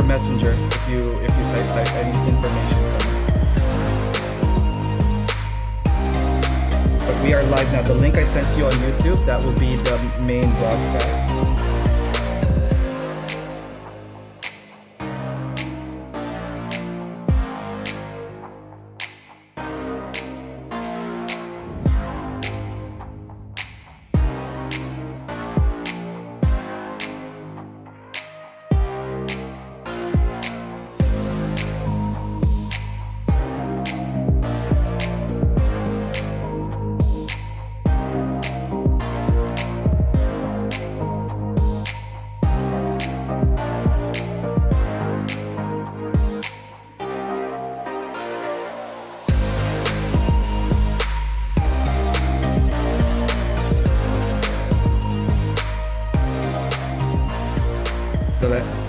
your messenger if you type any information from me. But we are live now. The link I sent you on YouTube, that will be the main broadcast. So that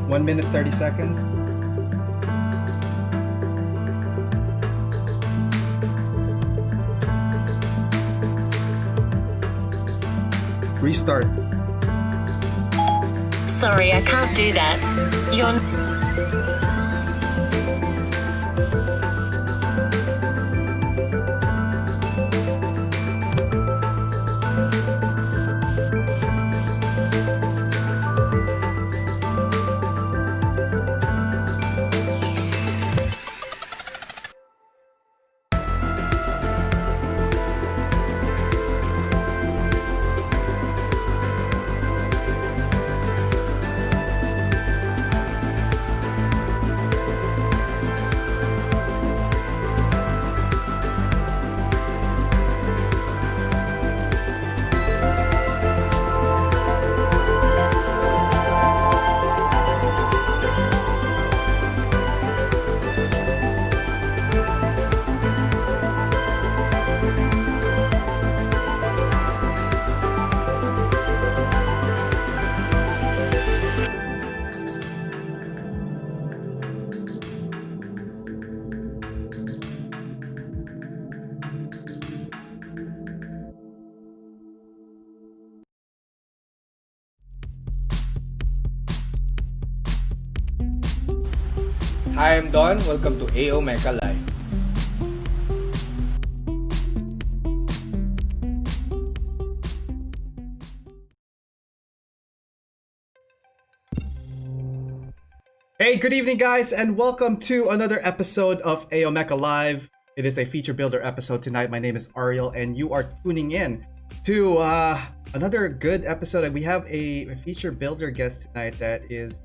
One minute 30 seconds. Restart. Sorry, I can't do that. You're... Hi, I'm Don. Welcome to AO Mecha Live. Hey, good evening, guys, and welcome to another episode of AO Mecha Live. It is a feature builder episode tonight. My name is Ariel, and you are tuning in to another good episode. We have a feature builder guest tonight that is,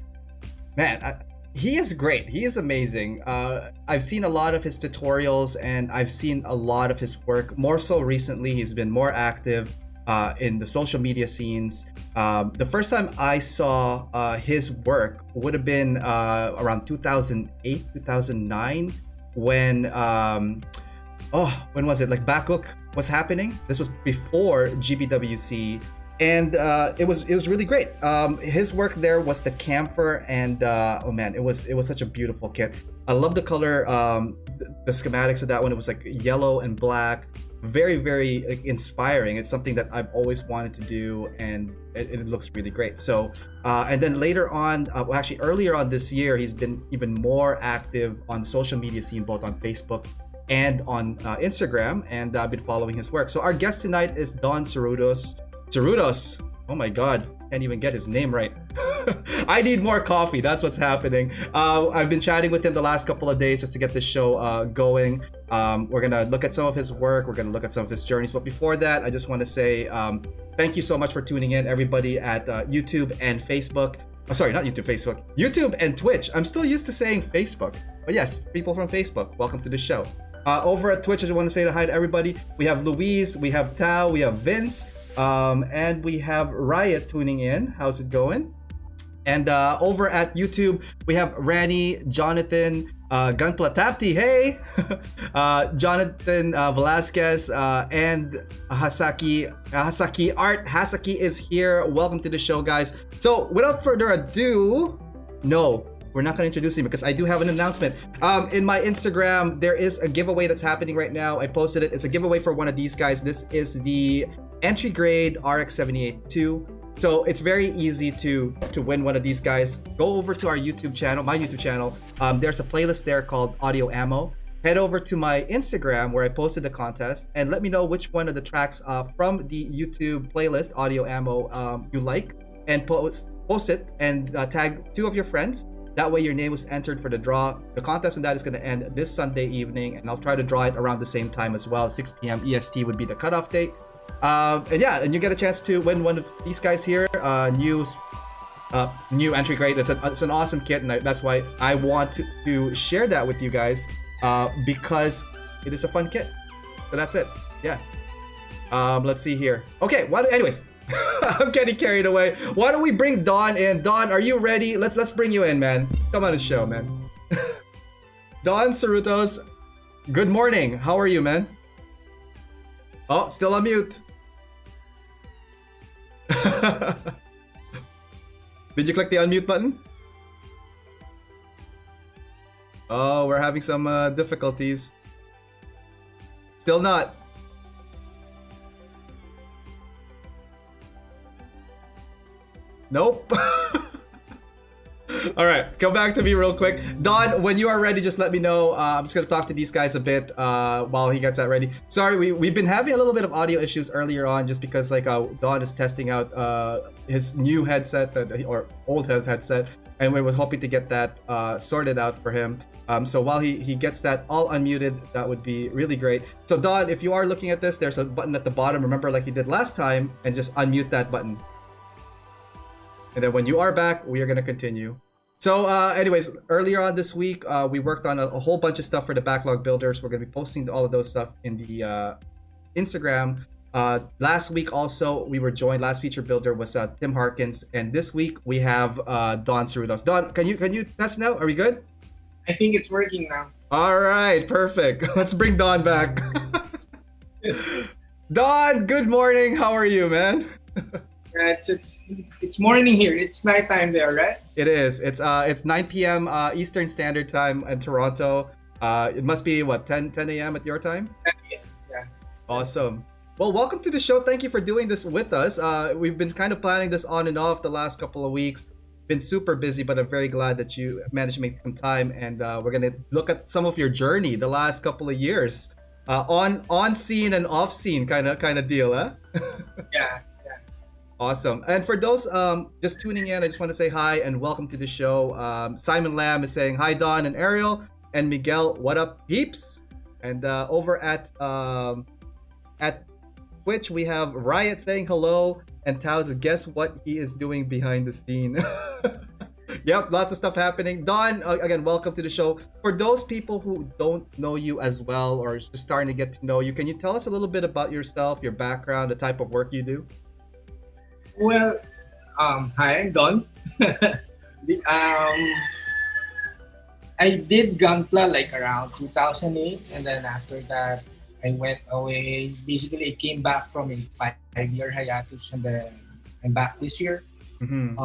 man, he is great. He is amazing. I've seen a lot of his tutorials, and I've seen a lot of his work. More so recently, he's been more active in the social media scenes. The first time I saw his work would have been around 2008, 2009, when when was it? Like Backhook was happening. This was before GBWC, and it was really great. His work there was the camphor, and oh man, it was such a beautiful kit. I love the color, the schematics of that one. It was like yellow and black, very very like, inspiring. It's something that I've always wanted to do, and it looks really great. So and then later on, actually earlier on this year, he's been even more active on the social media scene, both on Facebook and on Instagram, and I've been following his work. So our guest tonight is Don Suratos. Suratos. Oh my God, can't even get his name right. I need more coffee. That's what's happening. I've been chatting with him the last couple of days just to get this show going. We're gonna look at some of his work. We're gonna look at some of his journeys. But before that, I just want to say thank you so much for tuning in, everybody at YouTube and Facebook. Oh, sorry, not YouTube, Facebook. YouTube and Twitch. I'm still used to saying Facebook. But yes, people from Facebook, welcome to the show. Over at Twitch, I just want to say hi to everybody. We have Louise, we have Tao, we have Vince, and we have Riot tuning in. How's it going? And over at YouTube, we have Rani, Jonathan, Gunpla Tapti, hey! Jonathan Velasquez, and Hasaki Art. Hasaki is here. Welcome to the show, guys. So without further ado, no, we're not going to introduce him because I do have an announcement. In my Instagram, there is a giveaway that's happening right now. I posted it. It's a giveaway for one of these guys. This is the entry grade RX-78-2. So it's very easy to win one of these guys. Go over to our YouTube channel, my YouTube channel. There's a playlist there called Audio Ammo. Head over to my Instagram where I posted the contest and let me know which one of the tracks from the YouTube playlist Audio Ammo you like, and post it and tag 2 of your friends. That way your name was entered for the draw. The contest on that is going to end this Sunday evening, and I'll try to draw it around the same time as well. 6 p.m. EST would be the cutoff date. And you get a chance to win one of these guys here. New entry grade. It's an awesome kit, and that's why I want to share that with you guys, because it is a fun kit. So that's it. Yeah. Let's see here. Okay. Anyways, I'm getting carried away. Why don't we bring Don in? Don, are you ready? Let's bring you in, man. Come on the show, man. Don Suratos, good morning. How are you, man? Oh, still on mute. Did you click the unmute button? Oh, we're having some difficulties. Still not. Nope. All right, come back to me real quick. Don, when you are ready, just let me know. I'm just gonna talk to these guys a bit while he gets that ready. Sorry, we've been having a little bit of audio issues earlier on, just because like Don is testing out his new headset or old headset, and we were hoping to get that sorted out for him. So while he gets that all unmuted, that would be really great. So Don, if you are looking at this, there's a button at the bottom. Remember, like you did last time, and just unmute that button. And then when you are back, we are going to continue. So anyways, earlier on this week, we worked on a whole bunch of stuff for the backlog builders. We're going to be posting all of those stuff in the Instagram. Last week also, we were joined, last feature builder was Tim Harkins. And this week, we have Don Suratos. Don, can you test now? Are we good? I think it's working now. All right, perfect. Let's bring Don back. Don, good morning. How are you, man? It's morning here. It's nighttime there, right? It is. It's 9 p.m. Eastern Standard Time in Toronto. It must be what 10 a.m. at your time? Yeah. Awesome. Well, welcome to the show. Thank you for doing this with us. We've been kind of planning this on and off the last couple of weeks. Been super busy, but I'm very glad that you managed to make some time, and we're gonna look at some of your journey the last couple of years, on scene and off scene kind of deal, huh? Yeah. Awesome. And for those just tuning in, I just want to say hi and welcome to the show. Simon Lamb is saying hi, Don and Ariel, and Miguel, what up, peeps? And over at Twitch, we have Riot saying hello, and Tao says, guess what he is doing behind the scene. Yep, lots of stuff happening. Don, again, welcome to the show. For those people who don't know you as well or just starting to get to know you, can you tell us a little bit about yourself, your background, the type of work you do? Well, hi, I'm Don. I did Gunpla like around 2008, and then after that, I went away. Basically, I came back from a 5-year hiatus, and then I'm back this year. Mm-hmm.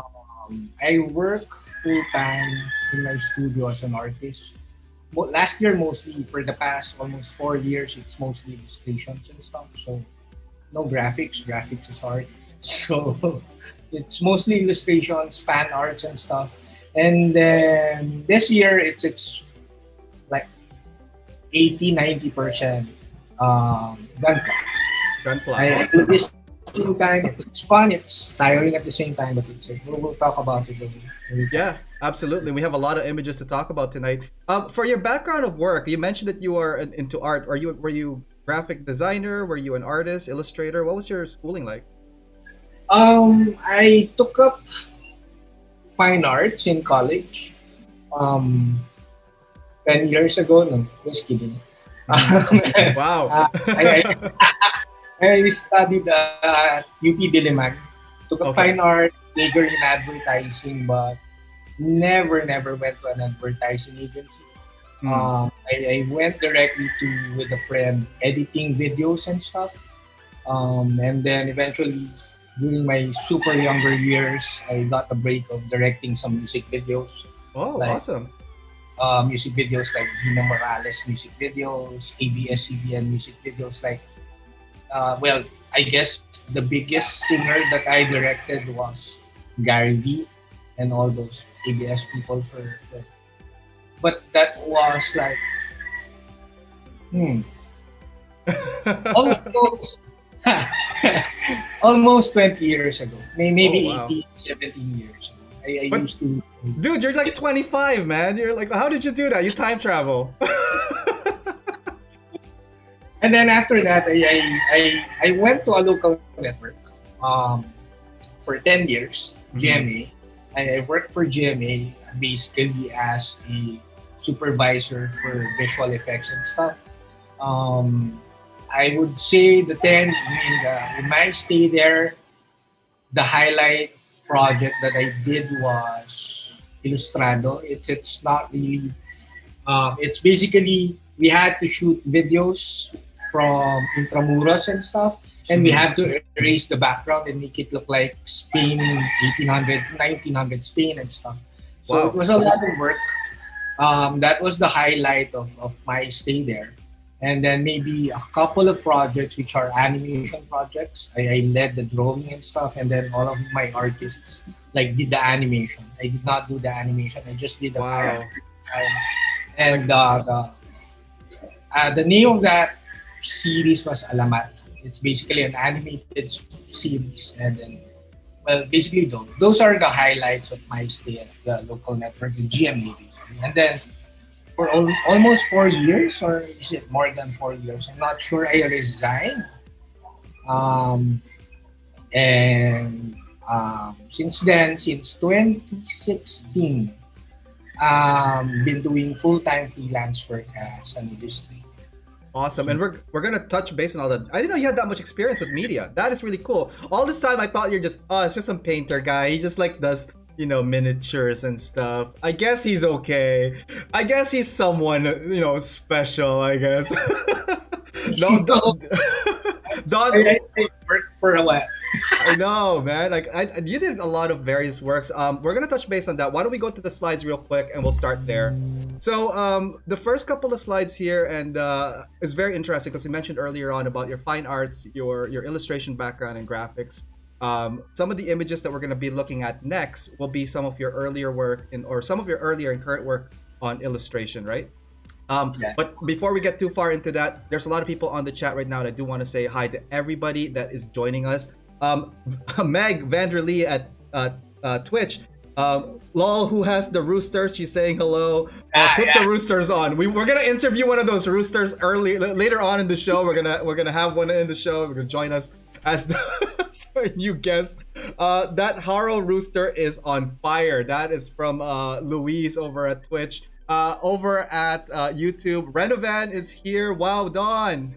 I work full time in my studio as an artist. Last year, mostly for the past almost 4 years, it's mostly illustrations and stuff. So no graphics. Graphics is art. So it's mostly illustrations, fan arts, and stuff. And then this year, it's like 80-90% Gunpla. Gunpla. I Awesome. do this full time. It's fun. It's tiring at the same time, but we'll talk about it. Yeah, absolutely. We have a lot of images to talk about tonight. For your background of work, you mentioned that you are into art. Were you graphic designer? Were you an artist, illustrator? What was your schooling like? I took up fine arts in college. 10 years ago. No, just kidding. Wow. I studied at UP Diliman. Took up Okay. fine art, major in advertising, but never went to an advertising agency. I went directly to with a friend editing videos and stuff. And then eventually during my super younger years, I got a break of directing some music videos. Oh, Like- awesome. Music videos like Dina Morales music videos, ABS-CBN music videos. Like, well, I guess the biggest singer that I directed was Gary V and all those ABS people but that was like almost almost 20 years ago. Maybe Oh, wow. 18, 17 years ago. I But- used to Dude, you're like 25, man. You're like, how did you do that? You time travel. And then after that, I went to a local network for 10 years, GMA. I worked for GMA basically as a supervisor for visual effects and stuff. I would say in my stay there, the highlight project that I did was Illustrado. It's not really. It's basically we had to shoot videos from Intramuros and stuff, and we have to erase the background and make it look like Spain, 1800, 1900 Spain and stuff. So Wow. it was a lot of work. That was the highlight of my stay there. And then maybe a couple of projects which are animation projects. I led the drawing and stuff, and then all of my artists like did the animation. I did not do the animation. I just did the Wow. character. And the name of that series was Alamat. It's basically an animated series, and then basically those are the highlights of my stay at the local network, the GMA. And then for almost 4 years, or is it more than 4 years? I'm not sure. I resigned, and since then, since 2016, been doing full-time freelance work as an illustrator. Awesome. And we're gonna touch base on all that. I didn't know you had that much experience with media. That is really cool. All this time I thought you're just it's just some painter guy. He just like does, miniatures and stuff. I guess he's okay. I guess he's someone, special, I guess. No, Don, I worked for a while. I know, man. Like, you did a lot of various works. We're gonna touch base on that. Why don't we go to the slides real quick and we'll start there. So, the first couple of slides here, and is very interesting because you mentioned earlier on about your fine arts, your illustration background and graphics. Some of the images that we're gonna be looking at next will be some of your earlier work or some of your earlier and current work on illustration, right? Yeah. But before we get too far into that, there's a lot of people on the chat right now, and I do want to say hi to everybody that is joining us. Meg Vanderlee at Twitch. Lol, who has the roosters? She's saying hello. Put the roosters on. We're gonna interview one of those roosters later on in the show. We're gonna have one in the show. We're gonna join us. as the sorry, new guest. That Haro rooster is on fire. That is from Louise over at Twitch. Over at YouTube, Renovan is here. Wow, Don.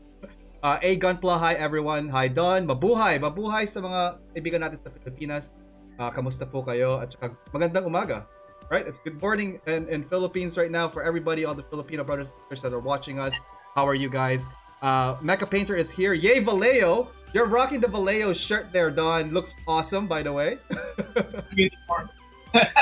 A Gunpla, hi everyone. Hi Don. Mabuhay. Mabuhay sa mga kaibigan natin sa Pilipinas. Kamusta po kayo? At saka magandang umaga. Right? It's good morning in Philippines right now for everybody, all the Filipino brothers and sisters that are watching us. How are you guys? Mecha Painter is here. Yay, Vallejo! You're rocking the Vallejo shirt there, Don. Looks awesome, by the way. Uniform.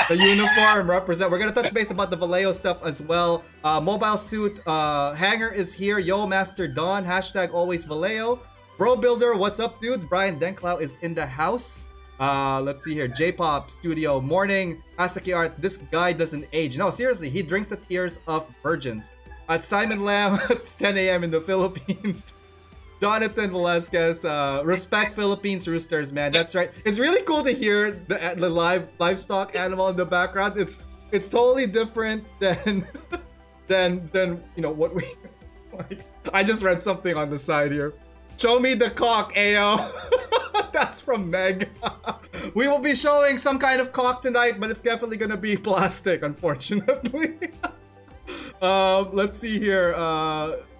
The uniform represent. We're gonna touch base about the Vallejo stuff as well. Mobile suit hanger is here. Yo, Master Don. Hashtag always Vallejo. Bro Builder, what's up, dudes? Brian Denklau is in the house. Let's see here. J-Pop Studio Morning. Asaki Art. This guy doesn't age. No, seriously, he drinks the tears of virgins. At Simon Lam, it's 10 a.m. in the Philippines. Jonathan Velasquez, respect Philippines roosters, man. That's right. It's really cool to hear the livestock animal in the background. It's totally different than what we. I just read something on the side here. Show me the cock, Ayo. That's from Meg. We will be showing some kind of cock tonight, but it's definitely gonna be plastic, unfortunately. Let's see here.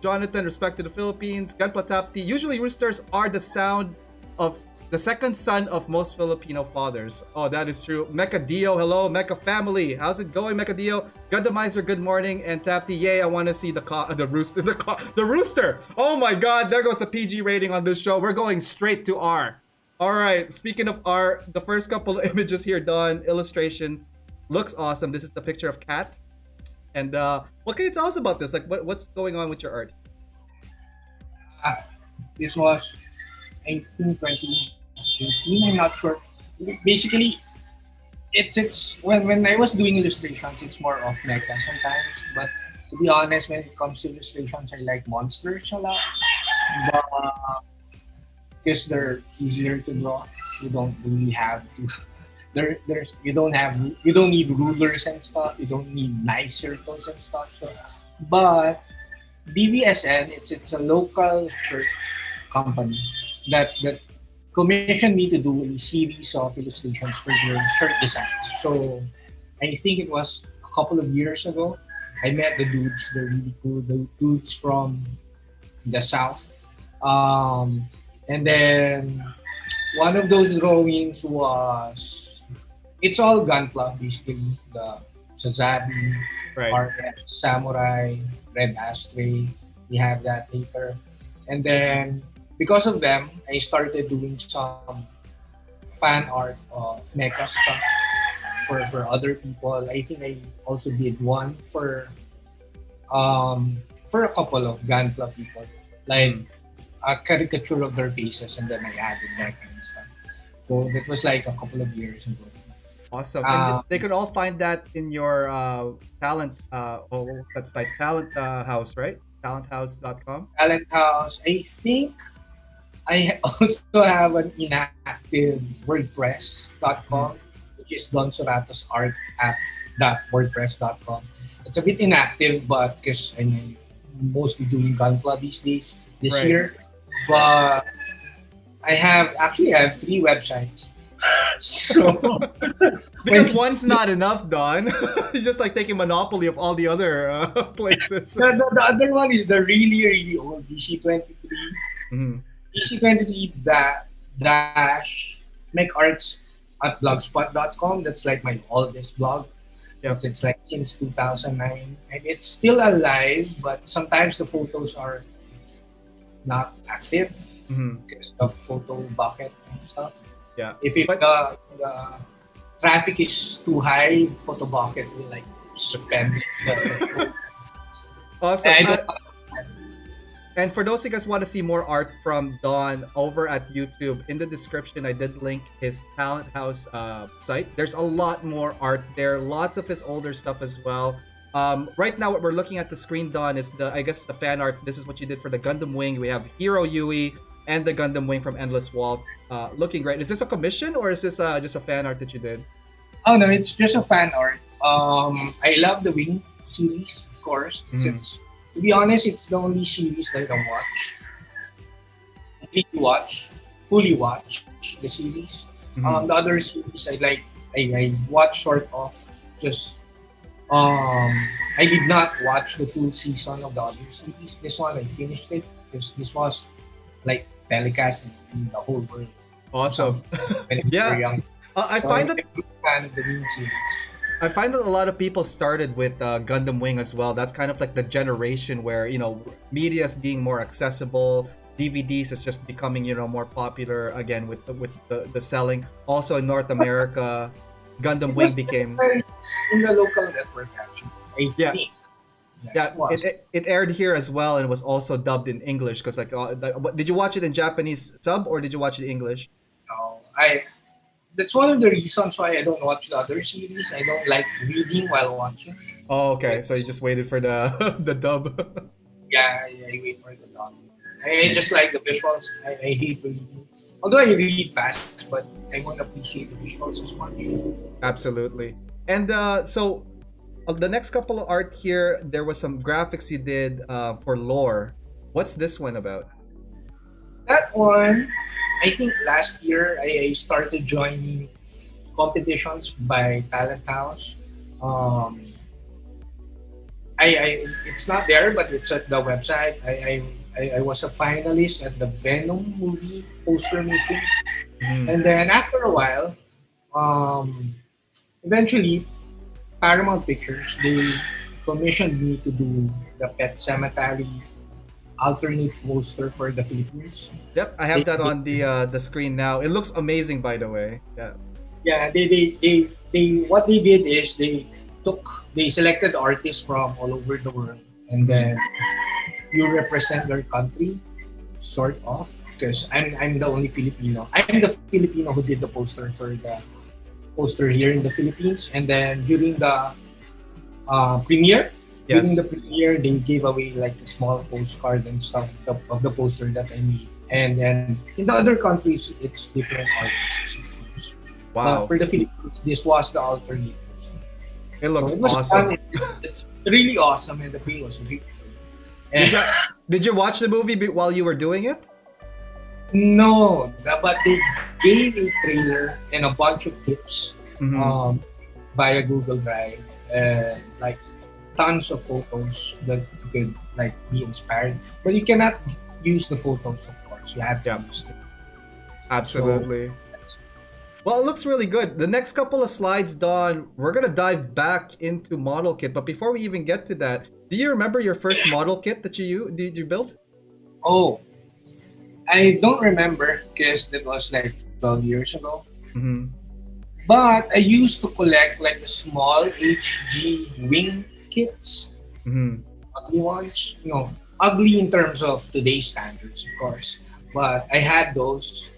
Jonathan, respect to the Philippines. Gunpla Tapti. Usually roosters are the sound of the second son of most Filipino fathers. Oh, that is true. Mecha Dio, hello. Mecha family. How's it going, Mecha Dio? Gundamizer, good morning. And Tapti, yay, I want to see the rooster. Oh my god, there goes the PG rating on this show. We're going straight to R. Alright, speaking of R, the first couple of images here, Don, illustration. Looks awesome. This is the picture of Cat. And what can you tell us about this? Like, what's going on with your art? This was, I think, 2018. I'm not sure. Basically, it's when I was doing illustrations, it's more of mecha sometimes. But to be honest, when it comes to illustrations, I like monsters a lot. But because they're easier to draw, you don't really have to. You don't need rulers and stuff. You don't need nice circles and stuff. So, but BBSN, it's a local shirt company that commissioned me to do a series of illustrations for their shirt designs. So I think it was a couple of years ago. I met the dudes. They're really cool. The dudes from the south. And then one of those drawings was. It's all Gunpla, basically. The Sazabi, right. RF, Samurai, Red Ashtray. We have that later. And then, because of them, I started doing some fan art of mecha stuff for other people. I think I also did one for a couple of Gunpla people. Like a caricature of their faces, and then I added mecha and stuff. So that was like a couple of years ago. Awesome. And they could all find that in your talent that's like talent house, right? Talenthouse.com. Talent House. I think I also have an inactive WordPress.com, which is Suratos art at .wordpress.com. It's a bit inactive, but because I'm mostly doing Gunpla these days, this right. year. But I have 3 websites. So because one's not enough, Don. It's just like taking monopoly of all the other places. The other one is the really old DC23. Mm-hmm. DC23 dash make arts at blogspot.com. That's like my oldest blog. Yep. It's like since 2009, and it's still alive, but sometimes the photos are not active because of photo bucket and stuff. Yeah. If the traffic is too high, photo bucket will like suspend it. Awesome. And for those of you guys want to see more art from Don over at YouTube, in the description I did link his Talent House site. There's a lot more art there, lots of his older stuff as well. Right now what we're looking at the screen, Don, is the fan art. This is what you did for the Gundam Wing. We have Hero Yui and the Gundam Wing from Endless Waltz. Looking great. Is this a commission or is this just a fan art that you did? Oh no, it's just a fan art. I love the Wing series, of course. It's to be honest, it's the only series that I don't watch. I need to watch. fully watch the series. The other series I watched sort of, just I did not watch the full season of the other series. This one I finished it because this was like telecast in the whole world. Awesome. When we were Yeah. young. I So find I'm that a big fan of the new series. I find that a lot of people started with Gundam Wing as well. That's kind of like the generation where, media is being more accessible. DVDs is just becoming, more popular again with the selling. Also in North America, Gundam Wing became In the local network, actually. I Yeah. think. yeah. it was. It aired here as well and was also dubbed in English because did you watch it in Japanese sub or did you watch it in English? No, that's one of the reasons why I don't watch the other series. I don't like reading while watching. Oh, okay. So you just waited for the the dub. Yeah, I wait for the dog. I just like the visuals. I hate reading. Although I read fast, but I won't appreciate the visuals as much. Absolutely. And so the next couple of art here, there was some graphics you did for lore. What's this one about? That one, I think last year I started joining competitions by Talent House. It's not there, but it's at the website. I was a finalist at the Venom movie poster making, and then after a while, eventually Paramount Pictures, they commissioned me to do the Pet Cemetery alternate poster for the Philippines. Yep, I have that on the screen now. It looks amazing, by the way. Yeah. Yeah, they what they did is they selected artists from all over the world, and then you represent your country, sort of, because I'm the only Filipino. I'm the Filipino who did the poster for the poster here in the Philippines, and then during the premiere. Yes. During the premiere, they gave away like a small postcard and stuff of the poster that I made. And then in the other countries, it's different artists, of course. Wow. For the Philippines, this was the alternate poster. It looks So it was awesome. fun. It's really awesome, and the pay was really good. And Did you watch the movie while you were doing it? no, but they gave a trailer and a bunch of clips via Google Drive, and like tons of photos that you could like be inspired. But you cannot use the photos, of course. You have to use them. Absolutely. Well, it looks really good. The next couple of slides, Dawn, we're gonna dive back into model kit. But before we even get to that, do you remember your first model kit that did you build? Oh, I don't remember because that was like 12 years ago. But I used to collect like the small HG wing kits. Ugly ones. Ugly in terms of today's standards, of course. But I had those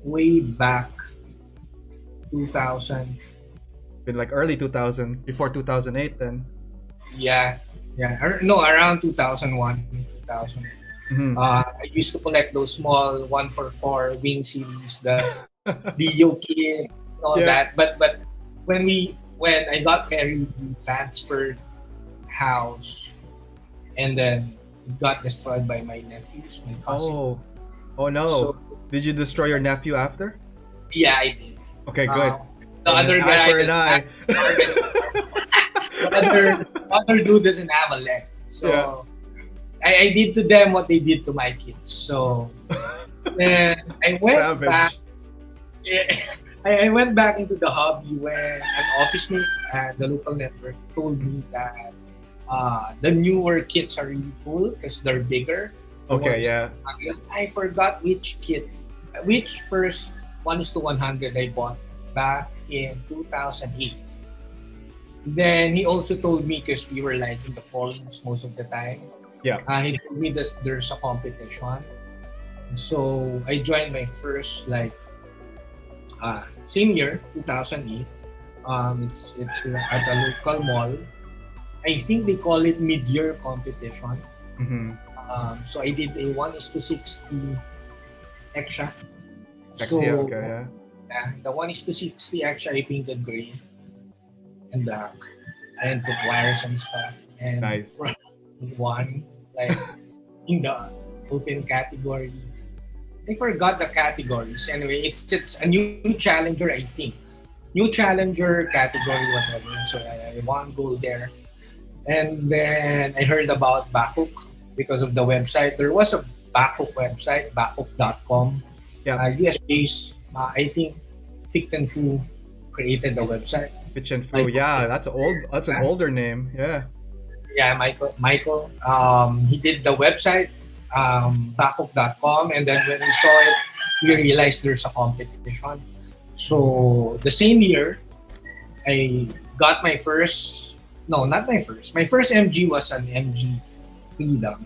way back 2000. Been like early 2000, before 2008 then. Yeah. No, around 2001, 2000. I used to collect those small 144 wing series, the Leo kit, all that. But when I got married, we transferred house, and then it got destroyed by my nephews, my cousin. Oh no! So, did you destroy your nephew after? Yeah, I did. Okay, good. The other guy, for an eye. the other dude doesn't have a leg, so I did to them what they did to my kids. So then I went back. I went back into the hobby when an office mate at the local network told me that the newer kits are really cool because they're bigger. Okay, yeah. I forgot which first 1:100 I bought back in 2008. Then he also told me, because we were like in the forums most of the time. Yeah. He told me that there's a competition. So I joined my first same year, 2008. It's at a local mall. I think they call it mid-year competition. So I did a 1:60 extra. Okay, the 1:60 extra I painted gray and black and put wires and stuff. And Nice. one like in the open category. I forgot the categories. Anyway, it's a new challenger, I think. New challenger category, whatever. So I won gold there. And then I heard about Bakuk because of the website. There was a Bakuk website, bakuk.com. Yeah. US based, I think Fict and Fu created the website. Pitch and Fu. Yeah, that's an older name. Yeah. Yeah, Michael. He did the website, bakuk.com, and then when we saw it, we realized there's a competition. So the same year, I got my first. No, not my first. My first MG was an MG Freedom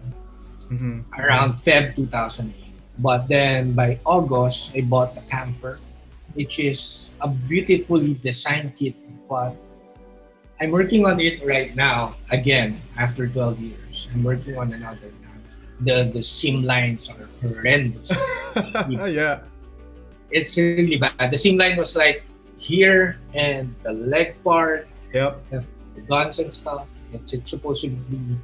around Feb 2008. But then by August, I bought the Camphor, which is a beautifully designed kit. But I'm working on it right now. Again, after 12 years, I'm working on another now. The seam lines are horrendous. Yeah. It's really bad. The seam line was like here and the leg part. Yep. The guns and stuff. It's supposed to be.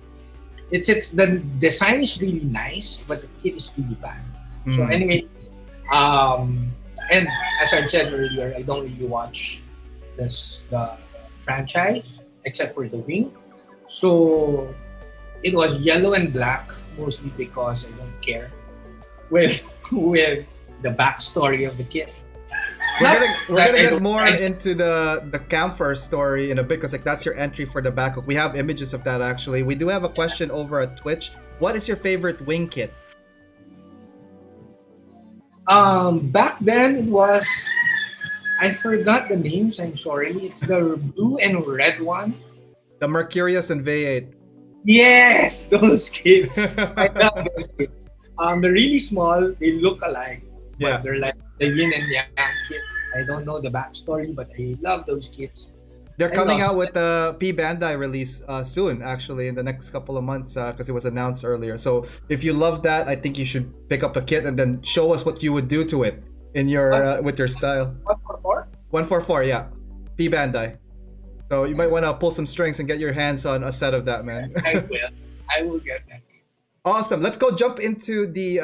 It's the design is really nice, but the kit is really bad. So anyway, and as I've said earlier, I don't really watch the franchise except for the wing. So it was yellow and black mostly because I don't care with the backstory of the kit. We're gonna get more into the Camphor story in a bit because like that's your entry for the Bakuk. We have images of that actually. We do have a question over at Twitch. What is your favorite wing kit? Back then it was, I forgot the names. I'm sorry. It's the blue and red one. The Mercurius and V8. Yes, those kits. I love those kits. They're really small. They look alike. Yeah. But they're like the yin and yang kit. I don't know the backstory, but I love those kits. They're coming out with the P Bandai release soon, actually, in the next couple of months, because it was announced earlier. So if you love that, I think you should pick up a kit and then show us what you would do to it in your with your style. 144? 144, yeah, P Bandai. So you might want to pull some strings and get your hands on a set of that, man. I will get that. Awesome. Let's go jump into the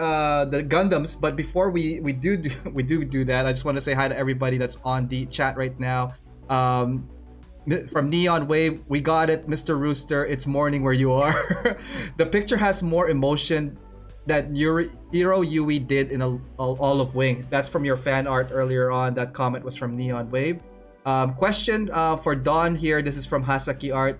Gundams. But before we do that, I just want to say hi to everybody that's on the chat right now. From Neon Wave, we got it, Mr. Rooster. It's morning where you are. The picture has more emotion that Hiro Yui did in all of Wing. That's from your fan art earlier on. That comment was from Neon Wave. Question for Don here. This is from Hasaki Art.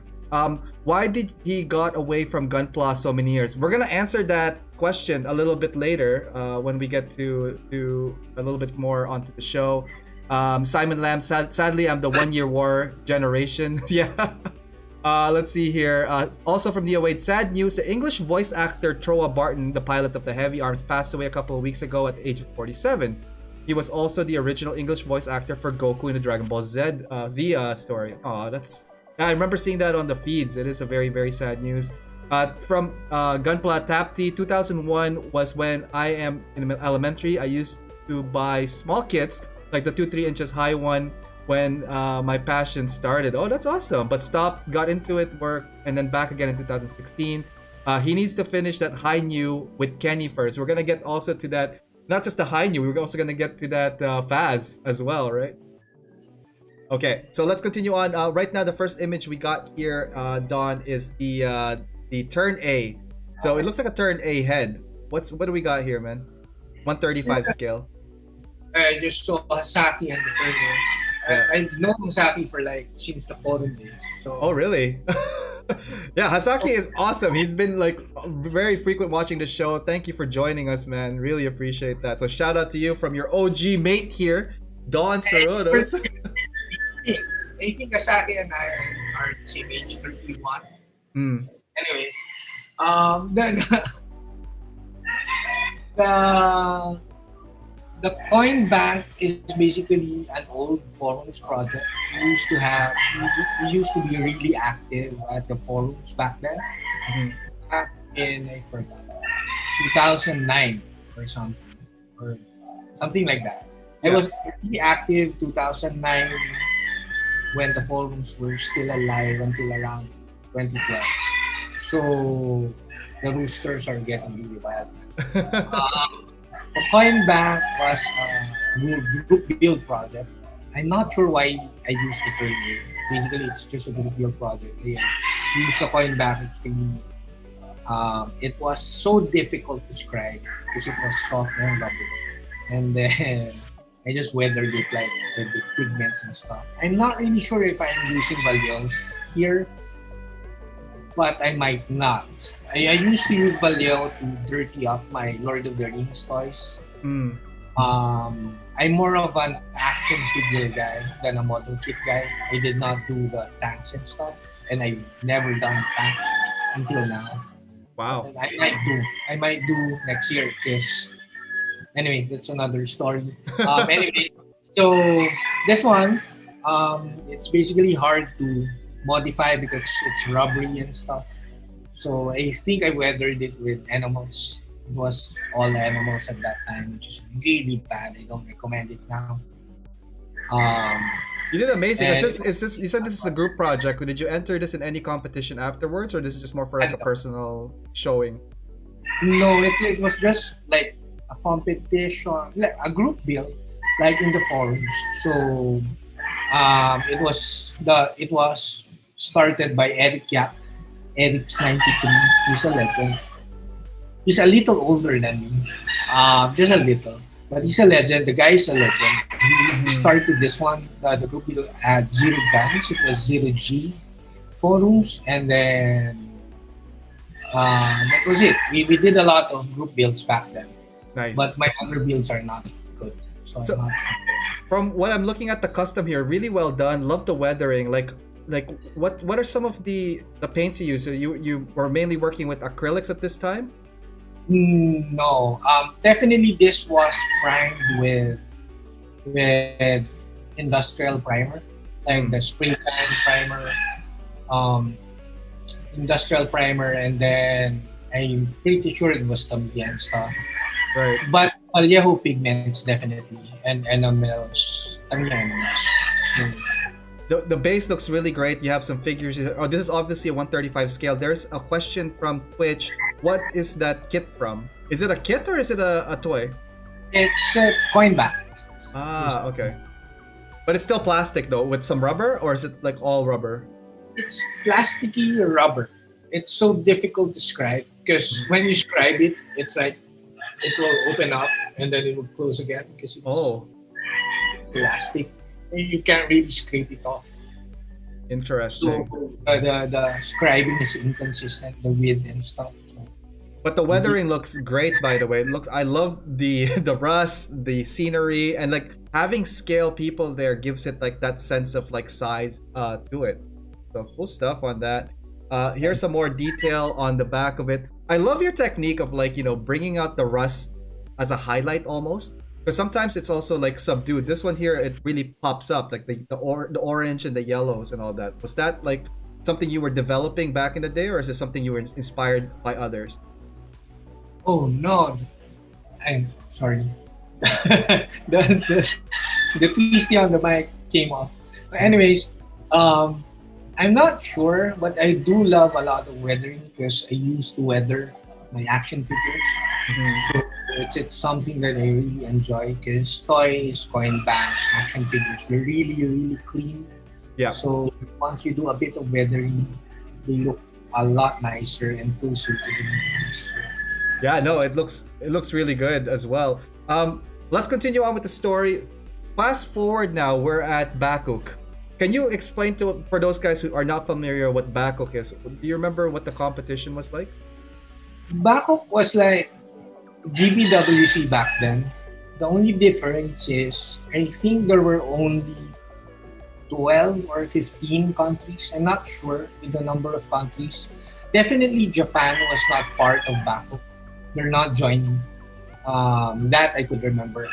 Why did he got away from Gunpla so many years? We're gonna answer that question a little bit later when we get to a little bit more onto the show. Simon Lamb, sadly I'm the 1 year war generation. Yeah. Let's see here. Also from Neo Wade, sad news, the English voice actor Troa Barton, the pilot of the Heavy Arms, passed away a couple of weeks ago at the age of 47. He was also the original English voice actor for Goku in the Dragon Ball Z story. Oh, that's... I remember seeing that on the feeds. It is a very, very sad news. From Gunpla Tapti, 2001 was when I am in elementary. I used to buy small kits, like the 2-3 inches high one, when my passion started. Oh, that's awesome. But stopped, got into it, work, and then back again in 2016. He needs to finish that high new with Kenny first. We're going to get also to that, not just the high new, we're also going to get to that Faz as well, right? Okay, so let's continue on. Right now, the first image we got here, Don, is the turn A. So it looks like a turn A head. What do we got here, man? 135 scale. I just saw Hasaki and the turn A. Yeah. I've known Hasaki for like since the forum days. So. Oh, really? Yeah, Hasaki is awesome. He's been like very frequent watching the show. Thank you for joining us, man. Really appreciate that. So shout out to you from your OG mate here, Don Suratos. I think Hasaki and I are the same age, 31. Anyway, the coin bank is basically an old forums project. We used to be really active at the forums back then. Back in, I forgot, 2009 or something like that. I was really active 2009 when the forums were still alive until around 2012. So the roosters are getting really wild. The coin bank was a group build project. I'm not sure why I used the term here. Basically, it's just a group build project. I used the coin bank. It's really, it was so difficult to describe because it was soft and rubber. And then I just weathered it like with the pigments and stuff. I'm not really sure if I'm using Valleos here, but I might not. I used to use Vallejo to dirty up my Lord of the Rings toys. Mm. I'm more of an action figure guy than a model kit guy. I did not do the tanks and stuff, and I've never done a tank until now. Wow. And I might do next year because anyway, that's another story. Anyway, so this one, it's basically hard to modify because it's rubbery and stuff. So I think I weathered it with animals. It was all animals at that time, which is really bad. I don't recommend it now. You did amazing. And- Is this? You said this is a group project. Did you enter this in any competition afterwards, or this is just more for like a personal showing? No, it was just like a competition, like a group build, like in the forums. So it was started by Eric Yap. Eric's 93. He's a legend. He's a little older than me, just a little. But he's a legend. The guy is a legend. He started this one. The group had Zero Guns. It was Zero G forums, and then that was it. We did a lot of group builds back then. Nice. But my other builds are not good. So So- I'm not From what I'm looking at the custom here, really well done. Love the weathering. Like what are some of the paints you use? So you were mainly working with acrylics at this time? No. Definitely this was primed with industrial primer, like the spray tan primer, industrial primer, and then I'm pretty sure it was Tamiya and stuff. Right. But Vallejo pigments definitely, and enamels, Tamiya enamels. So, The base looks really great. You have some figures. Oh, this is obviously a 135 scale. There's a question from Twitch. What is that kit from? Is it a kit or is it a toy? it's a coin back. Ah, okay. But it's still plastic though, with some rubber, or is it like all rubber? It's plasticky rubber. It's so difficult to describe because when you describe it, it's like it will open up and then it will close again because it's plastic. You can't really scrape it off. Interesting. So the scribing is inconsistent, the width and stuff. So, But the weathering looks great, by the way. I love the rust, the scenery, and like having scale people there gives it like that sense of like size to it. So cool stuff on that. Here's some more detail on the back of it. I love your technique of like, bringing out the rust as a highlight almost. Because sometimes it's also like subdued. This one here, it really pops up, like the orange and the yellows and all that. Was that like something you were developing back in the day, or is it something you were inspired by others? oh no, I'm sorry. the twisty on the mic came off. But anyways, I'm not sure, but I do love a lot of weathering because I used to weather my action figures. So it's something that I really enjoy because toys, coin bank, action figures, they're really, really clean. Yeah. So once you do a bit of weathering, they look a lot nicer and closer to the movies. Yeah, no, it looks really good as well. Let's continue on with the story. Fast forward now, we're at Bakuk. Can you explain for those guys who are not familiar what Bakuk is? Do you remember what the competition was like? Bakuk was like GBWC back then. The only difference is I think there were only 12 or 15 countries. I'm not sure with the number of countries. Definitely Japan was not part of Bakuk. They're not joining. That I could remember.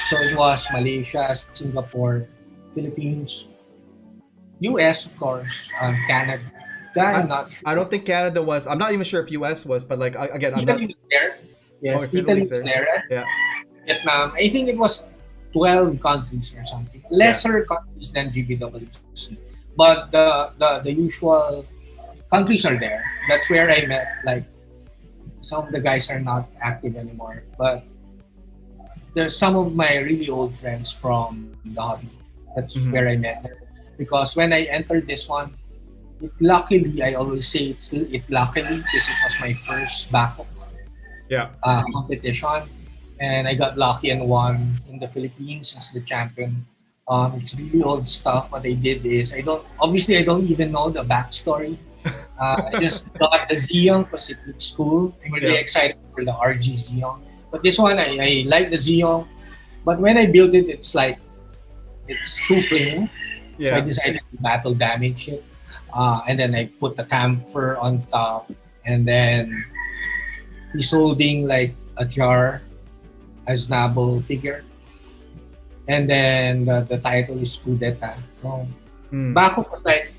So it was Malaysia, Singapore, Philippines, US of course, Canada. I'm not sure. I don't think Canada was. I'm not even sure if US was, but like again, I'm not. Italy was there. Yes, if Italy Italy's was there. Yeah. Vietnam, I think it was 12 countries or something. Lesser countries than GBWC. But the usual countries are there. That's where I met, like, some of the guys are not active anymore. But there's some of my really old friends from the hobby. That's where I met them. Because when I entered this one, luckily, I always say it luckily because it was my first backup Yeah. competition, and I got lucky and won in the Philippines as the champion. It's really old stuff. What I did is I don't even know the backstory. I just got the Xeon because it looks cool. I'm really excited for the RG Xeon. But this one, I like the Xeon. But when I built it, it's too plain. So I decided to battle damage it. And then I put the camphor on top. And then he's holding like a jar as Nabo figure. And then the title is Kudeta. Backup was like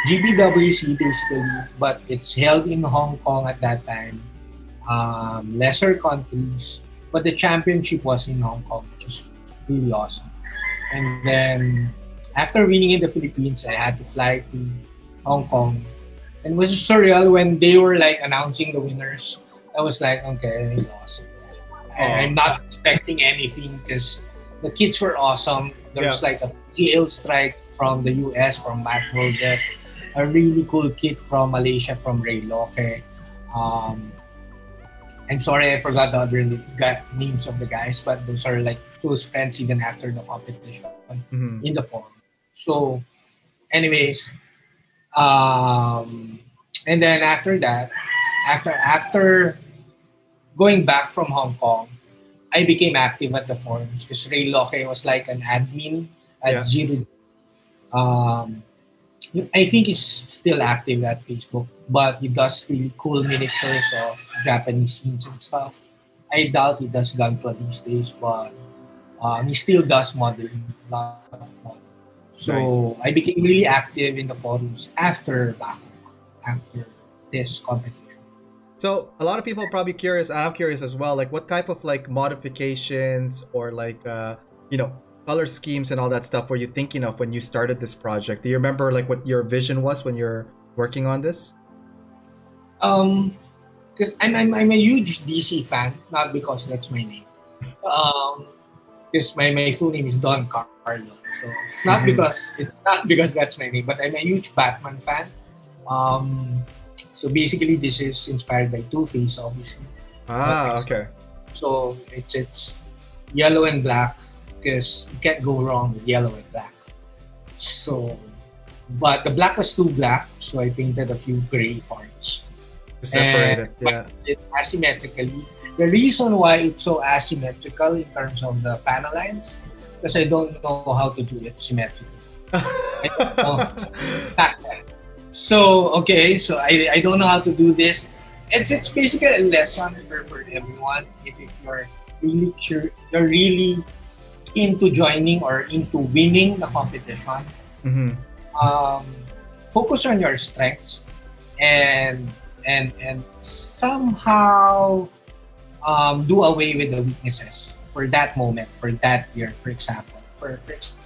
GBWC basically, but it's held in Hong Kong at that time. Lesser countries, but the championship was in Hong Kong, which is really awesome. And then after winning in the Philippines, I had to fly to Hong Kong. And it was surreal when they were like announcing the winners. I was like, okay, I lost. I'm not expecting anything because the kids were awesome. There was like a GL strike from the US, from Matt Rosette, a really cool kid from Malaysia, from Ray Loke. I'm sorry I forgot the other names of the guys, but those are like close friends even after the competition in the forum. So, anyways, and then after that, after going back from Hong Kong, I became active at the forums because Ray Loke was like an admin at Zero. I think he's still active at Facebook, but he does really cool miniatures of Japanese scenes and stuff. I doubt he does Gunpla these days, but he still does modeling, a lot of modeling. So I became really active in the forums after Bangkok, after this competition. So a lot of people are probably curious, and I'm curious as well, like what type of like modifications or like color schemes and all that stuff were you thinking of when you started this project? Do you remember like what your vision was when you're working on this? Because I'm a huge DC fan, not because that's my name. Because my full name is Don Carlo, so it's not because that's my name, but I'm a huge Batman fan. So basically, this is inspired by Two-Face, obviously. Okay. So it's yellow and black because you can't go wrong with yellow and black. So, but the black was too black, so I painted a few gray parts. To separate it asymmetrically. The reason why it's so asymmetrical in terms of the panel lines, because I don't know how to do it symmetrically. So I don't know how to do this. It's basically a lesson for everyone. If you're really you're really into joining or into winning the competition, focus on your strengths and somehow do away with the weaknesses for that moment, for that year, for example. For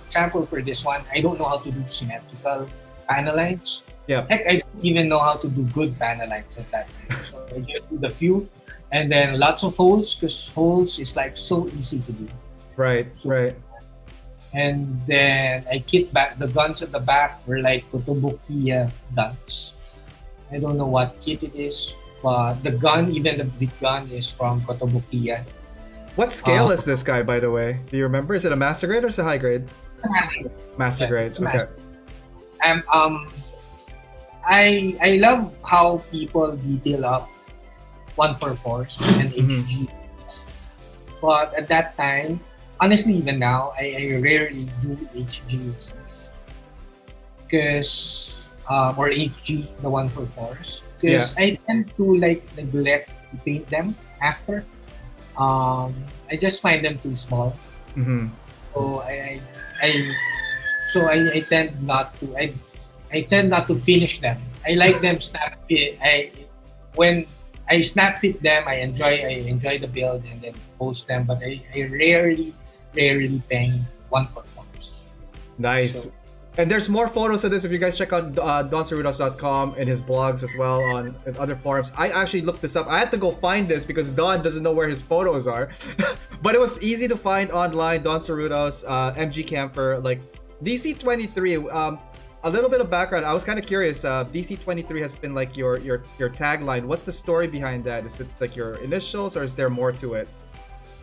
example, for this one, I don't know how to do symmetrical panel lines. Yeah. Heck, I don't even know how to do good panel lines at that time. So I just do the few, and then lots of holes, because holes is like so easy to do. Right. And then I kit back the guns at the back were like Kotobukiya guns. I don't know what kit it is, but the gun, even the big gun, is from Kotobukiya. What scale is this guy, by the way? Do you remember? Is it a master grade or is it a high grade? Master grade. Okay. Master. I love how people detail up 144s and HGs. But at that time, honestly, even now, I rarely do HGs. Because, or HG, the 144s. Because I tend to like neglect to paint them after. I just find them too small. So I tend not to. I tend not to finish them. I like them snap fit. When I snap fit them, I enjoy the build and then post them. But I rarely paint 144s. Nice. So, And there's more photos of this if you guys check out DonSuratos.com and his blogs as well on other forums. I actually looked this up. I had to go find this because Don doesn't know where his photos are. But it was easy to find online. Don Suratos, MG Camper, like DC23. A little bit of background. I was kind of curious. DC23 has been like your tagline. What's the story behind that? Is it like your initials or is there more to it?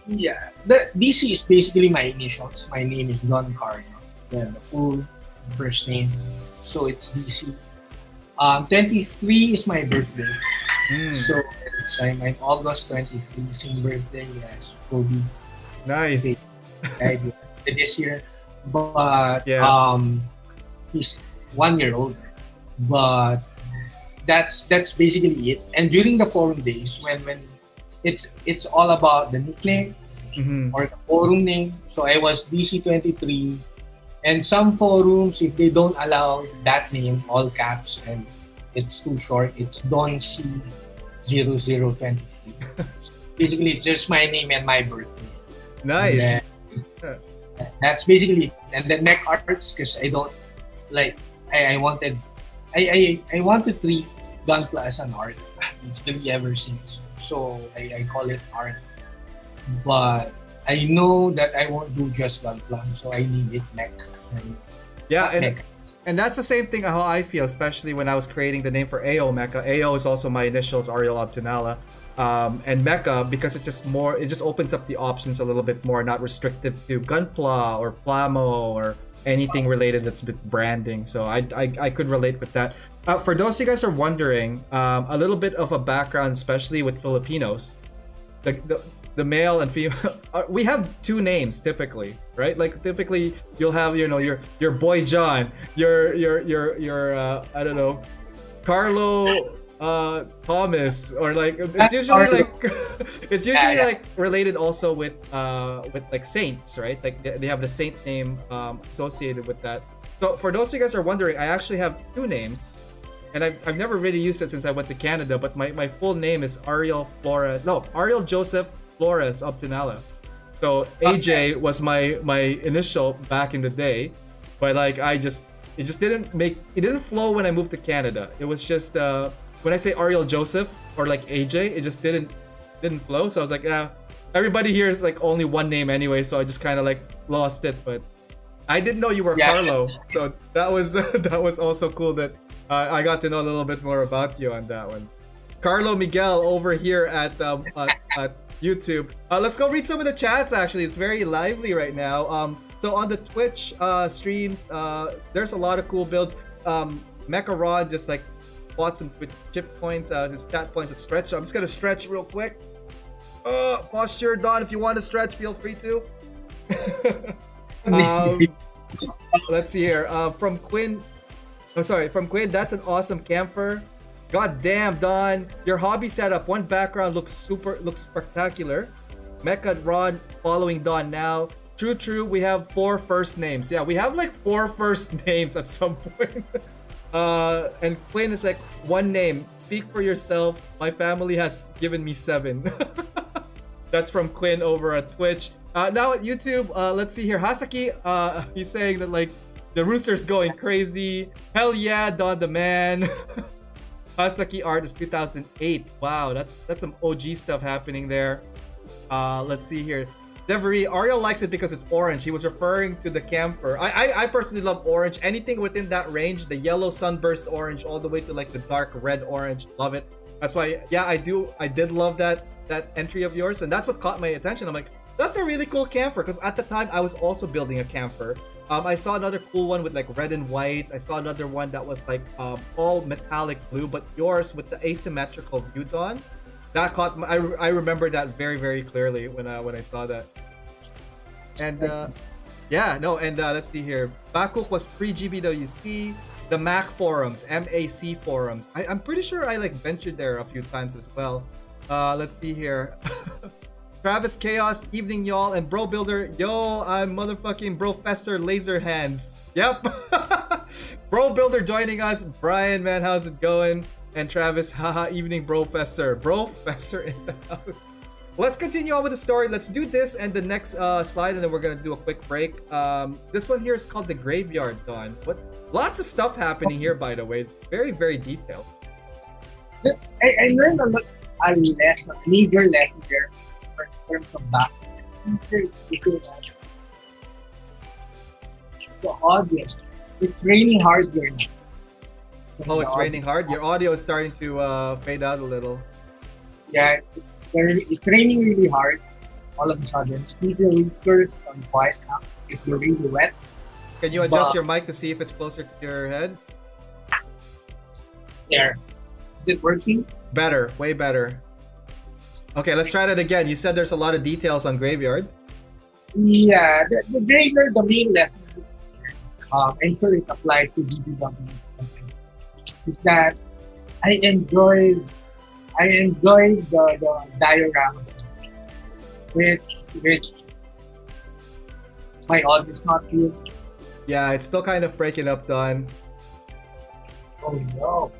Yeah, the DC is basically my initials. My name is Don Cardinal. Then the full first name. So it's DC. 23 is my birthday. So I'm August 23, same birthday as Kobe. Nice. This year. But he's 1 year older. But that's basically it. And during the forum days when it's all about the nickname or the forum name. So I was DC23. And some forums, if they don't allow that name, all caps, and it's too short, it's Don C0023. Basically, it's just my name and my birthday. Nice. That's basically it. And the neck arts, because I don't like. I wanted to treat Gunpla as an art. Basically, ever since. So I call it art. But I know that I won't do just Gunpla, so I need it neck. And that's the same thing how I feel, especially when I was creating the name for AO Mecha. AO is also my initials, Ariel Abtunala. And Mecha, because it's just more, it just opens up the options a little bit more, not restricted to Gunpla or Plamo or anything related that's with branding. So I could relate with that. For those of you guys are wondering, a little bit of a background, especially with Filipinos. The male and female, we have two names typically, right? Like typically you'll have, your boy John, your I don't know, Carlo Thomas, or like it's usually like related also with like saints, right? Like they have the saint name associated with that. So for those of you guys are wondering, I actually have two names. And I've never really used it since I went to Canada, but my full name is Ariel Joseph Flores Optinala. So AJ was my initial back in the day, but like it didn't flow when I moved to Canada. It was just when I say Ariel Joseph or like AJ, it just didn't flow. So I was like, everybody here is like only one name anyway, so I just kind of like lost it. But I didn't know you were Carlo, so that was also cool that I got to know a little bit more about you on that one. Carlo Miguel over here at YouTube. Let's go read some of the chats. Actually, it's very lively right now. So on the Twitch streams, there's a lot of cool builds. Mecha Rod just like bought some chip points, his stat points at stretch. So I'm just gonna stretch real quick. Posture, Don. If you want to stretch, feel free to. Let's see here. From Quinn. From Quinn. That's an awesome camphor. God damn, Don, your hobby setup. One background looks spectacular. Mecha Ron following Don now. True. We have 4 first names. Yeah, we have like 4 first names at some point. And Quinn is like, one name. Speak for yourself. My family has given me 7. That's from Quinn over at Twitch. Now at YouTube, let's see here. Hasaki, he's saying that like the rooster's going crazy. Hell yeah, Don the man. Hasaki art is 2008. Wow, that's some OG stuff happening there. Let's see here. Devery, Ariel likes it because it's orange. He was referring to the camphor. I personally love orange. Anything within that range, the yellow sunburst orange all the way to like the dark red orange. Love it. That's why, yeah, I did love that entry of yours, and that's what caught my attention. I'm like, that's a really cool camphor, because at the time I was also building a camphor. I saw another cool one with like red and white. I saw another one that was like all metallic blue, but yours with the asymmetrical view, Don, that caught my, I remember that very, very clearly when I saw that. And let's see here. Bakuk was pre-GBWC, the Mac forums, MAC forums. I'm pretty sure I like ventured there a few times as well. Let's see here. Travis Chaos, evening y'all, and Bro Builder, yo, I'm motherfucking Professor Laser Hands. Yep. Bro Builder joining us. Brian, man, how's it going? And Travis, haha, evening Professor. Professor in the house. let's continue on with the story. Let's do this and the next slide, and then we're gonna do a quick break. This one here is called the Graveyard Dawn. What? Lots of stuff happening here, by the way. It's very, very detailed. I learned a major lesson there in terms of that. The audience, it's raining hard here now. Oh, it's raining hard? Your audio is starting to fade out a little. Yeah, it's raining really hard all of a sudden. Please whispers on quiet now if you're really wet. Can you adjust your mic to see if it's closer to your head? There. Is it working? Better, way better. Okay, let's try that again. You said there's a lot of details on Graveyard. Yeah, the Graveyard, the main lesson, I'm sure it applies to BBW, is that I enjoyed the diorama, which my audio is not here. Yeah, it's still kind of breaking up, Don. Oh no.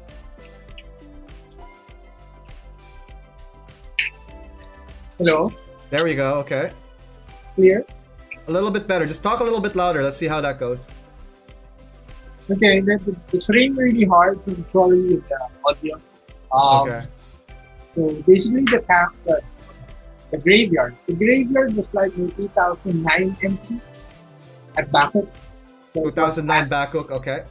Hello? There we go, okay. Clear? A little bit better. Just talk a little bit louder. Let's see how that goes. Okay, it's raining really hard to control the audio. Okay. So basically the graveyard. The graveyard was like in 2009 MC at Bangkok. So 2009 Bangkok, okay.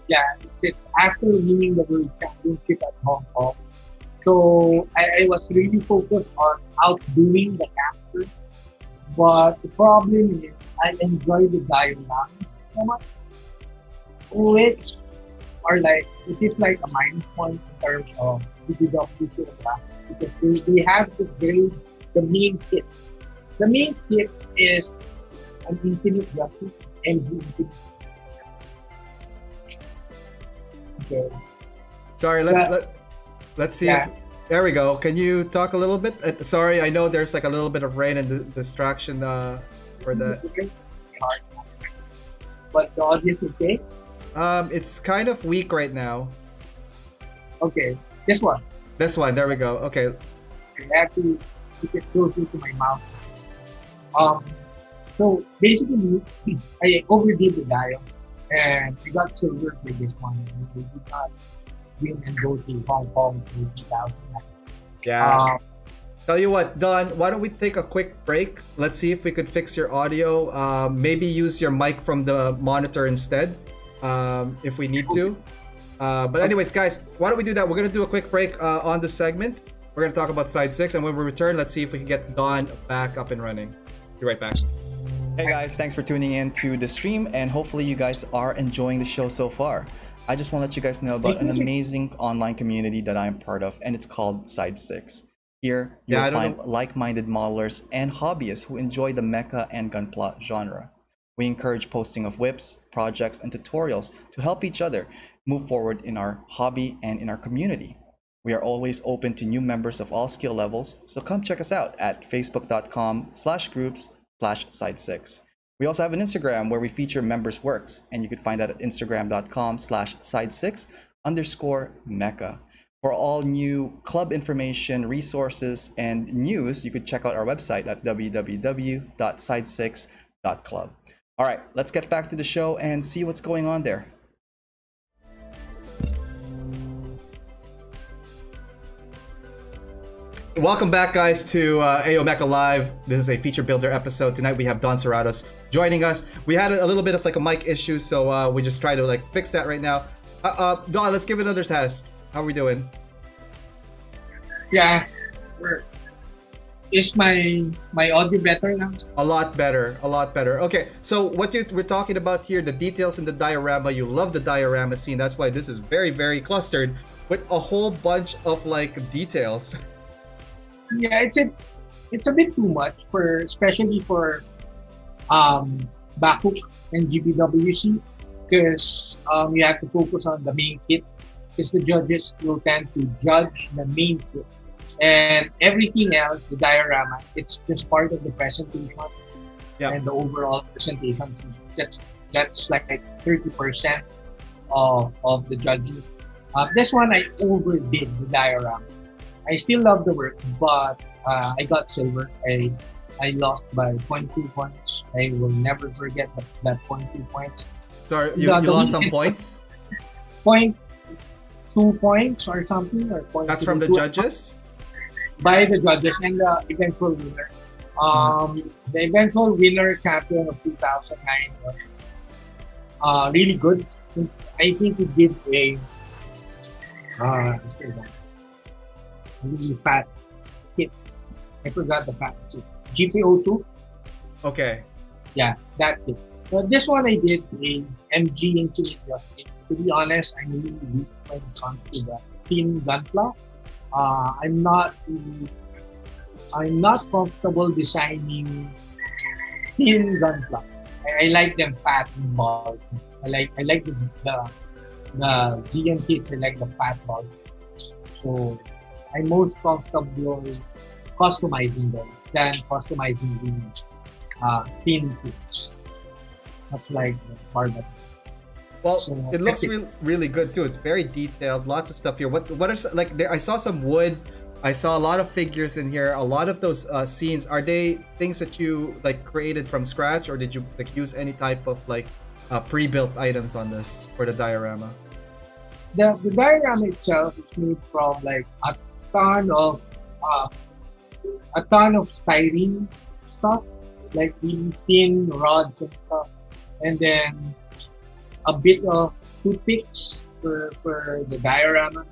Yeah, it's after winning the World Championship at Hong Kong. So I was really focused on outdoing the caster. But the problem is I enjoy the dioramas so much, which are like, it is like a minus point in terms of BBW because they have to grade the main kit. The main kit is an infinite justice and infinite. Okay. Sorry, let's see if there we go. Can you talk a little bit? Sorry, I know there's like a little bit of rain and distraction for the. But the audio is okay. It's kind of weak right now. Okay, this one. This one, there we go. Okay. I have to keep it closer to my mouth. So basically, I overdid the dial, and I got silver for this one. We did not win and go to Hong Kong in 2009. Yeah. Tell you what, Don, why don't we take a quick break? Let's see if we could fix your audio. Maybe use your mic from the monitor instead, if we need to. But anyways, guys, why don't we do that? We're gonna do a quick break on this segment. We're gonna talk about side 6, and when we return, let's see if we can get Don back up and running. Be right back. Hey guys, thanks for tuning in to the stream, and hopefully you guys are enjoying the show so far. I just want to let you guys know about an amazing online community that I'm part of, and it's called Side 6. Here, you'll find like-minded modelers and hobbyists who enjoy the mecha and gunpla genre. We encourage posting of whips, projects, and tutorials to help each other move forward in our hobby and in our community. We are always open to new members of all skill levels, so come check us out at facebook.com/groups/side6. We also have an Instagram where we feature members' works, and you can find that at instagram.com/side6_mecha. For all new club information, resources, and news, you could check out our website at www.side6.club. All right, let's get back to the show and see what's going on there. Welcome back, guys, to AO Mecha Live. This is a feature builder episode. Tonight we have Don Suratos joining us. We had a little bit of like a mic issue, so we just try to like fix that right now. Don, let's give it another test. How are we doing? Yeah, is my audio better now? A lot better, a lot better. Okay, so what we're talking about here, the details in the diorama. You love the diorama scene. That's why this is very, very clustered with a whole bunch of like details. Yeah, it's a bit too much especially for Bakuk and GBWC, because you have to focus on the main kit, because the judges will tend to judge the main kit, and everything else, the diorama, it's just part of the presentation and the overall presentation. That's like 30% of the judging. This one I overdid the diorama. I still love the work, but I got silver. I lost by 0.2 points. I will never forget that 0.2 points. So you lost some points? 0.2 points or something. That's from the judges? By the judges and the eventual winner. The eventual winner champion of 2009 was really good. I think he did a really fat hit. I forgot the fat hit. GPO2. Okay. Yeah, that hit. But this one I did a MG Infinite Justice. To be honest, I'm really weak when it comes to the thin gunpla. I'm not comfortable designing thin gunpla. I like them fat and bald. I like the GM kits. I like the fat bald. So I'm most comfortable customizing them than customizing these thin kits. That's like the barbell. Well, So, it looks really good too. It's very detailed. Lots of stuff here. What are like? There, I saw some wood. I saw a lot of figures in here. A lot of those scenes, are they things that you like created from scratch, or did you like use any type of like pre-built items on this for the diorama? The diagram itself is made from like a ton of styrene stuff, like really thin rods and stuff, and then a bit of toothpicks for the diorama.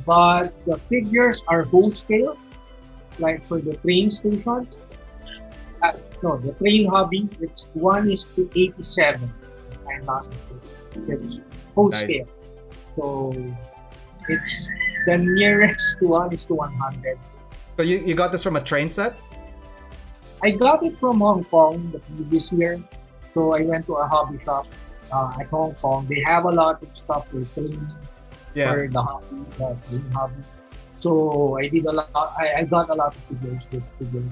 But the figures are whole scale, like for the train stations. The train hobby, it's 1:87. If I'm not mistaken. It's whole Nice. scale. So it's the nearest to 1:100. So you got this from a train set? I got it from Hong Kong the previous year. So I went to a hobby shop at Hong Kong. They have a lot of stuff for trains. Yeah. For the hobby, the train hobby. So I did a lot. I got a lot of figures this figure.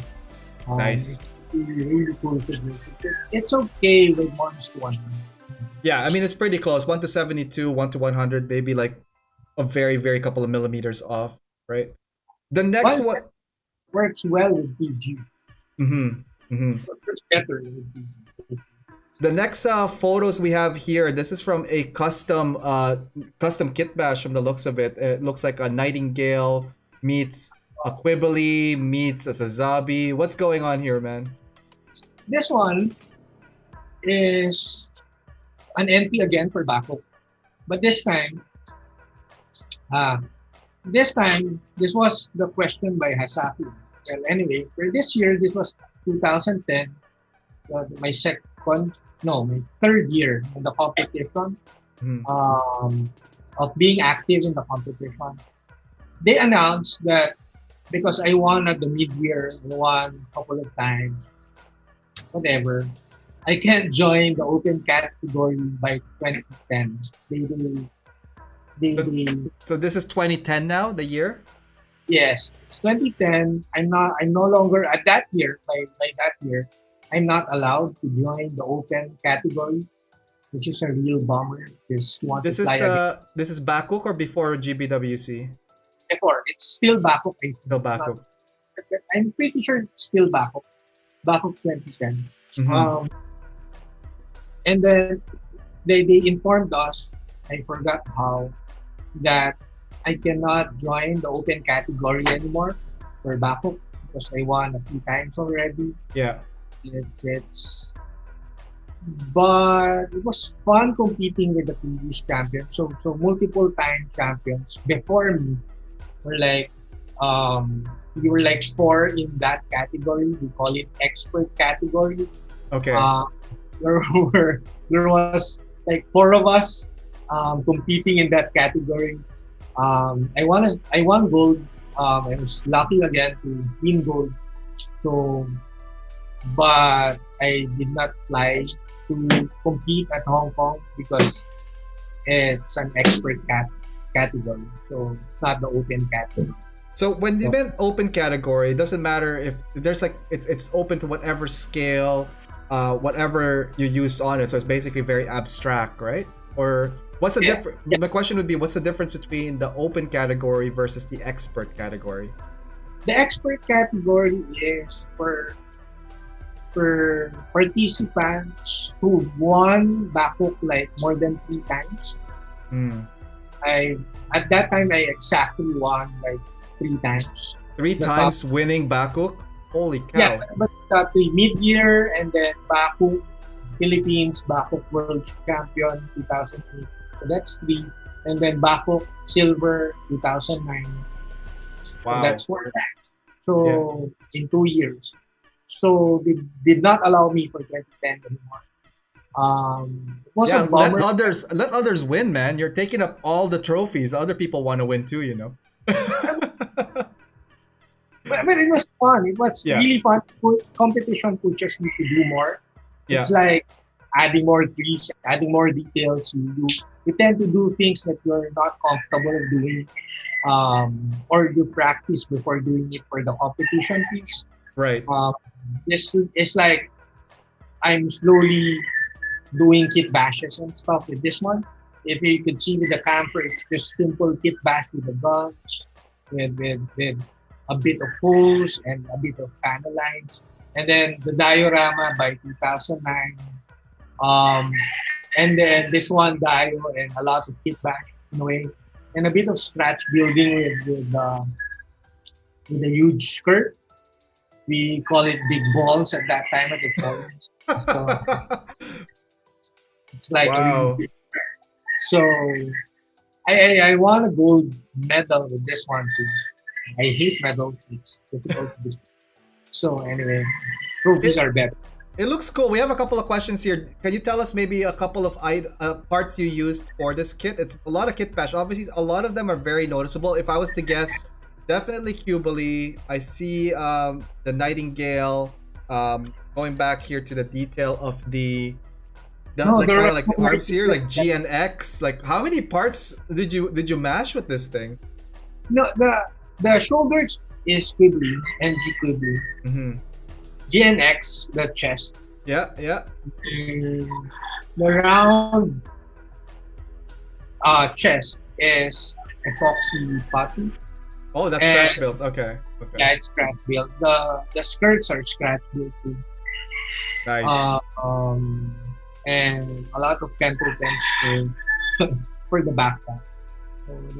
Nice. It's really cool figures. It's okay with 1:100. Yeah, I mean it's pretty close. 1:72, 1:100, maybe like a very couple of millimeters off, right? The next one. Works well with PG. Works better with PG. The next photos we have here, this is from a custom kit bash from the looks of it. It looks like a Nightingale meets a Quibbly meets a Sazabi. What's going on here, man? This one is an NP again for Bako. But this time, this was the question by Hasaki. Well, anyway, for this year, this was 2010. My third year in the competition, of being active in the competition. They announced that because I won at the mid-year, I won a couple of times, whatever, I can't join the open category by 2010. So this is 2010 now, the year? Yes, it's 2010. I'm no longer at that year. By that year, I'm not allowed to join the open category, which is a real bummer. This is Bakuk or before GBWC? Before, it's still Bakuk. Still Bakuk. I'm pretty sure it's still Bakuk. Bakuk 2010. And then they informed us, I forgot how, that I cannot join the open category anymore for Bakuk because I won a few times already. Yeah. But it was fun competing with the previous champions. So multiple time champions before me were like we were like 4 in that category. We call it expert category. Okay. There was like 4 of us competing in that category. I won gold. I was lucky again to win gold. So, but I did not fly to compete at Hong Kong because it's an expert category. So it's not the open category. So when you meant open category, it doesn't matter if there's like it's open to whatever scale, whatever you used on it. So it's basically very abstract, right? Or what's the difference? My question would be, what's the difference between the open category versus the expert category? The expert category is for participants who won Bakuk like more than 3 times. I at that time I exactly won like 3 times. 3 times winning Bakuk? Holy cow. Yeah, but the mid-year and then Bakuk Philippines Bakuk World Champion 2008. So that's 3. And then Bakuk Silver 2009. Wow. So that's 4 times. So in 2 years. So they did not allow me for 2010 anymore. It was a bummer. Let others win, man. You're taking up all the trophies. Other people want to win too, you know. But it was fun. It was really fun. Competition pushes me to do more. Yeah. It's like adding more trees, adding more details. You tend to do things that you're not comfortable doing, or you practice before doing it for the competition piece. Right. It's like I'm slowly doing kit bashes and stuff with this one. If you could see with the camper, it's just simple kit bash with the guns, with a bit of holes and a bit of panel lines. And then the diorama by 2009. And then this one dio and a lot of kit bash in a way. And a bit of scratch building with a huge skirt. We call it big balls at that time at the forums. So it's like wow. So I won a gold medal with this one too. I hate medals. It's difficult to do. So anyway, trophies are better. It looks cool. We have a couple of questions here. Can you tell us maybe a couple of parts you used for this kit? It's a lot of kit bash. Obviously, a lot of them are very noticeable. If I was to guess, definitely Cubally. I see the Nightingale. Going back here to the detail of the arms here, like GNX. Like, how many parts did you mash with this thing? No, the shoulders is Quibbly, MG Quibbly. GNX, the chest. Yeah. The round chest is epoxy putty. Oh, that's scratch built. Okay. Yeah, it's scratch built. The skirts are scratch built too. Nice. And a lot of Kento pens for the backpack.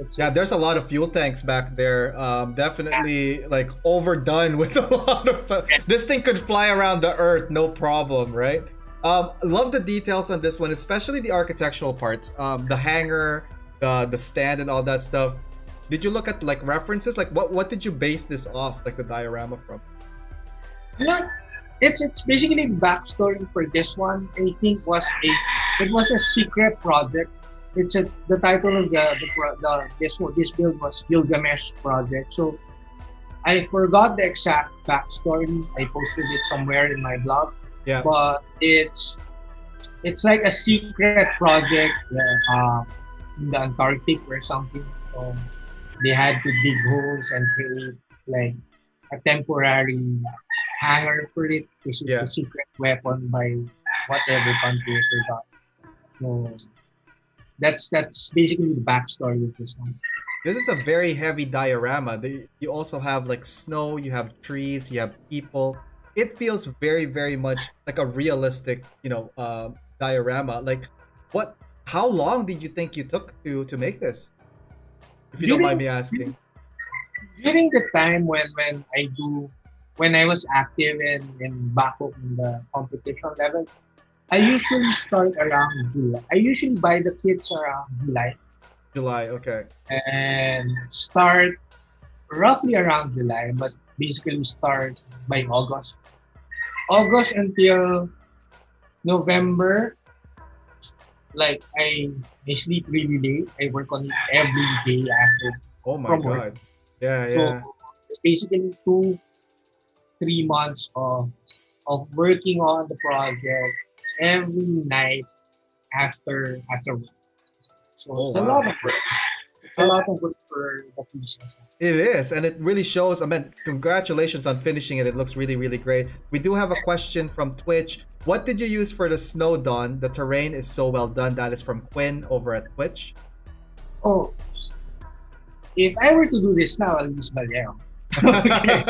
So there's a lot of fuel tanks back there. Definitely like overdone with a lot of. This thing could fly around the earth, no problem, right? Love the details on this one, especially the architectural parts. The hanger, the stand, and all that stuff. Did you look at like references? Like what did you base this off? Like the diorama from? Yeah, it's basically backstory for this one. I think it was a secret project. The title of this build was Gilgamesh Project. So I forgot the exact backstory. I posted it somewhere in my blog. Yeah. But it's like a secret project in the Antarctic or something. So they had to dig holes and create like a temporary hangar for it. This is a secret weapon by whatever country I forgot. So that's basically the backstory of this one. This is a very heavy diorama. You also have like snow, you have trees, you have people. It feels very, very much like a realistic, diorama. Like, how long did you think you took to make this? If you don't mind me asking. During the time when I was active in Bakuk in the competition level, I usually start around July. I usually buy the kits around July. July, okay. And start roughly around July, but basically start by August. August until November, like I sleep really late. I work on it every day after. Oh my God. Yeah. So it's basically 2-3 months of working on the project every night after work. So it's a lot of work. It's a lot of work for the pieces. It is, and it really shows. I mean, congratulations on finishing it. It looks really, really great. We do have a question from Twitch. What did you use for the Snow Dawn? The terrain is so well done. That is from Quinn over at Twitch. Oh, if I were to do this now, I'll use Valero. Okay.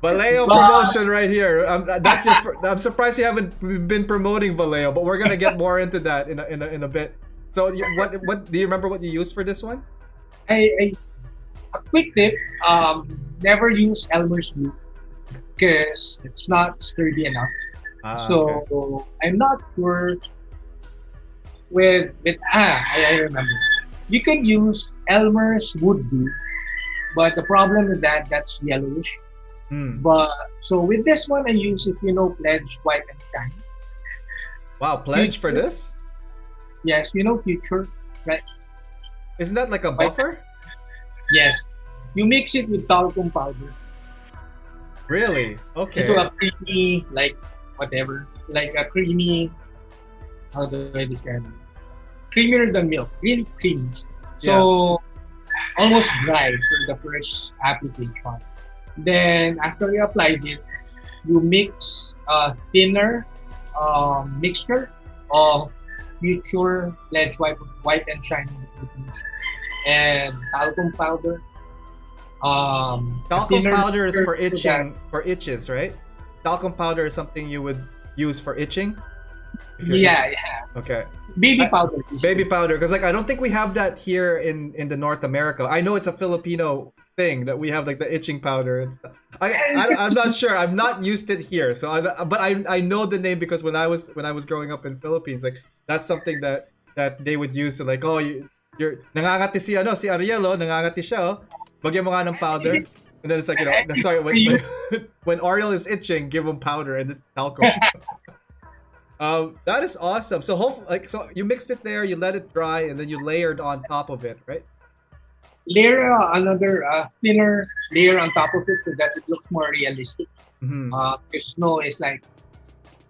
Vallejo But- promotion right here. That's your. I'm surprised you haven't been promoting Vallejo, but we're gonna get more into that in a bit. So what do you remember what you used for this one? A quick tip: never use Elmer's glue because it's not sturdy enough. So Okay. I'm not sure I remember. You can use Elmer's wood glue, but the problem with that's yellowish. Hmm. But so with this one, I use, if you know, Pledge White and Shine. Wow, pledge for this? Yes, you know Future, right? Isn't that like a buffer? Yes. You mix it with talcum powder Really? Okay. into a creamy, like whatever, like a creamy. How do I describe it? Creamier than milk, really creamy. So almost dry for the first application. Then after you applied it, you mix a thinner mixture of Future Pledge White and Shine and talcum powder. Talcum thinner powder is for mixture so itching, for itches, right? Talcum powder is something you would use for itching. If that- you're yeah, itching. yeah. Okay. Baby powder. Baby powder, because like I don't think we have that here in the North America. I know it's a Filipino thing that we have like the itching powder and stuff. I'm not sure. I'm not used it here, so I know the name because when I was growing up in Philippines, like that's something that they would use to like, oh, you're nangangati si si Arielo, nangangati siya, oh. Bagyan mo nga ng powder. And then it's like, sorry, when Ariel is itching, give him powder and it's talcum. That is awesome. So hopefully, so you mixed it there, you let it dry, and then you layered on top of it, right? Layer another thinner layer on top of it so that it looks more realistic. Mm-hmm. Because snow is like,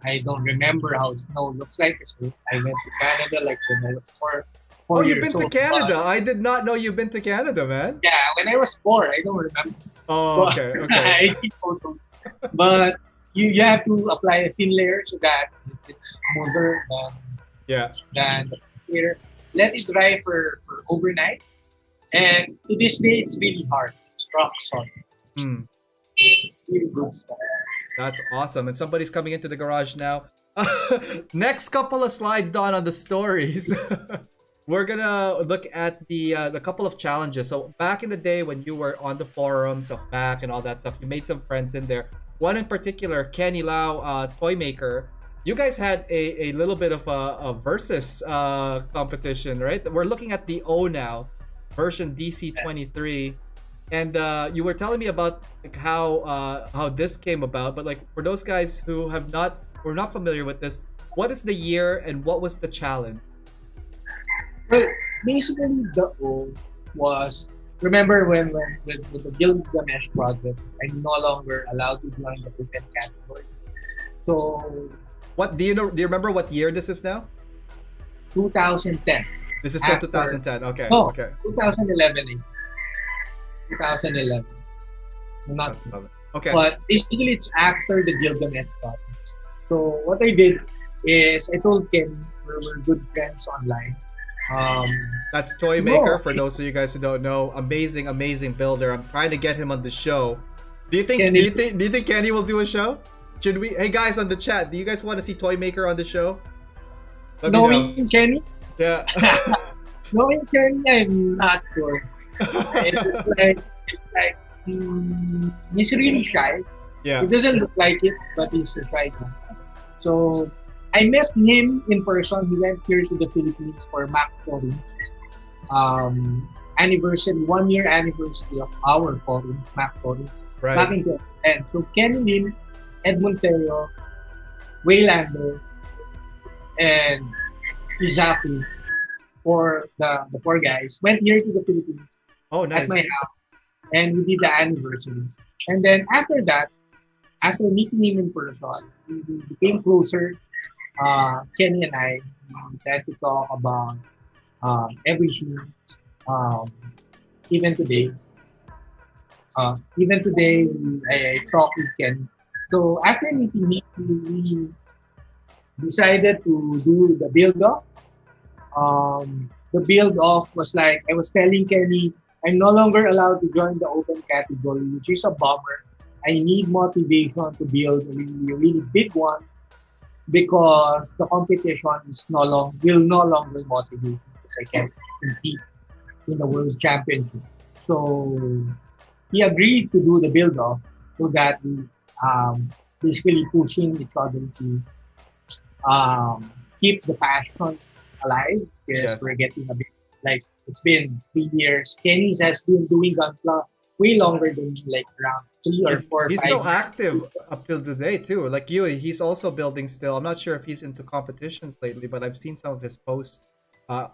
I don't remember how snow looks like. So I went to Canada like when I was four Oh, you've years been to old. Canada. I did not know you've been to Canada, man. Yeah, when I was 4, I don't remember. Oh, But okay, okay. I keep photos. But you have to apply a thin layer so that it's smoother Yeah. than the layer. Let it dry for overnight. And to this day, it's really hard. It's rock solid. Hmm. Really good stuff. That's awesome. And somebody's coming into the garage now. Next couple of slides, Don, on the stories. We're gonna look at the couple of challenges. So back in the day when you were on the forums of Mac and all that stuff, you made some friends in there. One in particular, Kenny Lau, toy maker. You guys had a little bit of a versus competition, right? We're looking at the O now, version DC23, and you were telling me about like how this came about. But like for those guys who were not familiar with this, what is the year and what was the challenge? Well, basically, the O was, remember when with the Gilgamesh project, I'm no longer allowed to join the event category. So, What do you know? Do you remember what year this is now? 2010. This is still After- 2010. Okay. No, Okay. 2011. 2011. I'm not That's another- Okay. But basically, it's after the Gilgamesh project. So what I did is I told Ken, we're good friends online. That's Toy Maker, for those of you guys who don't know. Amazing, amazing builder. I'm trying to get him on the show. Do you think Kenny will do a show? Should we? Hey guys on the chat, do you guys want to see Toy Maker on the show? Let me know. knowing Kenny, Yeah. knowing Kenny, I'm not sure. He's really shy. Yeah. He doesn't look like it, but he's a shy guy. So I met him in person. He went here to the Philippines for Mac Forum. Anniversary, 1 year anniversary of our forum, Mac Forum. Back Right. in 2010. So Kenny Lim, Ed Montero, Waylander, and Izaki, for the 4 guys, went here to the Philippines Oh, nice. at my house, and we did the anniversary. And then after that, after meeting him in person, we became closer. Kenny and I tend to talk about everything. Even today, I talk with Ken. So after meeting him, we decided to do the build-off. The build-off was like, I was telling Kenny, I'm no longer allowed to join the open category, which is a bummer. I need motivation to build a really, really big one because the competition will no longer motivate me because I can't compete in the World Championship. So he agreed to do the build-off so that we basically pushing each other to keep the passion alive because Yes. we're getting a bit like it's been 3 years. Kenny's has been doing Gunpla way longer than me, like around 3 or 4 He's 5 still years. active up till today too. Like you, he's also building still. I'm not sure if he's into competitions lately, but I've seen some of his posts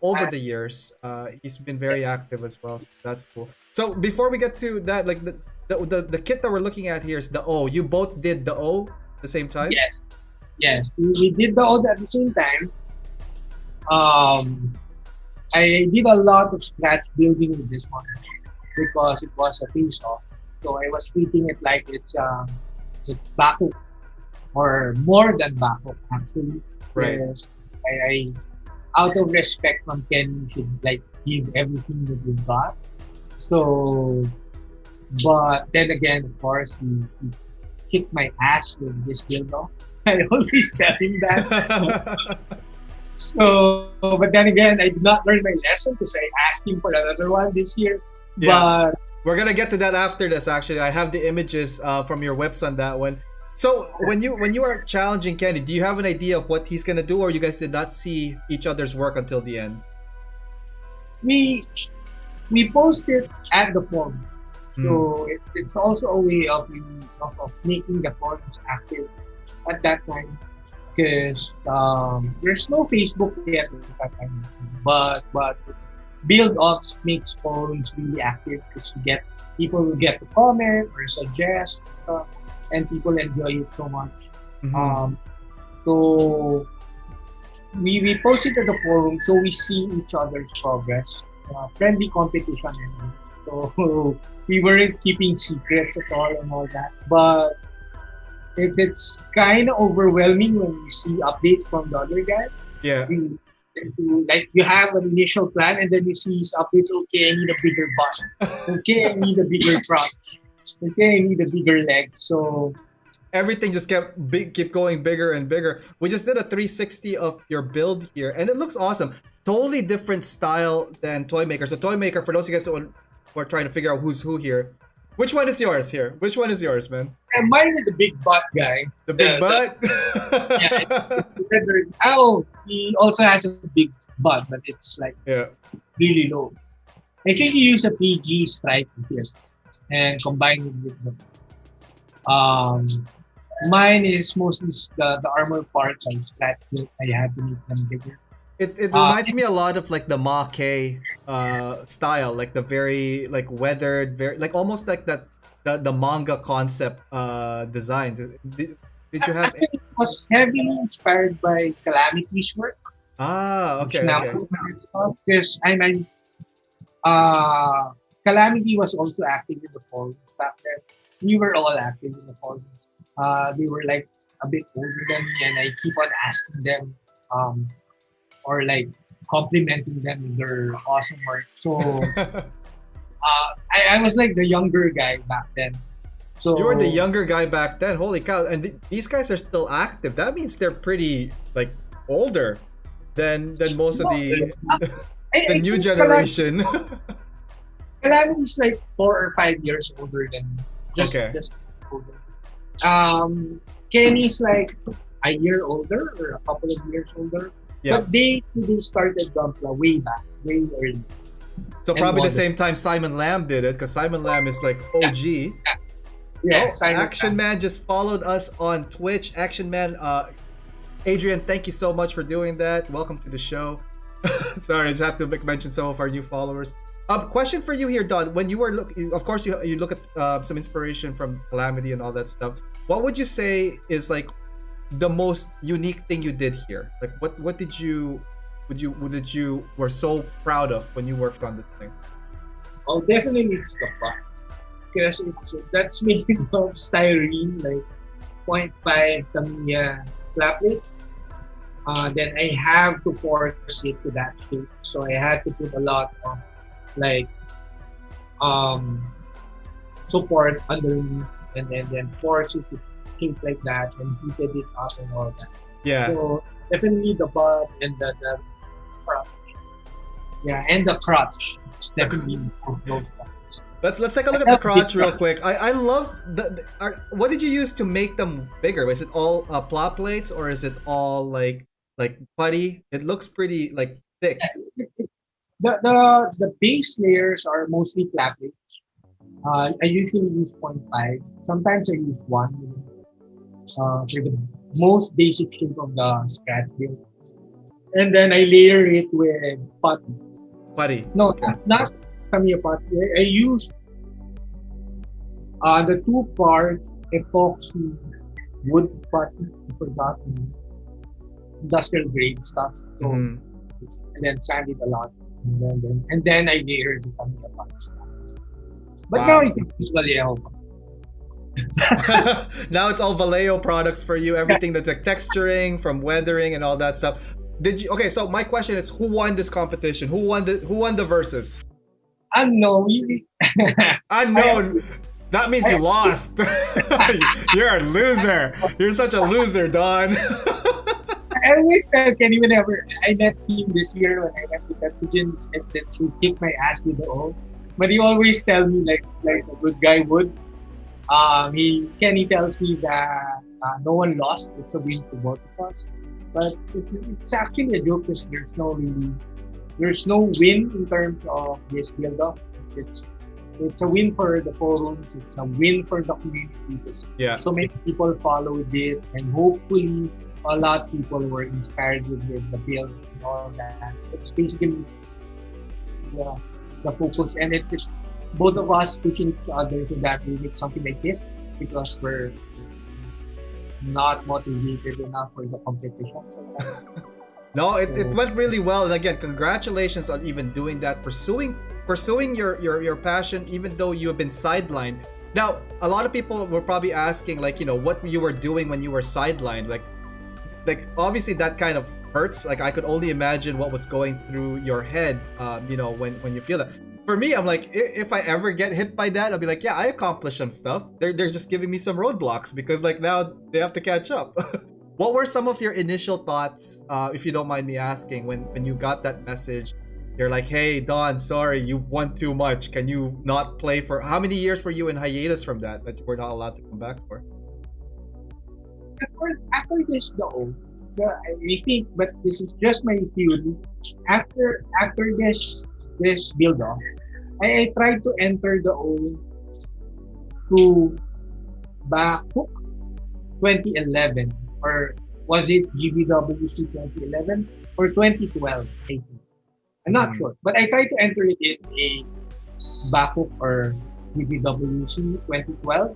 over the years. He's been very active as well, so that's cool. So before we get to that, like the kit that we're looking at here is the O. You both did the O at the same time? Yes, yes. We did the old at the same time. I did a lot of scratch building with this one because it was a face-off. So I was treating it like it's backup or more than backup actually. Right. Because I out of respect from Ken, you should like give everything that you've got. So, but then again, of course, he kicked my ass with this build off. I always tell him that. So, but then again, I did not learn my lesson because I asked him for another one this year. Yeah. But We're gonna get to that after this. Actually, I have the images from your whips on that one. So when you are challenging Kenny, do you have an idea of what he's gonna do, or you guys did not see each other's work until the end? we posted at the forum. So it's also a way of making the forums active at that time because there's no Facebook yet at that time. But build offs makes forums really active because people will get to comment or suggest stuff, and people enjoy it so much. So we posted to the forum so we see each other's progress. Friendly competition anyway. So we weren't keeping secrets at all and all that. But it's kind of overwhelming when you see updates from the other guy. Yeah. Like you have an initial plan and then you see his updates. Okay, I need a bigger butt. Okay, I need a bigger crotch. Okay, I need a bigger leg. So everything just keep going bigger and bigger. We just did a 360 of your build here, and it looks awesome. Totally different style than Toy Maker. So Toy Maker, for those of you guys who are trying to figure out who's who here, which one is yours here? Which one is yours, man? and mine is the big butt guy. The big butt? He also has a big butt, but it's like really low. I think he used a PG strike here and combined it with the mine is mostly the armor parts and flat built. I had to make them bigger. It reminds me a lot of like the Ma-K style, like the very like weathered, very like almost like that the manga concept designs. Did you have? Actually, it was heavily inspired by Calamity's work. Okay. Because Calamity was also active in the forums back then. We were all active in the forums. They were like a bit older than me, and I keep on asking them, or like complimenting them in their awesome work. So I was like the younger guy back then. So you were the younger guy back then. Holy cow! And these guys are still active. That means they're pretty like older than most of the new generation. Calamity's like 4 or 5 years older than me. Just older. Kenny's like a year older or a couple of years older. Yeah. But they started Gunpla way back, way early. So probably the same time Simon Lamb did it, because Simon Lamb is like OG. Yeah. Action Man just followed us on Twitch. Action Man, Adrian, thank you so much for doing that. Welcome to the show. Sorry, I just have to mention some of our new followers. Question for you here, Don. When you were looking, of course, you look at some inspiration from Calamity and all that stuff. What would you say is like the most unique thing you did here? Like, what did you were so proud of when you worked on this thing? Oh, definitely it's the butt. Because that's made of styrene, like 0.5 Tamiya flat-plate. Then I have to force it to that shape. So I had to put a lot of like support underneath, and then force it to think like that and heated it up and all that. Yeah. So definitely the butt and the crotch. Yeah, and the crotch. It's definitely those things. Let's take a look at the crotch real quick. I love what did you use to make them bigger? Is it all plot plates or is it all like putty? It looks pretty like thick. The base layers are mostly flat plates. I usually use 0.5. Sometimes I use 1 for the most basic shape of the scratch build. And then I layer it with putty. Putty. No, Okay. not Tamiya putty. I use the 2-part epoxy wood putty. I forgot the industrial grade stuff. So, Mhm. and then sand it a lot. And then I layer the Tamiya putty. But Wow. now I think it's Vallejo. Now it's all Vallejo products for you. Everything that's like texturing, from weathering, and all that stuff. Did you? Okay, so my question is, who won this competition? Who won the versus? Unknown. Unknown. That means you lost. You're a loser. You're such a loser, Don. I wish I can even ever. I met him this year when I went to that pigeon and then to kick my ass with the O. But he always tell me like a good guy would. Kenny tells me that no one lost. It's a win for both of us. But it's actually a joke because there's no win in terms of this build up. It's a win for the forums. It's a win for the community. Yeah. So many people followed it, and hopefully a lot of people were inspired with the build and all that. It's basically the focus, and it's both of us pushing each other so that we make something like this because we're not motivated enough for the competition. No, it went really well, and again, congratulations on even doing that, pursuing your passion, even though you have been sidelined. Now, a lot of people were probably asking, like, what you were doing when you were sidelined. Like obviously that kind of hurts. Like I could only imagine what was going through your head, when you feel that. For me, I'm like, if I ever get hit by that, I'll be like, yeah, I accomplished some stuff. They're just giving me some roadblocks because like now they have to catch up. What were some of your initial thoughts, if you don't mind me asking, when you got that message? You're like, hey, Don, sorry, you've won too much. Can you not play for... How many years were you in hiatus from that you were not allowed to come back for? After this though, I think, but this is just my theory. After this build off, I tried to enter the O to Backhook 2011, or was it GBWC 2011 or 2012? I think. I'm not sure, but I tried to enter it in a Backhook or GBWC 2012.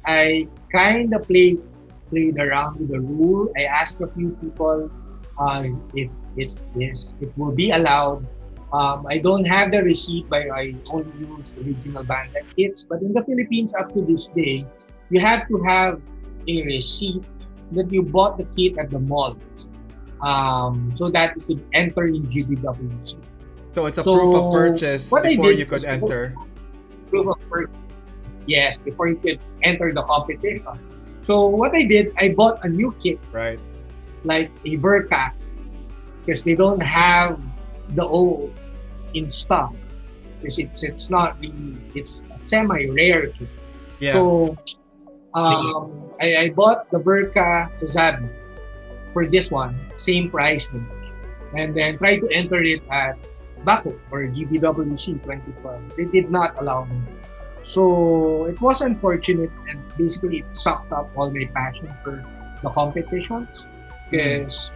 I kind of played around with the rule. I asked a few people if it will be allowed. I don't have the receipt, but I only use original Bandai kits. But in the Philippines, up to this day, you have to have a receipt that you bought the kit at the mall, so that you could enter in GBWC. So it's a proof of purchase before you could enter. Proof of purchase. Yes, before you could enter the competition. So what I did, I bought a new kit, Right. like a Verka, because they don't have the O in stock. Because it's not really, it's a semi-rare kit. Yeah. So I bought the Verka Suzabi for this one, same price, and then tried to enter it at Baku or GBWC 2012. They did not allow me. So it was unfortunate, and basically it sucked up all my passion for the competitions, because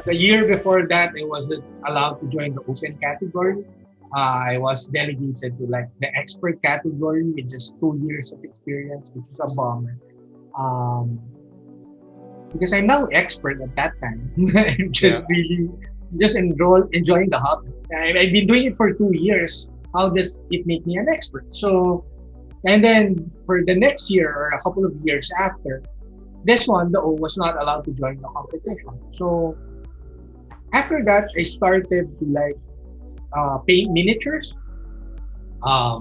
the year before that I wasn't allowed to join the open category. I was delegated to like the expert category with just 2 years of experience, which is a bummer. Because I'm now expert at that time. I'm just really enjoying the hobby. I've been doing it for 2 years. How does it make me an expert? So, and then for the next year or a couple of years after, this one, the O was not allowed to join the competition. So after that, I started to like paint miniatures. I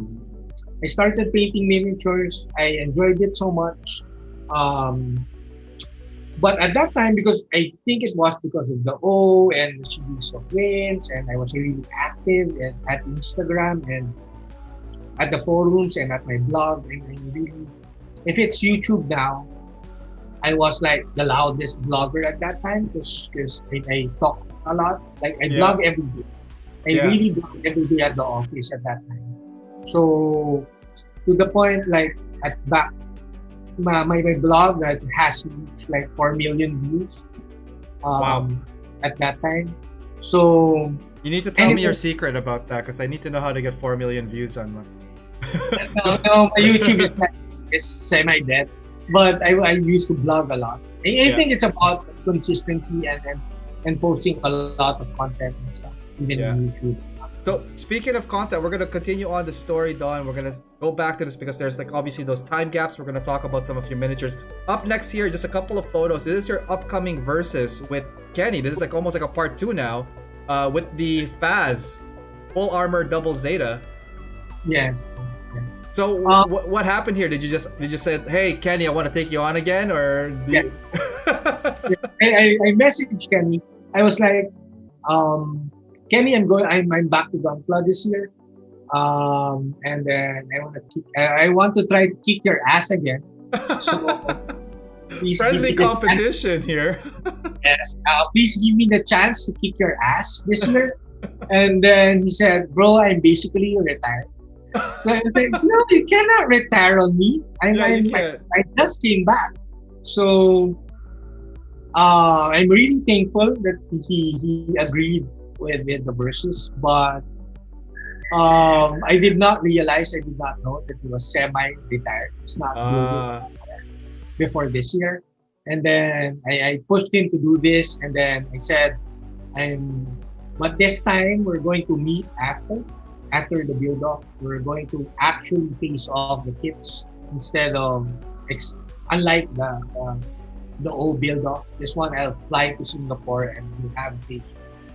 started painting miniatures. I enjoyed it so much. But at that time, because I think it was because of the O and the series of wins, and I was really active at Instagram and at the forums and at my blog. And I really, if it's YouTube now, I was like the loudest blogger at that time because I talk a lot. Like I blog every day. I really blog every day at the office at that time. So to the point like at back my blog that has reached like 4 million views at that time. So you need to tell me your secret about that because I need to know how to get 4 million views on mine. no, my YouTube is semi-dead, but I used to blog a lot. I think it's about consistency and posting a lot of content and stuff, even on YouTube. So speaking of content, we're gonna continue on the story, Don. We're gonna go back to this because there's like obviously those time gaps. We're gonna talk about some of your miniatures. Up next here, just a couple of photos. This is your upcoming versus with Kenny. This is like almost like a part 2 now, with the Faz, full armor double Zeta. Yes. So what happened here? Did you just say, "Hey Kenny, I want to take you on again," or? I messaged Kenny. I was like, Kenny, I'm back to Gunpla this year, and then I want to try to kick your ass again. So friendly competition here. Yes, please give me the chance to kick your ass this year. And then he said, "Bro, I'm basically retired." So I was like, "No, you cannot retire on me. I just came back." So I'm really thankful that he agreed with the verses, but I did not know that he was semi-retired. It's not before this year. And then I pushed him to do this, and then I said, but this time we're going to meet after the build-off. We're going to actually face off the kits instead of unlike the old build-off. This one I'll fly to Singapore and we'll have a face.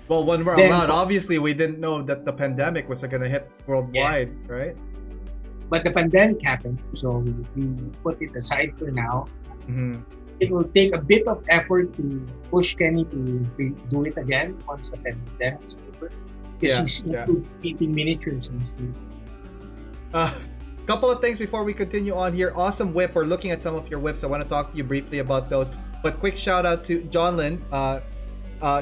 Well, when we're allowed, obviously we didn't know that the pandemic was going to hit worldwide, right? But the pandemic happened, so we put it aside for now. Mm-hmm. It will take a bit of effort to push Kenny to do it again once the pandemic is over. Because he's into painting miniatures and stuff. Couple of things before we continue on here. Awesome whip. We're looking at some of your whips. I want to talk to you briefly about those. But quick shout out to Jonlyn.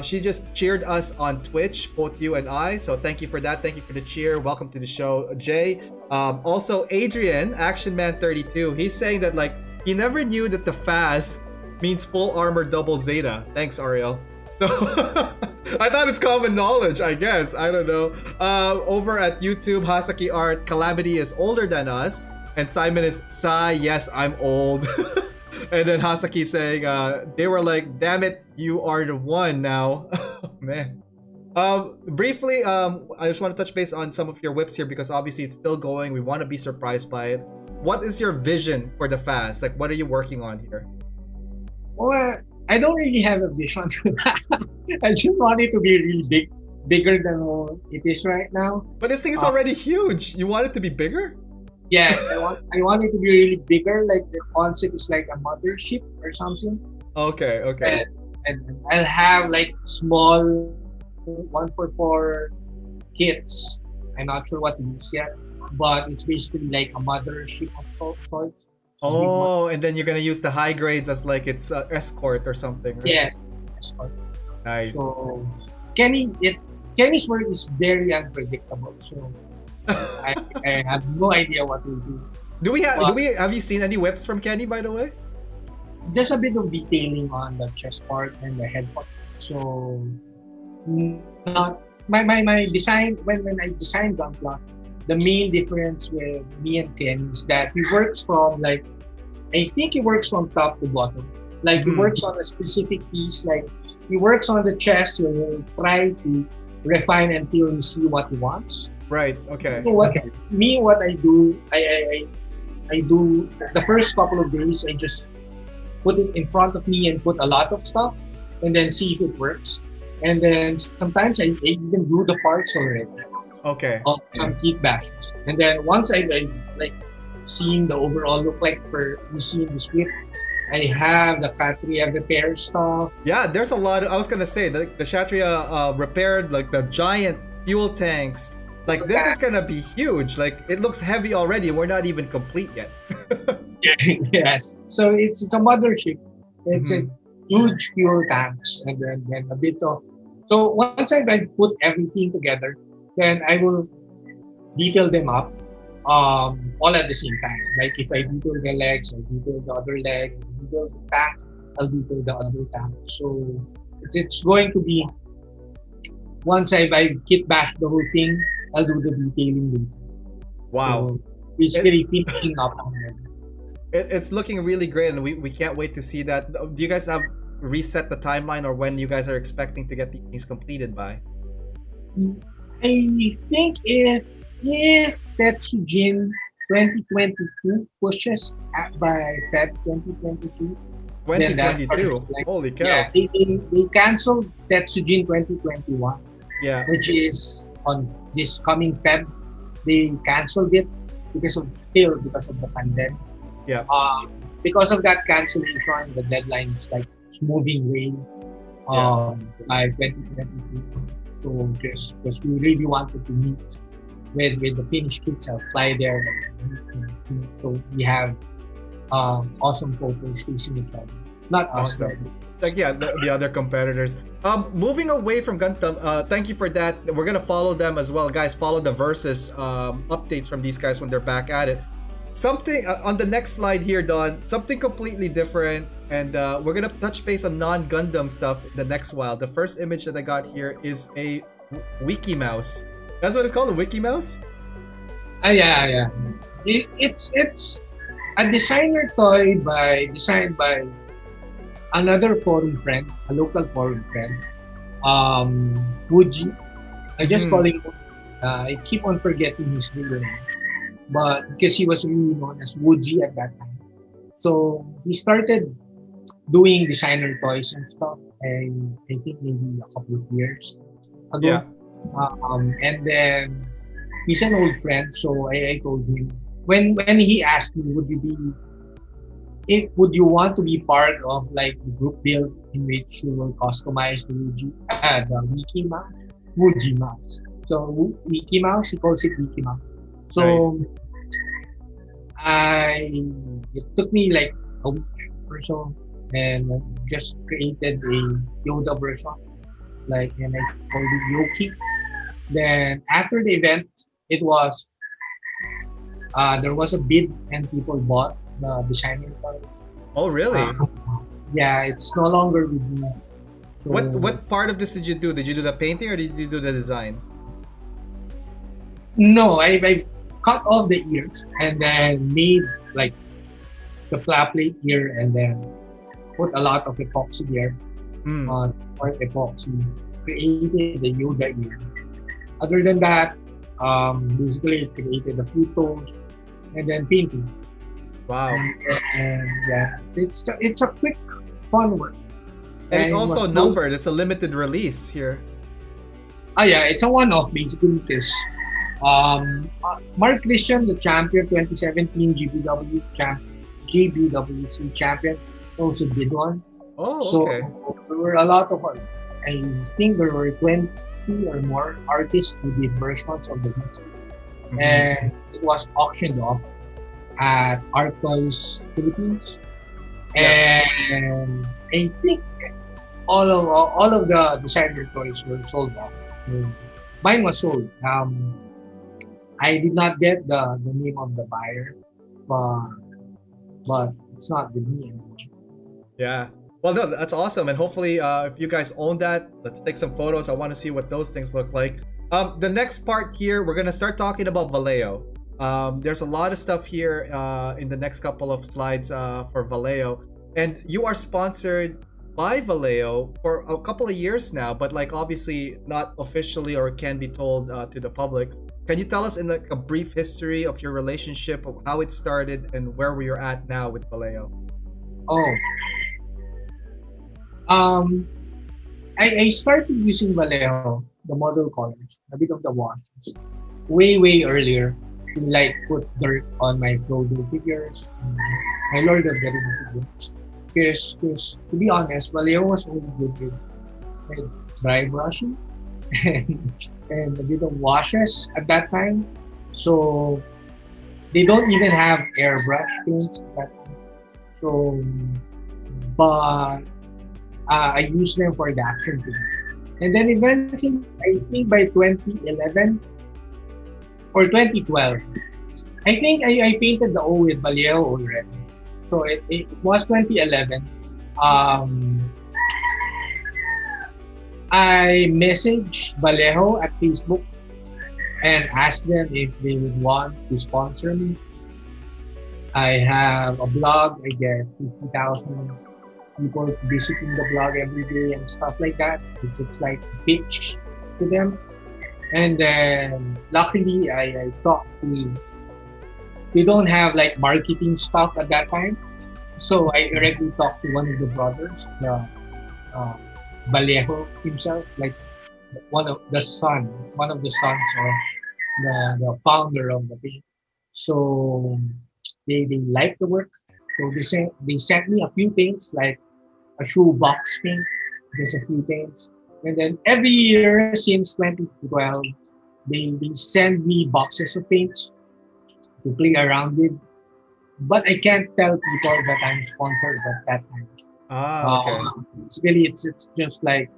She just cheered us on Twitch, both you and I. So thank you for that. Thank you for the cheer. Welcome to the show, Jay. Also, Adrian, Action Man 32. He's saying that like he never knew that the Faz means full armor double Zeta. Thanks, Ariel. So I thought it's common knowledge, I guess. I don't know. Over at YouTube, Hasaki Art, Calamity is older than us. And Simon is, Sai, yes, I'm old. And then Hasaki saying, they were like, damn it, you are the one now. Oh, man. Briefly, I just want to touch base on some of your whips here because obviously it's still going. We want to be surprised by it. What is your vision for the Faz? Like, what are you working on here? Well, I don't really have a vision. I just want it to be really bigger than what it is right now. But this thing is already huge. You want it to be bigger? Yes, I want it to be really bigger. Like the concept is like a mothership or something. Okay. And I'll have like small 144 kits. I'm not sure what to use yet, but it's basically like a mothership of sorts. Oh, and then you're gonna use the high grades as like it's escort or something, right? Yeah, escort. Nice. So Kenny's work is very unpredictable. So I have no idea what to do. Have you seen any whips from Kenny, by the way? Just a bit of detailing on the chest part and the head part. So not my design when I designed Gunpla, the main difference with me and Ken is that he works from like, I think he works from top to bottom. Like he works on a specific piece, like he works on the chest, so he'll try to refine until he see what he wants. Right, okay. So what I do, I do the first couple of days, I just put it in front of me and put a lot of stuff and then see if it works. And then sometimes I even do the parts already. Okay. of kit bashes. And then once I like seeing the overall look like for you see in the script, I have the Katria repair stuff. Yeah, there's a lot. I was gonna say the Kshatriya repaired like the giant fuel tanks. Like this is gonna be huge. Like it looks heavy already. We're not even complete yet. Yes. So it's a mothership. It's Mhm. a huge fuel tanks and then a bit of. So once I put everything together, then I will detail them up all at the same time. Like if I detail the legs, I'll detail the other leg. If I detail the tank, I'll detail the other tank. So it's going to be once I kit bash the whole thing, I'll do the detailing later. Wow. So basically finishing up on it. It's looking really great, and we can't wait to see that. Do you guys have reset the timeline or when you guys are expecting to get these things completed by? I think if Tetsujin 2022 pushes by Feb 2022, then that's 2022. like, Holy cow. yeah, they canceled Tetsujin 2021, Yeah. which is on this coming Feb. They canceled it because of the pandemic. Yeah. Because of that cancellation, the deadline is like moving way by 2022. So just because we really wanted to meet with the Finnish kids, I'll fly there. So we have awesome photos facing each other. Not us. Awesome. Like yeah, the other competitors. Moving away from Gundam, thank you for that. We're gonna follow them as well, guys. Follow the versus updates from these guys when they're back at it. Something on the next slide here, Don. Something completely different, and we're gonna touch base on non-Gundam stuff in the next while. The first image that I got here is a Wiki Mouse. That's what it's called, a Wiki Mouse. Yeah. It's a designer toy designed by another forum friend, a local forum friend, Wuji. I just call him. I keep on forgetting his real name, but because he was really known as Wuji at that time, so he started doing designer toys and stuff. And I think maybe a couple of years ago. Yeah. And then he's an old friend, so I told him when he asked me, would you want to be part of like the group build in which you will customize the Wiki Mouse, Wuji Mouse. So Wiki Mouse, he calls it Wiki Mouse. So it took me like a week or so, and just created a Yoda version, like, and I called it Yoki. Then after the event, it was there was a bid and people bought the designer toys. Oh really? Yeah, it's no longer with me. So, What part of this did you do? Did you do the painting or did you do the design? No, I cut off the ears and then made like the flat plate ear and then put a lot of epoxy there. Or epoxy, created the Yoda ear. Other than that, basically created the photos and then painting. Wow. And yeah, it's a quick, fun work. And it's it also was numbered. It's a limited release here. Yeah, it's a one-off basically because Mark Christian, the champion, 2017 GBWC champion, also did one. Oh, okay. So there were a lot of, I think there were 20 or more artists who did versions of the music. And it was auctioned off at Art Toys Philippines. And I think all of the designer toys were sold off. Mine was sold. I did not get the name of the buyer, but it's not with me anymore. Yeah. Well, no, that's awesome. And hopefully, if you guys own that, let's take some photos. I want to see what those things look like. The next part here, we're going to start talking about Vallejo. There's a lot of stuff here in the next couple of slides for Vallejo. And you are sponsored by Vallejo for a couple of years now, but like obviously not officially or can be told to the public. Can you tell us in like a brief history of your relationship, of how it started and where we are at now with Vallejo? I started using Vallejo the model colors, a bit of the washes. Way earlier to like put dirt on my Frodo figures, my Lord of the Rings figures. Because to be honest, Vallejo was only good with dry brushing and a bit of washes at that time. So they don't even have airbrush paint at that time. So, but I use them for the action paint. And then eventually, I think by 2011 or 2012, I think I painted the O with Vallejo already. So it was 2011. I messaged Vallejo at Facebook and asked them if they would want to sponsor me. I have a blog. I get 50,000 people visiting the blog every day and stuff like that. It's like a pitch to them. And then luckily I talked to, they don't have like marketing stuff at that time. So I directly talked to one of the brothers, the Vallejo himself, like one of the sons of the founder of the thing. So they liked the work. So they sent me a few paints, like a shoebox paint, just a few paints. And then every year since 2012, they send me boxes of paints to play around with. But I can't tell people that I'm sponsored at that time. Okay. Basically, it's just like,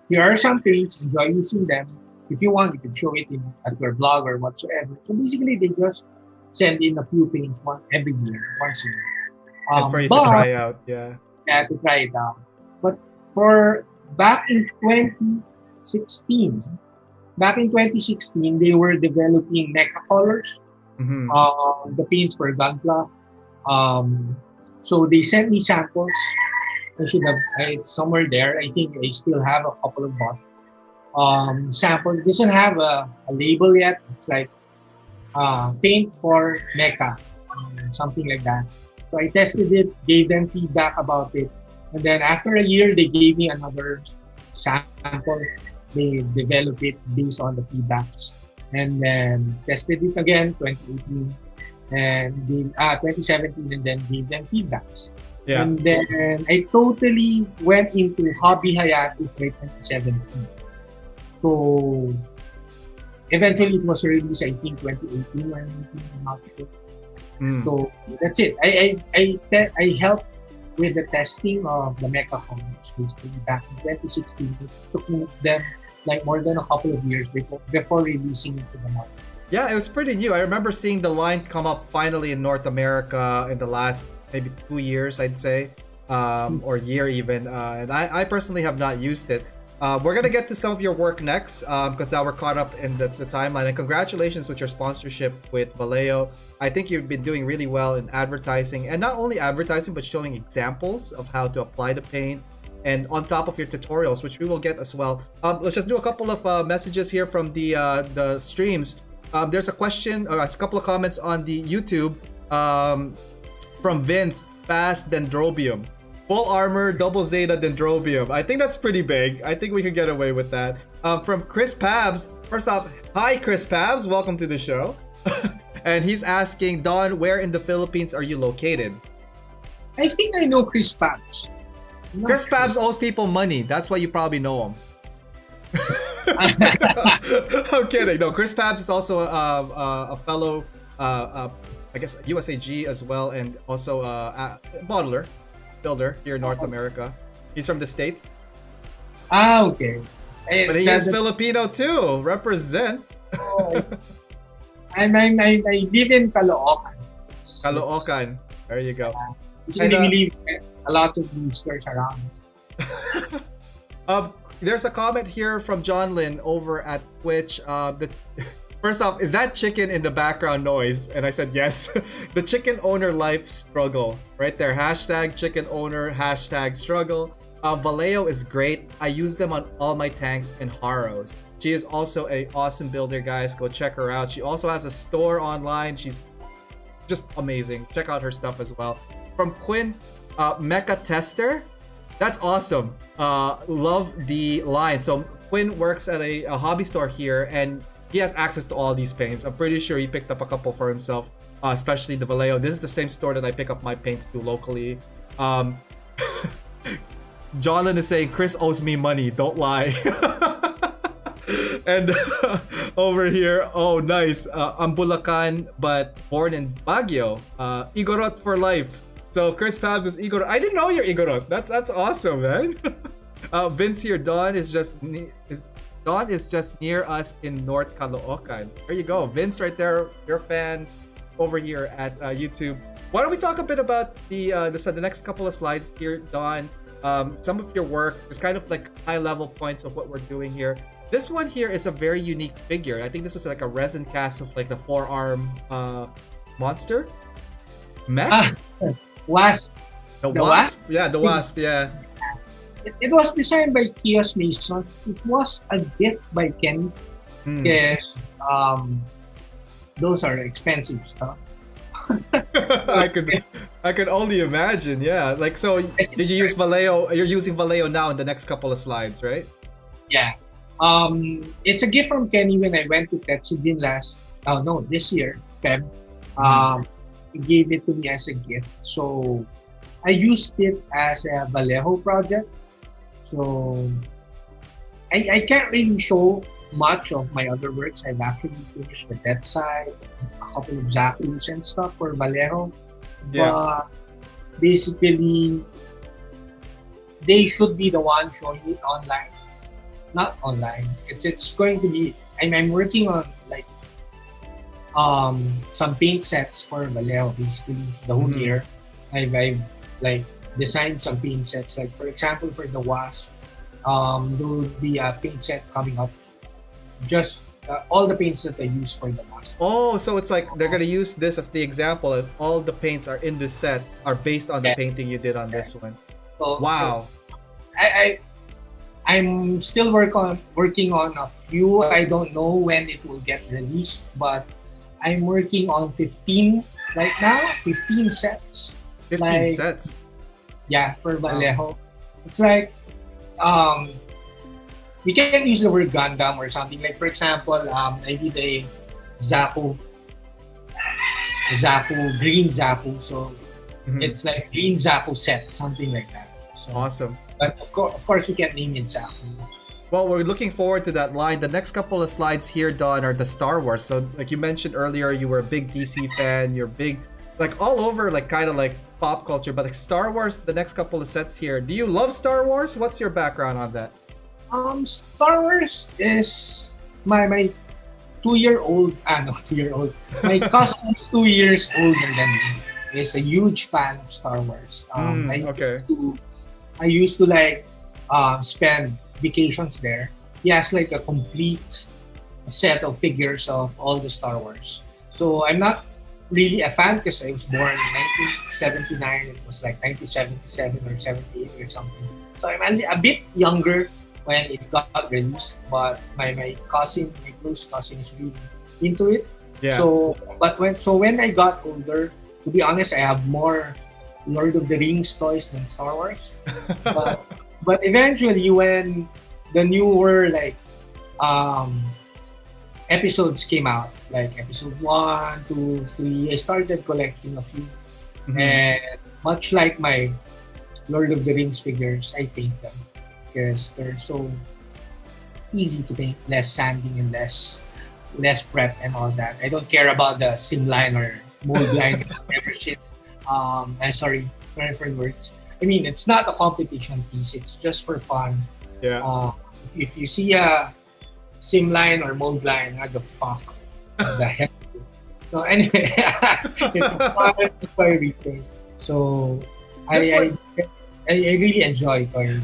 here are some paints, enjoy using them. If you want, you can show it at your blog or whatsoever. So basically, they just send in a few paints once a year. And for you to try out, yeah. Yeah, to try it out. But for back in 2016, they were developing mecha colors. Mm-hmm. The paints for Gunpla. So they sent me samples. It's somewhere there. I think I still have a couple of bottles. Sample doesn't have a label yet. It's like paint for mecha, something like that. So I tested it, gave them feedback about it, and then after a year, they gave me another sample. They developed it based on the feedbacks, and then tested it again 2018 and 2017, and then gave them feedbacks. Yeah. And then I totally went into hobby hiatus by 2017. So eventually it was released, I think 2018 or 2019, I'm not sure. So that's it. I helped with the testing of the mecha comics basically back in 2016. It took them like more than a couple of years before releasing it to the market. Yeah, it was pretty new. I remember seeing the line come up finally in North America in the last maybe 2 years, I'd say, or year even. And I personally have not used it. We're gonna get to some of your work next because now we're caught up in the timeline. And congratulations with your sponsorship with Vallejo. I think you've been doing really well in advertising, and not only advertising, but showing examples of how to apply the paint, and on top of your tutorials, which we will get as well. Let's just do a couple of messages here from the streams. There's a question, or a couple of comments on the YouTube from Vince, Fast Dendrobium. Full armor, double Zeta Dendrobium. I think that's pretty big. I think we could get away with that. From Chris Pabs. First off, hi Chris Pabs, welcome to the show. And he's asking, Don, where in the Philippines are you located? I think I know Chris Pabs. Chris Pabs owes people money. That's why you probably know him. I'm kidding. No, Chris Pabs is also a fellow, I guess, USAG as well, and also a builder here in North America. He's from the States. Okay. But he is Filipino too. Represent. I live in Caloocan. Caloocan. There you go. And we live a lot of boosters around. There's a comment here from John Lynn over at Twitch. First off, is that chicken in the background noise? And I said yes. The chicken owner life struggle. Right there. Hashtag chicken owner. Hashtag struggle. Vallejo is great. I use them on all my tanks and Haros. She is also an awesome builder, guys. Go check her out. She also has a store online. She's just amazing. Check out her stuff as well. From Quinn, Mecha Tester. That's awesome. Love the line. So Quinn works at a hobby store here, and he has access to all these paints. I'm pretty sure he picked up a couple for himself, especially the Vallejo. This is the same store that I pick up my paints to locally. Jonathan is saying Chris owes me money. Don't lie. And over here, oh nice, I'm Bulacan but born in Baguio. Igorot for life. So Chris Pabs is Igorot. I didn't know you're Igorot. That's awesome, man. Vince here. Dawn is just near us in North Caloocan. There you go, Vince, right there. Your fan over here at YouTube. Why don't we talk a bit about the next couple of slides here, Dawn? Some of your work, just kind of like high level points of what we're doing here. This one here is a very unique figure. I think this was like a resin cast of like the four-arm monster mech. Wasp. The wasp? Yeah, the wasp, yeah. It was designed by Kios Mason. It was a gift by Ken. Because those are expensive stuff. I could only imagine, yeah. Like, so did you use Vallejo? You're using Vallejo now in the next couple of slides, right? Yeah. It's a gift from Kenny when I went to Tetsujin this year, Feb. He gave it to me as a gift. So I used it as a Vallejo project. So I can't really show much of my other works. I've actually finished the Dead Side, a couple of Zakus and stuff for Vallejo. Yeah. But basically, they should be the one showing it online. Not online. It's going to be. I'm working on like some paint sets for Vallejo. Basically, the whole year, I've like designed some paint sets. Like for example, for the Wasp, there will be a paint set coming up. Just all the paints that I use for the Wasp. Oh, so it's like they're gonna use this as the example. Of all the paints are in this set are based on the painting you did on this one. So, wow. So I'm still working on a few. I don't know when it will get released, but I'm working on 15 right now. 15 sets. 15 sets. Yeah, for Vallejo. Wow. It's like we can use the word Gundam or something. Like for example, I did a Zaku, green Zaku. So it's like green Zaku set, something like that. So, awesome. But of course, you can name it Zaku. Well, we're looking forward to that line. The next couple of slides here, Don, are the Star Wars. So, like you mentioned earlier, you were a big DC fan. You're big, like all over, like kind of like pop culture. But like Star Wars, the next couple of sets here. Do you love Star Wars? What's your background on that? Star Wars is my 2-year-old. Not 2-year-old. My cousin is 2 years older than me. Is a huge fan of Star Wars. I used to like spend vacations there. He has like a complete set of figures of all the Star Wars. So I'm not really a fan because I was born in 1979. It was like 1977 or 78 or something. So I'm a bit younger when it got released, but my close cousin is really into it. Yeah. So when I got older, to be honest, I have more Lord of the Rings toys than Star Wars. but eventually, when the newer like episodes came out, like episode 1, 2, 3, I started collecting a few. And much like my Lord of the Rings figures, I paint them because they're so easy to paint, less sanding and less prep and all that. I don't care about the sim line or mold line, whatever shit. I'm sorry for the words. I mean, it's not a competition piece. It's just for fun. Yeah. If you see a sim line or mold line, what the fuck? The heck? So anyway, it's a fun toy retail. So I really enjoy toy.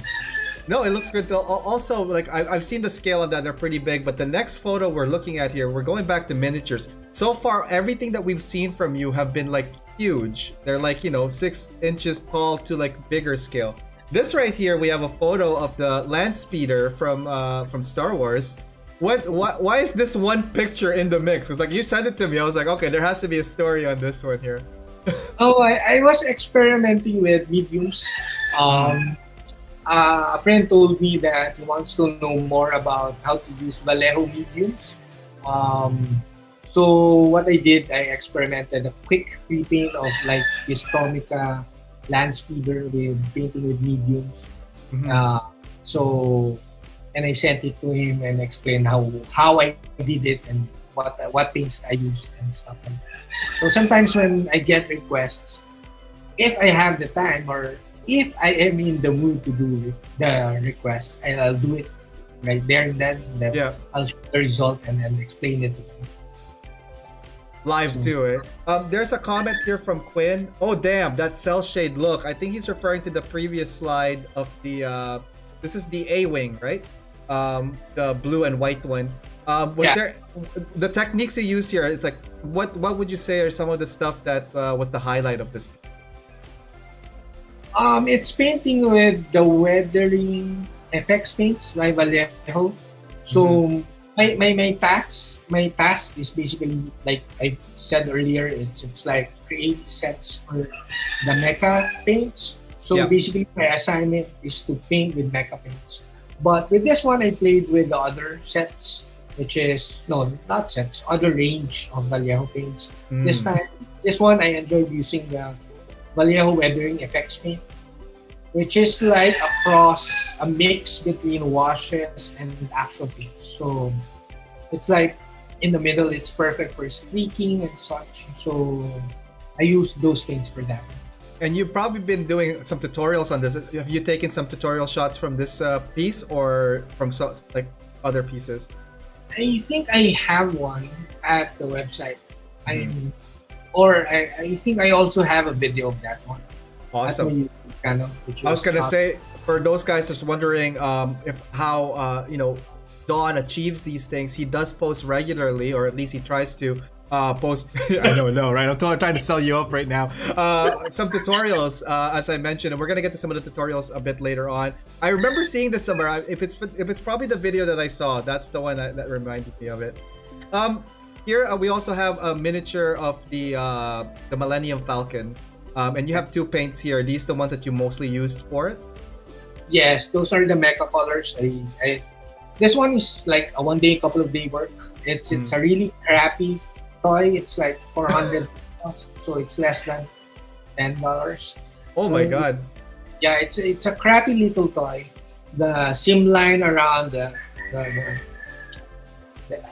No, it looks good though. Also, like I've seen the scale of that; they're pretty big. But the next photo we're looking at here, we're going back to miniatures. So far, everything that we've seen from you have been like huge. They're like 6 inches tall to like bigger scale. This right here, we have a photo of the land speeder from Star Wars. Why is this one picture in the mix? It's like you sent it to me. I was like, okay, there has to be a story on this one here. I was experimenting with mediums. a friend told me that he wants to know more about how to use Vallejo mediums. So what I did, I experimented a quick pre-paint of like this Tomica land speeder with painting with mediums. Mhm. So and I sent it to him and explained how I did it and what paints I used and stuff like that. So sometimes when I get requests, if I have the time or if I am in the mood to do the request, and I'll do it right there and then. Yeah. I'll show the result and then explain it to them. Live to it. There's a comment here from Quinn. Oh damn, that cell shade look. I think he's referring to the previous slide of the this is the A-wing, right? The blue and white one. Was Yeah. there the techniques you use here? It's like what would you say are some of the stuff that was the highlight of this? It's painting with the weathering FX paints by Vallejo. So my task is basically like I said earlier. It's like create sets for the mecha paints. So Yeah. basically my assignment is to paint with mecha paints. But with this one, I played with the other sets, which is not sets, other range of Vallejo paints. This one I enjoyed using the Vallejo weathering effects paint, which is like a mix between washes and actual paints. So it's like in the middle, it's perfect for streaking and such. So I use those paints for that. And you've probably been doing some tutorials on this. Have you taken some tutorial shots from this piece or from like other pieces? I think I have one at the website. I think I also have a video of that one. Awesome. At my YouTube channel, which I was gonna is, say, for those guys just wondering if how Don achieves these things. He does post regularly, or at least he tries to post. I don't know, right? I'm trying to sell you up right now. Some tutorials, as I mentioned, and we're gonna get to some of the tutorials a bit later on. I remember seeing this somewhere. If it's probably the video that I saw, that's the one that reminded me of it. Here we also have a miniature of the Millennium Falcon. And you have two paints here. Are these the ones that you mostly used for it? yes, those are the mecha colors. This one is like a couple of day work. It's a really crappy toy. It's like 400, so it's less than $10. Oh my god. Yeah, it's a crappy little toy. The seam line around the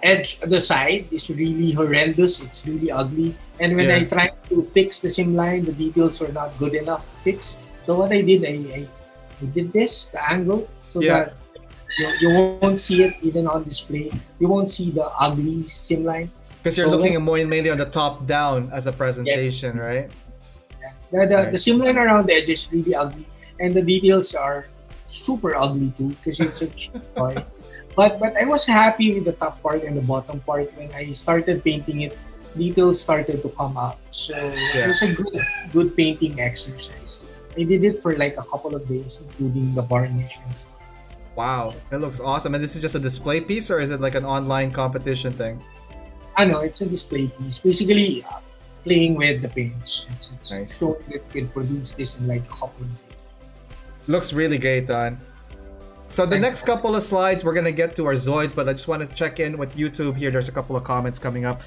edge, the side is really horrendous. It's really ugly. And when I tried to fix the seam line, the details were not good enough to fix. So what I did, I did this, the angle, so that you won't see it even on display. You won't see the ugly seam line. Because you're looking mainly on the top down as a presentation, right? Yeah. The seam line around the edge is really ugly, and the details are super ugly too because it's a cheap toy. But I was happy with the top part and the bottom part. When I started painting it, details started to come out. So it was a good painting exercise. I did it for like a couple of days, including the varnish and stuff. Wow, that looks awesome. And this is just a display piece, or is it like an online competition thing? I know, it's a display piece. Basically, playing with the paints. It's Nice. showing that we can produce this in like a couple of days. Looks really great, Don. So the next couple of slides, we're gonna get to our Zoids, but I just want to check in with YouTube here. There's a couple of comments coming up.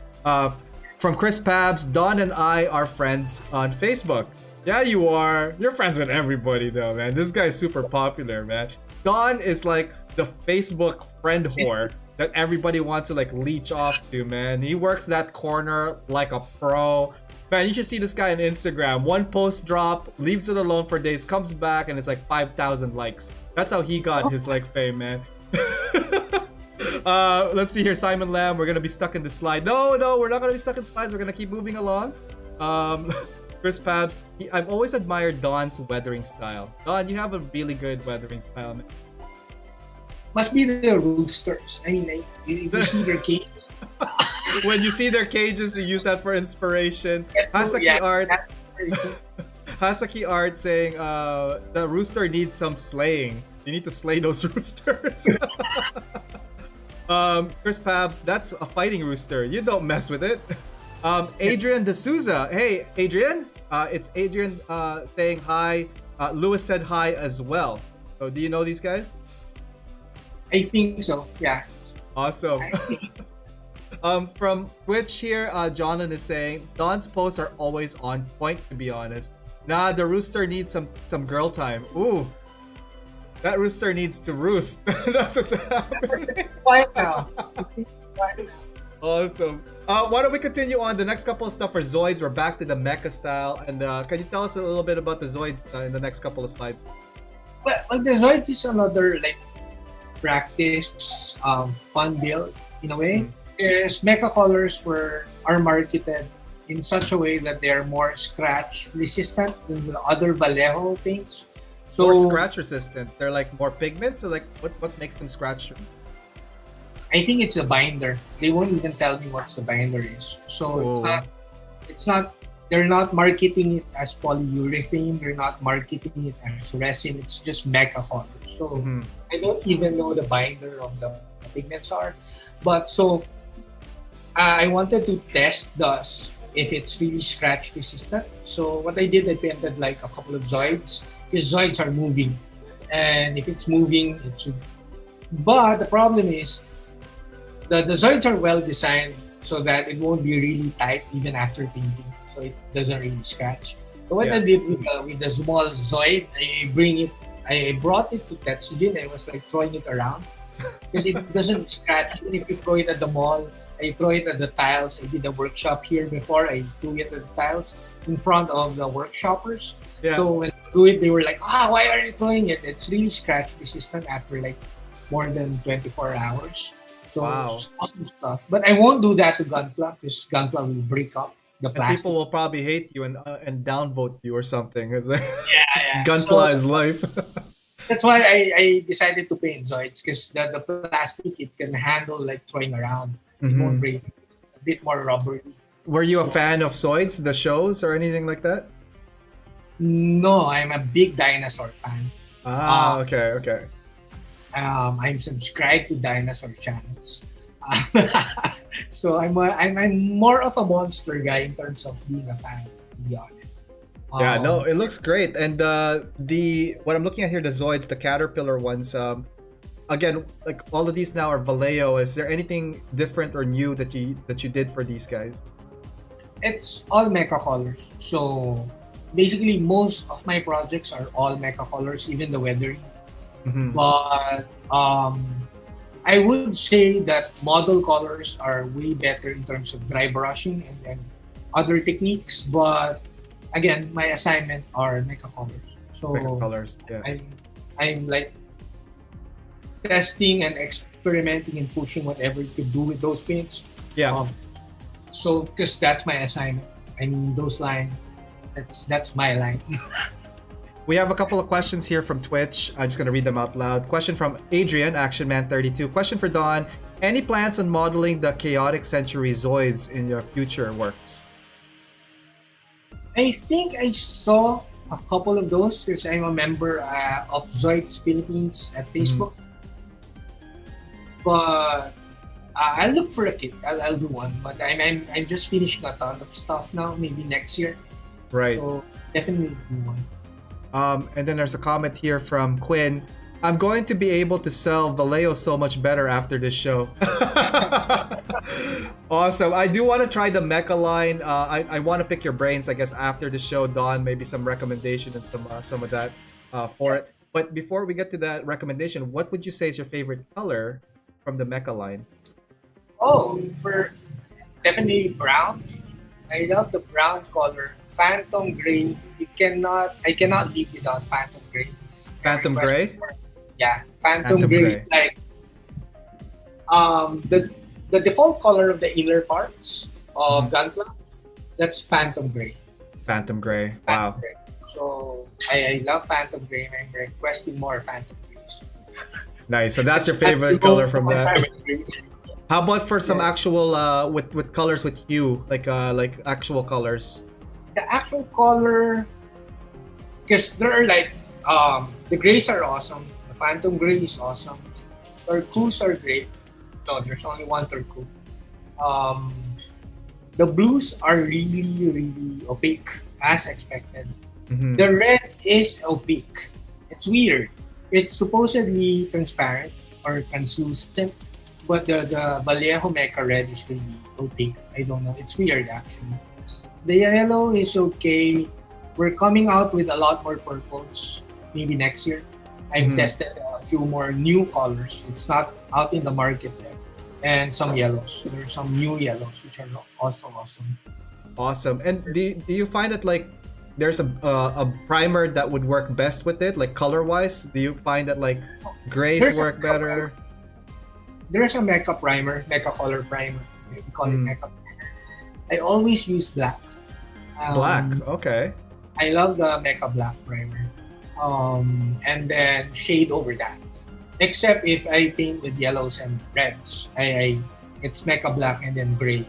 From Chris Pabs, Don and I are friends on Facebook. Yeah, you are. You're friends with everybody though, man. This guy's super popular, man. Don is like the Facebook friend whore that everybody wants to like leech off to, man. He works that corner like a pro. Man, you should see this guy on Instagram. One post drop, leaves it alone for days, comes back, and it's like 5,000 likes. That's how he got his like fame, man. Let's see here, Simon Lamb. We're gonna be stuck in this slide. No, we're not gonna be stuck in slides. We're gonna keep moving along. Chris Pabs, I've always admired Don's weathering style. Don, you have a really good weathering style, man. Must be the roosters. I mean, you see their cage. When you see their cages, you use that for inspiration. Hasaki Art. Hasaki Art saying, the rooster needs some slaying. You need to slay those roosters. Chris Pabs, that's a fighting rooster. You don't mess with it. Adrian D'Souza. Hey, Adrian. It's Adrian saying hi. Lewis said hi as well. So do you know these guys? I think so. Yeah. Awesome. From Twitch here, Jonan is saying Don's posts are always on point. To be honest, nah, the rooster needs some girl time. Ooh, that rooster needs to roost. That's what's happening. Quiet now. Awesome. Why don't we continue on? The next couple of stuff for Zoids. We're back to the mecha style, and can you tell us a little bit about the Zoids in the next couple of slides? Well, the Zoids is another like practice, fun build in a way. Is mecha colors are marketed in such a way that they're more scratch resistant than the other Vallejo paints. So More scratch resistant. They're like more pigments, or like what makes them scratch? I think it's a binder. They won't even tell me what the binder is. So it's not they're not marketing it as polyurethane, they're not marketing it as resin, it's just mecha colors. So I don't even know the binder of the pigments are. But so I wanted to test thus if it's really scratch resistant. So what I did, I painted like a couple of Zoids, because Zoids are moving. And if it's moving, it should. But the problem is, the Zoids are well designed so that it won't be really tight even after painting. So it doesn't really scratch. So what I did with the small Zoid, I brought it to Tetsujin. I was like throwing it around because it doesn't scratch. Even if you throw it at the mall, I throw it at the tiles. I did a workshop here before. I threw it at the tiles in front of the workshoppers. Yeah. So when I threw it, they were like, why are you throwing it? It's really scratch resistant after like more than 24 hours. So it's awesome stuff. But I won't do that to Gunpla because Gunpla will break up the plastic. And people will probably hate you and downvote you or something. It's like, yeah. Gunpla is life. That's why I decided to paint Zoids because the plastic, it can handle like throwing around. It won't break. A bit more rubbery. Were you a fan of Zoids, the shows, or anything like that? No, I'm a big dinosaur fan. Okay. I'm subscribed to dinosaur channels. So I'm more of a monster guy in terms of being a fan, to be honest. Yeah, no, it looks great. And what I'm looking at here, the Zoids, the Caterpillar ones, again, like all of these now are Vallejo. Is there anything different or new that you did for these guys? It's all mecha colors. So basically, most of my projects are all mecha colors, even the weathering. But I would say that model colors are way better in terms of dry brushing and other techniques. But again, my assignment are mecha colors. So mecha colors, yeah. I'm like testing and experimenting and pushing whatever you could do with those paints. Yeah. So because that's my assignment. I mean, those lines. That's my line. We have a couple of questions here from Twitch. I'm just going to read them out loud. Question from Adrian, ActionMan32. Question for Don. Any plans on modeling the Chaotic Century Zoids in your future works? I think I saw a couple of those because I'm a member of Zoids Philippines at Facebook. But I'll look for a kit. I'll do one. But I'm just finishing a ton of stuff now. Maybe next year. Right. So definitely do one. And then there's a comment here from Quinn. I'm going to be able to sell Vallejo so much better after this show. Awesome. I do want to try the mecha line. I want to pick your brains, I guess, after the show, Don. Maybe some recommendation and some of that for it. But before we get to that recommendation, what would you say is your favorite color from the mecha line? For definitely brown. I love the brown color. Phantom Gray. I cannot live without Phantom Gray. Phantom Gray? Yeah, Phantom Gray. Like the default color of the inner parts of Gunpla, that's Phantom Gray. Phantom Gray. Phantom Wow. Gray. So I love Phantom Gray and I'm requesting more Phantom Grays. Nice. So that's your favorite color from that. How about for some actual with colors with hue, like actual colors? The actual color, because there are like the grays are awesome. The Phantom Gray is awesome. Turquoise are great. No, there's only one turquoise. The blues are really, really opaque, as expected. The red is opaque. It's weird. it's supposedly transparent or translucent, but the Vallejo Mecha Red is really opaque. I don't know. It's weird actually. The yellow is okay. We're coming out with a lot more purples maybe next year. I've tested a few more new colors. It's not out in the market yet. And some yellows. There's some new yellows which are also awesome. Awesome. And do you find that like there's a primer that would work best with it, like color wise? Do you find that like grays work better? There's a Mecha primer, Mecha color primer. We call it Mecha primer. I always use black. Black, okay. I love the Mecha black primer. And then shade over that. Except if I paint with yellows and reds. It's Mecha black and then gray.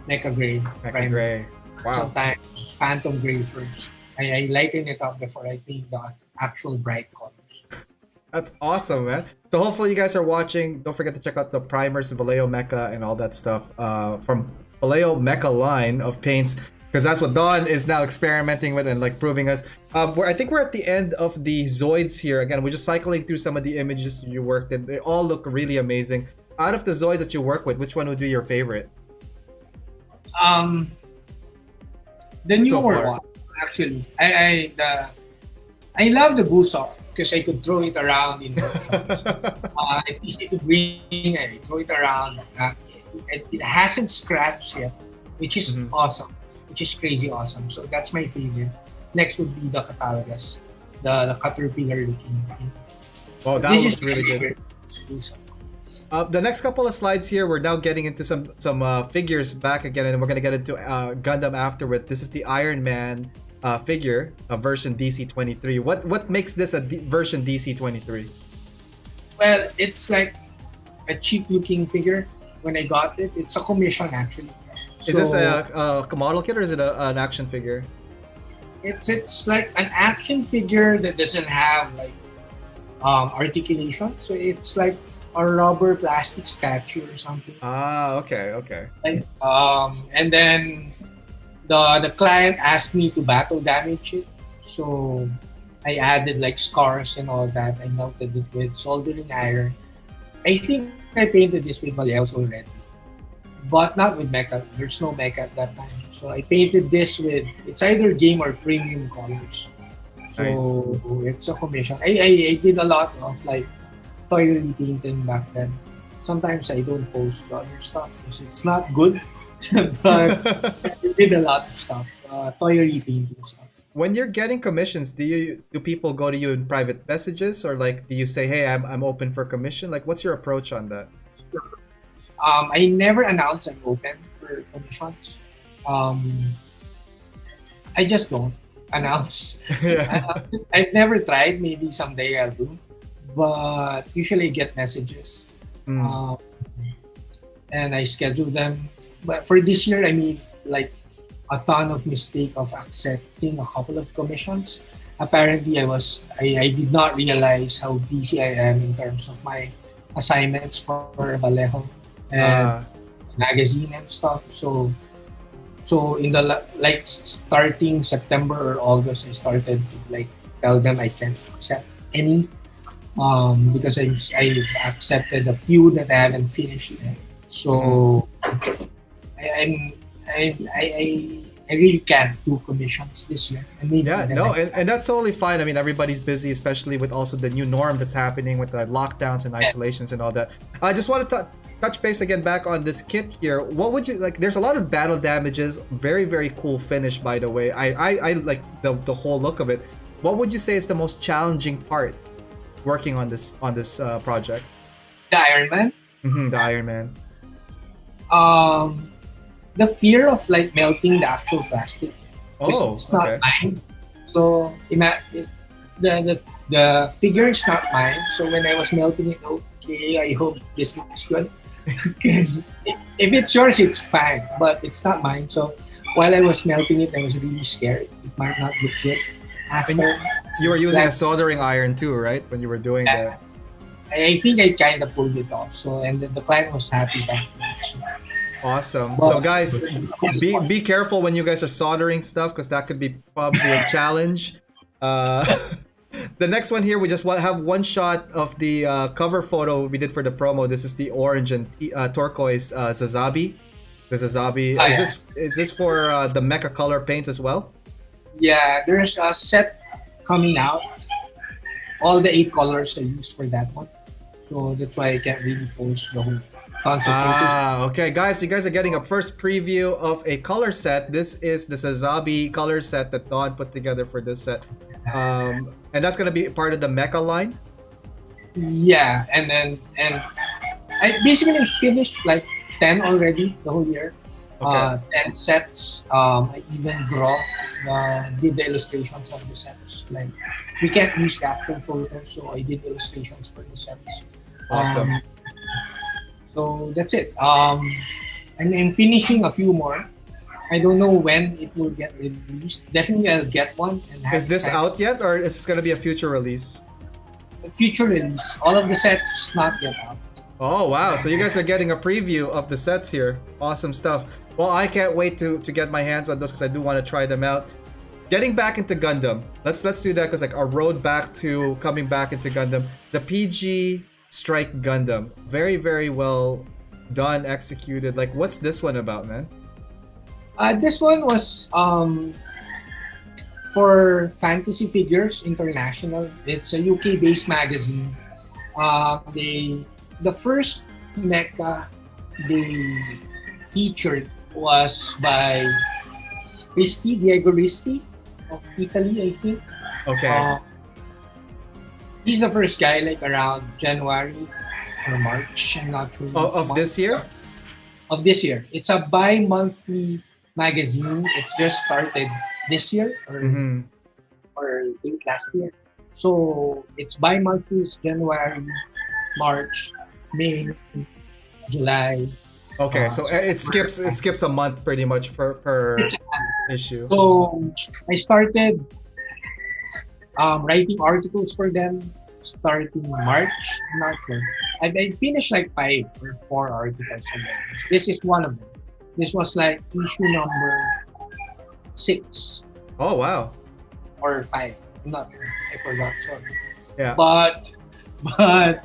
Mecha gray. Mecha primer. gray. Wow. Sometimes phantom gray first. I lighten it up before I paint the actual bright colors. That's awesome, man. So hopefully you guys are watching. Don't forget to check out the primers, Vallejo Mecha, and all that stuff from Vallejo Mecha line of paints, because that's what Don is now experimenting with and like proving us. I think we're at the end of the Zoids here. Again, we're just cycling through some of the images you worked in. They all look really amazing. Out of the Zoids that you work with, which one would be your favorite? The newer one, actually. I love the Busor because I could throw it around in it's easy to bring. I throw it around. It hasn't scratched yet, which is awesome. Which is crazy awesome. So that's my favorite. Next would be the Catalogus, the caterpillar looking thing. Oh, that looks really good. The next couple of slides here, we're now getting into some figures back again, and we're gonna get into Gundam afterward. This is the Iron Man figure, version DC-23. What makes this a version DC-23? Well, it's like a cheap-looking figure. When I got it, it's a commission actually. Is this a model kit or is it an action figure? It's like an action figure that doesn't have like articulation. So it's like a rubber plastic statue or something. Ah, okay. Like, and then the client asked me to battle damage it, so I added like scars and all that. I melted it with soldering iron. I think I painted this with Vallejo's already, but not with mecha. There's no mecha at that time, so I painted this with it's either game or premium colors. So nice. It's a commission. I did a lot of like toy painting back then. Sometimes I don't post the other stuff because it's not good, but I did a lot of stuff, toy painting stuff. When you're getting commissions, do people go to you in private messages, or like do you say, hey, I'm open for commission? Like, what's your approach on that? I never announce I'm open for commissions. I just don't announce. I've never tried. Maybe someday I'll do, but usually I get messages, and I schedule them. But for this year, I mean, like a ton of mistake of accepting a couple of commissions. Apparently, I did not realize how busy I am in terms of my assignments for Vallejo and magazine and stuff. So in the like starting September or August, I started to like tell them I can't accept any because I've accepted a few that I haven't finished yet. So I really can't do commissions this year. And that's totally fine. I mean, everybody's busy, especially with also the new norm that's happening with the lockdowns and isolations and all that. I just wanted to touch base again back on this kit here. What would you like? There's a lot of battle damages. Very, very cool finish, by the way. I like the whole look of it. What would you say is the most challenging part working on this project? The Iron Man. The Iron Man. The fear of like melting the actual plastic. It's not mine. So the figure is not mine. So when I was melting it, okay, I hope this looks good. Because if it's yours, it's fine. But it's not mine. So while I was melting it, I was really scared. It might not look good. After you were using a soldering iron too, right? When you were doing that. I think I kind of pulled it off. So and the client was happy back then. So. Awesome. So guys, be careful when you guys are soldering stuff, because that could be probably a challenge. the next one here, we just have one shot of the cover photo we did for the promo. This is the orange and turquoise Zazabi. The Zazabi. Oh, Is this for the mecha color paints as well? Yeah, there's a set coming out. All the 8 colors are used for that one. So that's why I can't really post the whole tons of photos. Okay, guys, you guys are getting a first preview of a color set. This is the Zazabi color set that Don put together for this set. And that's gonna be part of the mecha line. Yeah, and I basically finished like 10 already the whole year. Okay. 10 sets. I even did the illustrations of the sets. Like we can't use the actual photos, so I did illustrations for the sets. Awesome. So that's it. I'm finishing a few more. I don't know when it will get released. Definitely I'll get one. And Is this out yet, or is this gonna be a future release? a future release. All of the sets not yet out. Oh wow! So you guys are getting a preview of the sets here. Awesome stuff. Well, I can't wait to get my hands on those because I do want to try them out. Getting back into Gundam. Let's do that because like our road back to coming back into Gundam. The PG Strike Gundam. Very, very well done, executed. Like, what's this one about, man? This one was for Fantasy Figures International. It's a UK-based magazine. The first mecha they featured was by Diego Risti of Italy, I think. Okay. He's the first guy, like around January or March. I'm not sure. Of this year? Of this year. It's a bi-monthly magazine. It's just started this year or late last year. So it's bi-monthly. It's January, March, May, July. Okay, so it skips a month pretty much per issue. So I started writing articles for them starting March. I'm not sure. I finished like 5 or 4 articles for them. This is one of them. This was like issue number 6 Oh wow. or 5. I'm not sure. I forgot. Sorry. Yeah. But the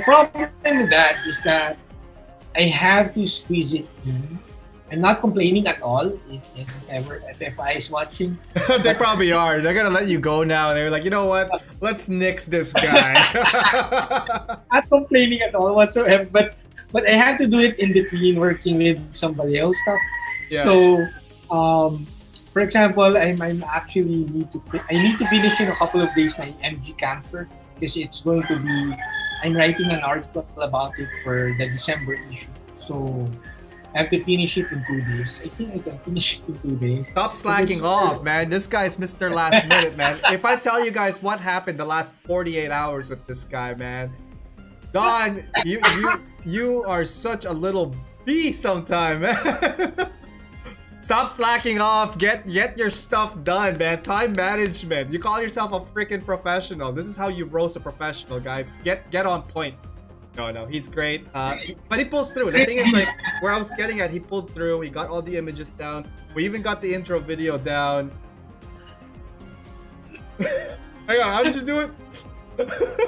problem with that is that I have to squeeze it in. I'm not complaining at all if ever FFI is watching. They probably are. They're gonna let you go now. They're like, you know what? Let's nix this guy. Not complaining at all whatsoever, but I have to do it in between working with somebody else stuff. Yeah. So, for example, I'm actually I need to finish in a couple of days my MG Camphor because it's going to be. I'm writing an article about it for the December issue. So I have to finish it in 2 days. I think I can finish it in 2 days. Stop slacking off, man. This guy's Mr. Last Minute, man. If I tell you guys what happened the last 48 hours with this guy, man. Don, you are such a little bee sometime, man. Stop slacking off. Get your stuff done, man. Time management. You call yourself a freaking professional. This is how you roast a professional, guys. Get on point. No, he's great. But he pulls through. The thing is, like, where I was getting at, he pulled through. He got all the images down. We even got the intro video down. Hang on, how did you do it?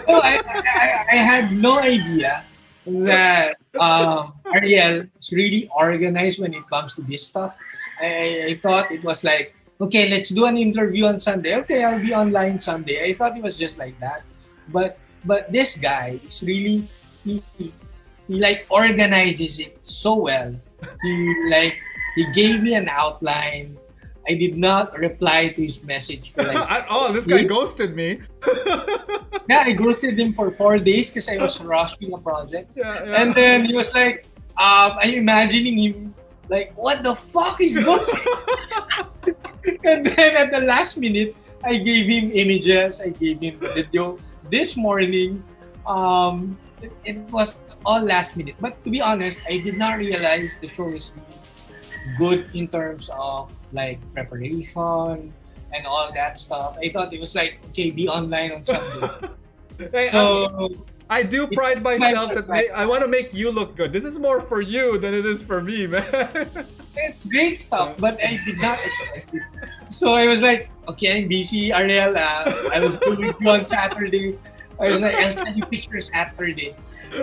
Oh, I had no idea that Ariel is really organized when it comes to this stuff. I thought it was like, okay, let's do an interview on Sunday. Okay, I'll be online Sunday. I thought it was just like that. But this guy is really he like organizes it so well. He gave me an outline. I did not reply to his message for like this guy ghosted me. Yeah, I ghosted him for 4 days because I was rushing a project. Yeah. And then he was like, I'm imagining him like, what the fuck is ghosting? And then at the last minute, I gave him images. I gave him the video. This morning, it was all last minute. But to be honest, I did not realize the show is good in terms of like preparation and all that stuff. I thought it was like, okay, be online on Sunday. Hey, So I do pride myself that I want to make you look good. This is more for you than it is for me, man. it's great stuff, but I did not expect it. So I was like, okay, I'm busy, Ariel. I will do with you on Saturday. I was like, I'll send you pictures Saturday.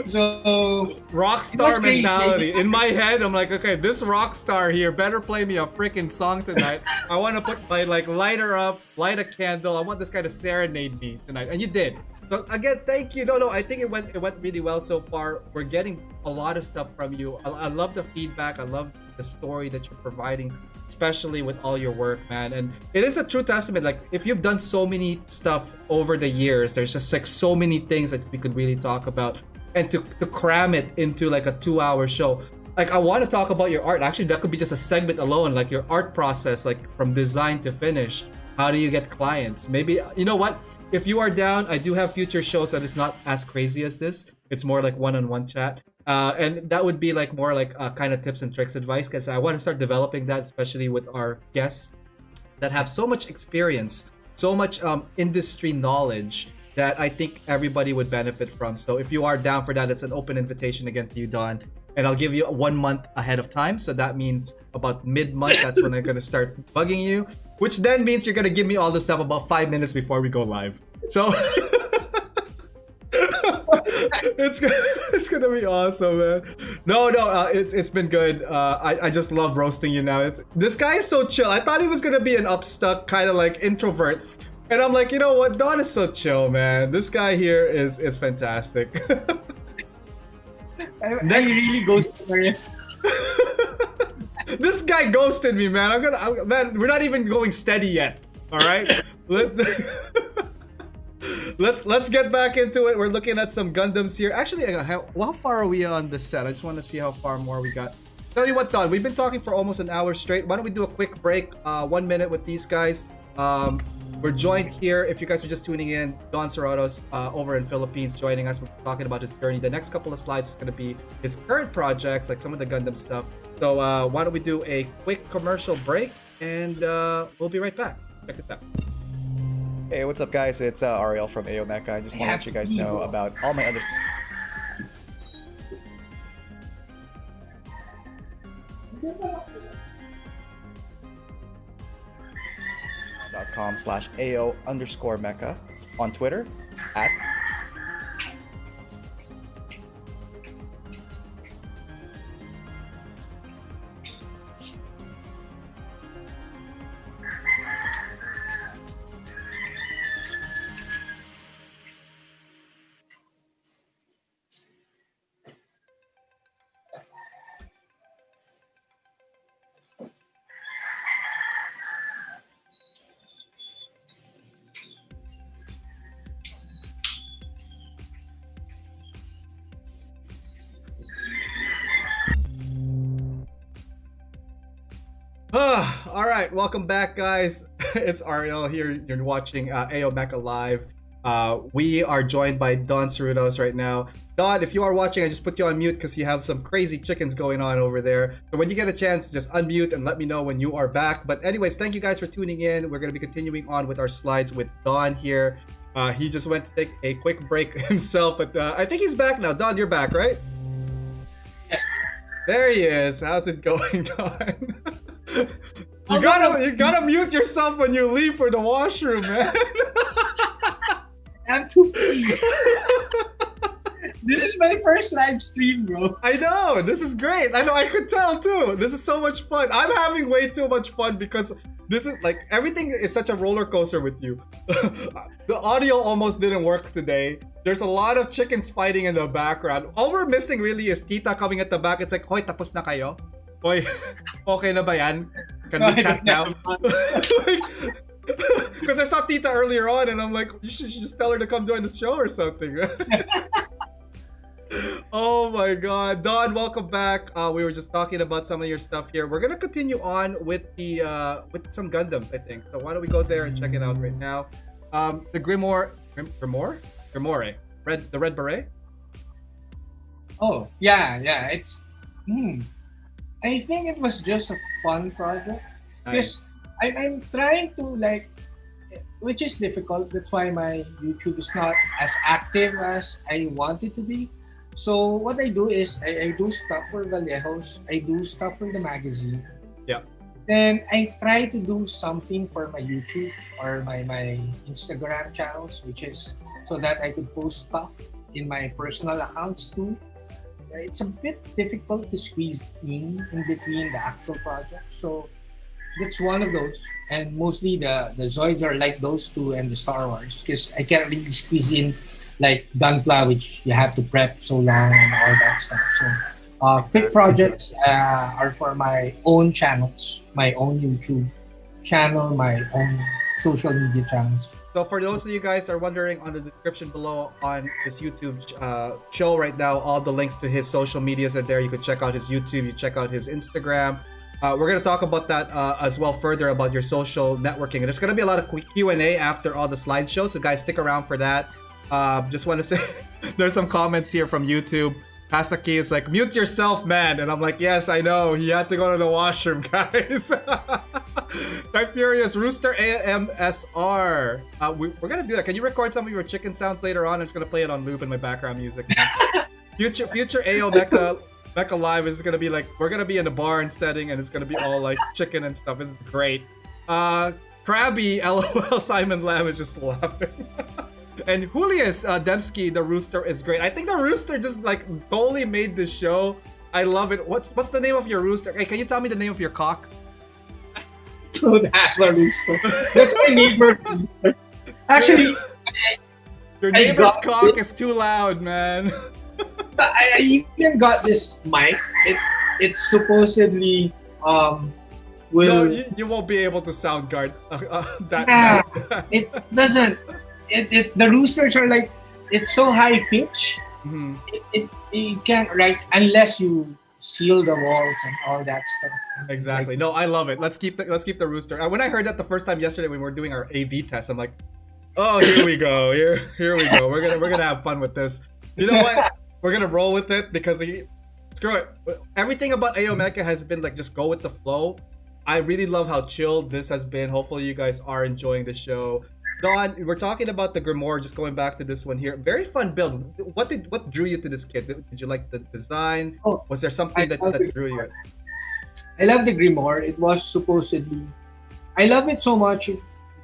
So Rock star mentality. In my head, I'm like, okay, this rock star here better play me a freaking song tonight. I want to put my lighter up, light a candle. I want this guy to serenade me tonight, and you did. So again, thank you. No, I think it went really well so far. We're getting a lot of stuff from you. I love the feedback. I love the story that you're providing, especially with all your work, man. And it is a true testament. Like, if you've done so many stuff over the years, there's just like so many things that we could really talk about. And to cram it into like a 2-hour show, like, I want to talk about your art. Actually, that could be just a segment alone, like your art process, like from design to finish. How do you get clients? Maybe, you know what? If you are down, I do have future shows that is not as crazy as this. It's more like one-on-one chat. And that would be like more like kind of tips and tricks advice, because I want to start developing that, especially with our guests that have so much experience, so much industry knowledge that I think everybody would benefit from. So if you are down for that, it's an open invitation again to you, Don. And I'll give you 1 month ahead of time. So that means about mid-month, that's when I'm going to start bugging you. Which then means you're going to give me all the stuff about 5 minutes before we go live. So it's gonna be awesome, man. No, it's been good. I just love roasting you now. This guy is so chill. I thought he was gonna be an upstuck kind of like introvert. And I'm like, you know what? Don is so chill, man. This guy here is fantastic. I really ghosted Ariel. This guy ghosted me, man. Man, we're not even going steady yet. All right, let's get back into it. We're looking at some Gundams here. Actually, how far are we on the set? I just want to see how far more we got. Tell you what, Don, we've been talking for almost an hour straight. Why don't we do a quick break? 1 minute with these guys. We're joined here, if you guys are just tuning in, Don Suratos over in Philippines joining us. We're talking about his journey. The next couple of slides is going to be his current projects, like some of the Gundam stuff. So why don't we do a quick commercial break, and we'll be right back. Check this out. Hey, what's up, guys? It's Ariel from AO Mecha. I just want to let you guys know about all my other .com/AO_Mecha on Twitter at All right, welcome back, guys. It's Ariel here. You're watching AO Mecha Live. We are joined by Don Suratos right now. Don, if you are watching, I just put you on mute because you have some crazy chickens going on over there. So when you get a chance, just unmute and let me know when you are back. But anyways, thank you guys for tuning in. We're going to be continuing on with our slides with Don here. He just went to take a quick break himself, but I think he's back now. Don, you're back, right? Yes. There he is. How's it going, Don? You gotta mute yourself when you leave for the washroom, man. I'm too pleased. This is my first live stream, bro. I know, this is great. I know, I could tell too. This is so much fun. I'm having way too much fun because this is like, everything is such a roller coaster with you. The audio almost didn't work today. There's a lot of chickens fighting in the background. All we're missing really is Tita coming at the back. It's like, hoy, tapos na kayo? Hoy, okay na ba yan? Can we chat now? Because I saw Tita earlier on and I'm like, you should just tell her to come join the show or something. Oh my god. Don, welcome back. We were just talking about some of your stuff here. We're gonna continue on with the with some Gundams, I think. So why don't we go there and check it out right now. The Grimoire, the Red Beret? Oh, yeah. It's I think it was just a fun project. Because I'm trying to like, which is difficult. That's why my YouTube is not as active as I want it to be. So what I do is I do stuff for Vallejos. I do stuff for the magazine. Yeah. Then I try to do something for my YouTube or my Instagram channels, which is so that I could post stuff in my personal accounts too. It's a bit difficult to squeeze in between the actual projects. So that's one of those. And mostly the Zoids are like those two and the Star Wars because I can't really squeeze in like Gunpla, which you have to prep so long and all that stuff. So quick projects are for my own channels, my own YouTube channel, my own social media channels. So for those of you guys are wondering, on the description below on his YouTube show right now, all the links to his social medias are there. You could check out his YouTube, you check out his Instagram. We're going to talk about that as well further about your social networking. And there's going to be a lot of Q&A after all the slideshows, so guys, stick around for that. Just want to say, there's some comments here from YouTube. Hasaki is like, mute yourself, man. And I'm like, yes, I know. He had to go to the washroom, guys. Type Furious, Rooster AMSR. We're going to do that. Can you record some of your chicken sounds later on? I'm just going to play it on loop in my background music. Future AO Mecha Live is going to be like, we're going to be in a barn setting and it's going to be all like chicken and stuff. It's great. Krabby, LOL, Simon Lamb is just laughing. And Julius Dembski, the Rooster, is great. I think the Rooster just like totally made this show. I love it. What's the name of your rooster? Hey, can you tell me the name of your cock? Don't have a rooster. That's my neighbor. Actually, your neighbor's cock is too loud, man. I even got this mic. It's supposedly will. No, you won't be able to sound guard that. Yeah, it doesn't. The roosters are like, it's so high pitch. Mm-hmm. You can't, like, unless you seal the walls and all that stuff. Exactly. Like, no, I love it. Let's keep the rooster. When I heard that the first time yesterday when we were doing our AV test, I'm like, oh, here we go. Here we go. We're gonna have fun with this. You know what? We're gonna roll with it because screw it. Everything about AO Mecha has been like, just go with the flow. I really love how chilled this has been. Hopefully you guys are enjoying the show. Don, we're talking about the Grimoire, just going back to this one here. Very fun build. What drew you to this kit? Did you like the design? Oh, was there something that drew you? I love the Grimoire. It was supposedly, I love it so much.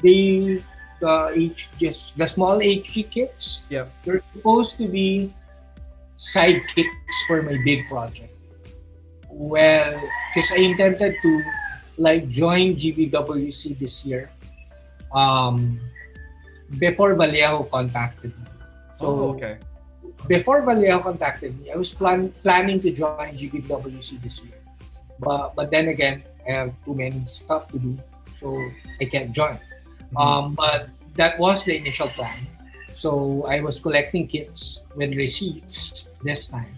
The small HG kits. Yeah. They're supposed to be sidekicks for my big project. Well, because I intended to like join GBWC this year. Before Vallejo contacted me. So okay. Before Vallejo contacted me, I was planning to join GBWC this year. But then again, I have too many stuff to do, so I can't join. Mm-hmm. But that was the initial plan. So I was collecting kits with receipts this time.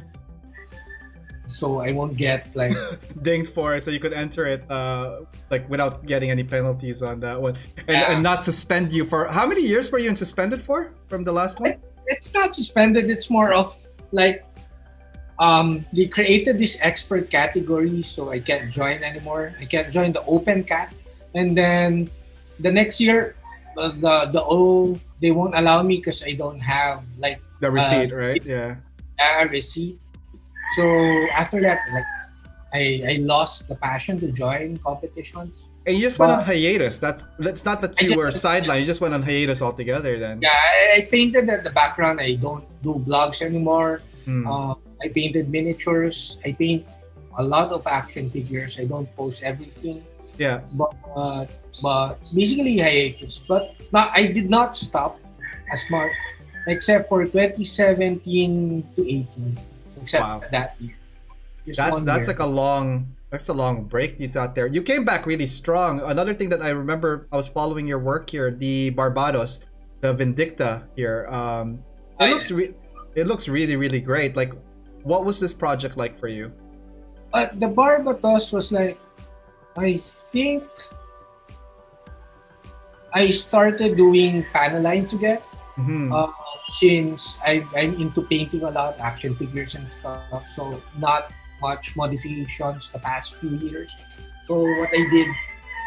So I won't get like dinged for it, so you could enter it like without getting any penalties on that one, and not suspend you for how many years were you suspended for from the last one? It's not suspended. It's more of like they created this expert category, so I can't join anymore. I can't join the open cat, and then the next year they won't allow me because I don't have like the receipt, right? Yeah. A receipt. So after that, like I lost the passion to join competitions. And you just went on hiatus. That's not that you were sidelined. You just went on hiatus altogether then. Yeah, I painted at the background. I don't do blogs anymore. I painted miniatures. I paint a lot of action figures. I don't post everything. Yeah. But basically hiatus. But I did not stop as much, except for 2017 to 18. Except that year. That's like a long break you thought there. You came back really strong. Another thing that I remember, I was following your work here, the Barbados, the Vindicta here. It looks really, really great. Like, what was this project like for you? The Barbados was like, I think I started doing panel lines again. Mm-hmm. Since I'm into painting a lot, action figures and stuff, so not much modifications the past few years. So what I did,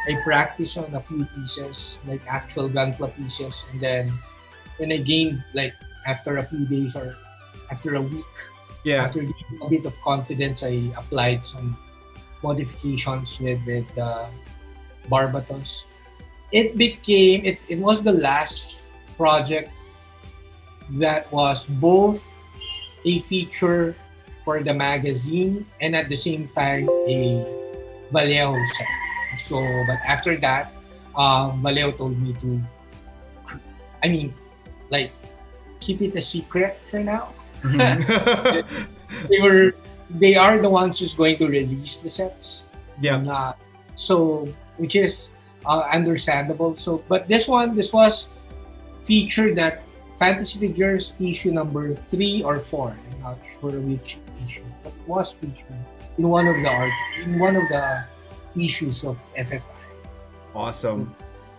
I practiced on a few pieces, like actual Gunpla pieces, and then when I gained, like after a few days or after a week, after getting a bit of confidence, I applied some modifications with Barbatos. It was the last project that was both a feature for the magazine and at the same time a Vallejo set. So, but after that, Vallejo told me to, like, keep it a secret for now. They are the ones who's going to release the sets. Yeah. So, which is understandable. So, but this was featured at Fantasy Figures issue number 3 or 4. I'm not sure which issue, but it was featured in one of the issues of FFI. Awesome.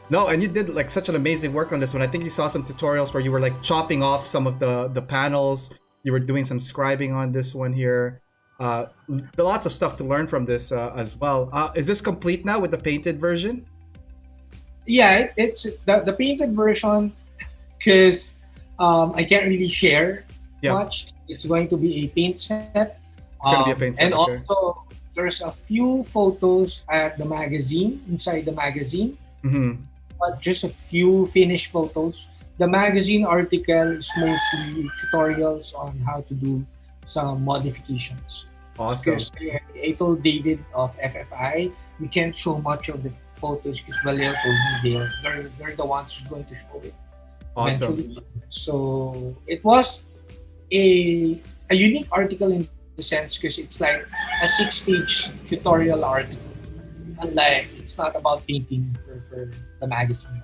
No, and you did like such an amazing work on this one. I think you saw some tutorials where you were like chopping off some of the panels. You were doing some scribing on this one here. Lots of stuff to learn from this as well. Is this complete now with the painted version? Yeah, it's the painted version because I can't really share much. It's going to be a paint set. It's going to be a paint set. And also, there's a few photos at the magazine, inside the magazine. Mm-hmm. But just a few finished photos. The magazine article is mostly tutorials on how to do some modifications. Awesome. Because I told David of FFI, we can't show much of the photos because Vallejo told me they're the ones who's going to show it. Awesome. Eventually. So it was a unique article in the sense because it's like a 6-page tutorial article. Unlike, it's not about painting for the magazine.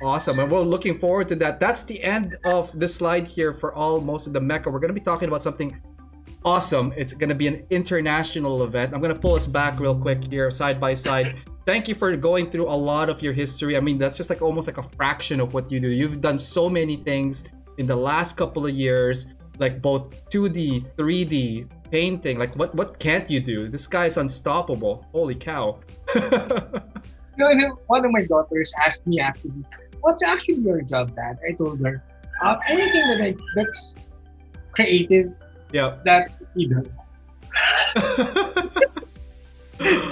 Awesome, and we're looking forward to that. That's the end of this slide here for most of the mecha. We're going to be talking about something awesome. It's going to be an international event. I'm going to pull us back real quick here, side by side. Thank you for going through a lot of your history. I mean, that's just like almost like a fraction of what you do. You've done so many things in the last couple of years, like both 2D, 3D, painting. Like what can't you do? This guy is unstoppable. Holy cow. One of my daughters asked me after this, what's actually your job, Dad? I told her, anything that's creative, that's either.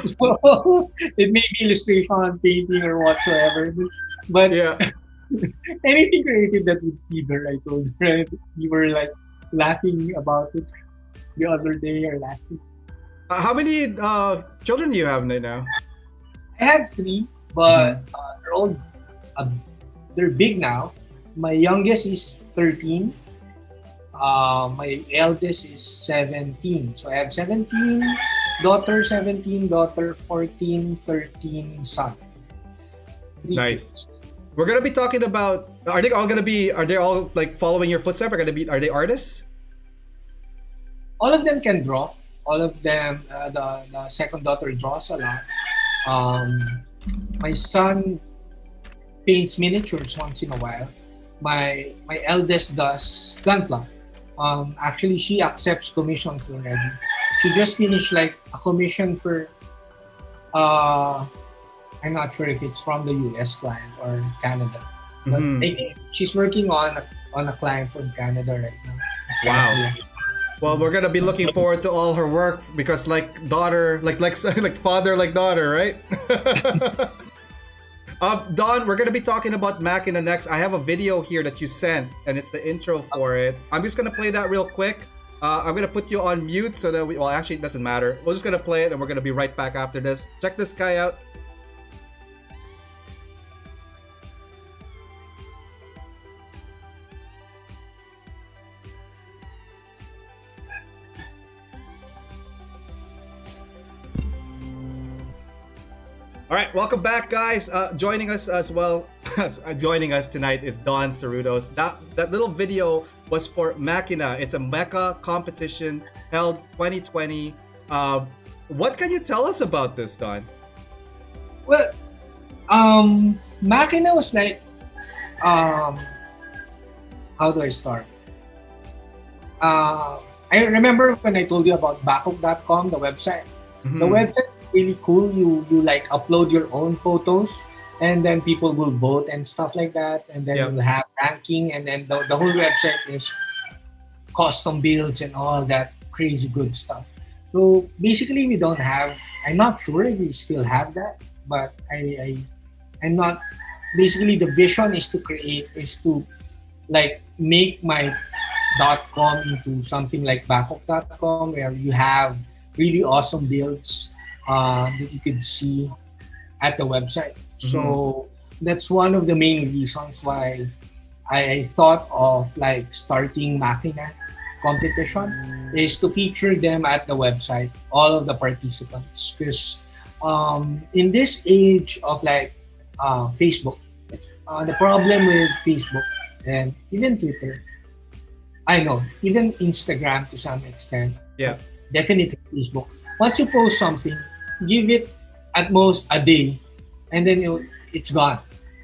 So it may be illustration, painting, or whatsoever, but anything creative that would either, I told her. We were like laughing about it the other day or last week. How many children do you have right now? I have 3, but they're all they're big now. My youngest is 13. My eldest is 17. So I have 17 daughter, 14, 13 son. 3 nice. kids. We're gonna be talking about. Are they all like following your footsteps? Are they artists? All of them can draw. All of them. The second daughter draws a lot. My son paints miniatures once in a while. My eldest does gunpla. Actually, she accepts commissions already. She just finished like a commission for. I'm not sure if it's from the US client or Canada, but I think she's working on a client from Canada right now. Wow. Well, we're gonna be looking forward to all her work because, like daughter, like father, like daughter, right? Don, we're gonna be talking about Machina next. I have a video here that you sent, and it's the intro for it. I'm just gonna play that real quick. I'm gonna put you on mute so that actually it doesn't matter. We're just gonna play it, and we're gonna be right back after this. Check this guy out. All right, welcome back, guys. Joining us as well, joining us tonight is Don Suratos. That little video was for Machina. It's a mecha competition held 2020. What can you tell us about this, Don? Well, Machina was like, how do I start? I remember when I told you about Backup.com, the website. The website really cool. You like upload your own photos and then people will vote and stuff like that, and then you'll have ranking, and then the whole website is custom builds and all that crazy good stuff. So basically, we don't have. I'm not sure if we still have that, but I'm not. Basically, the vision is to like make my .com into something like Bangkok.com, where you have really awesome builds that you could see at the website. So that's one of the main reasons why I thought of like starting Makina competition, is to feature them at the website, all of the participants. Because in this age of like Facebook, the problem with Facebook and even Twitter, I know, even Instagram to some extent, Yeah. definitely Facebook. Once you post something, give it at most a day, and then it's gone.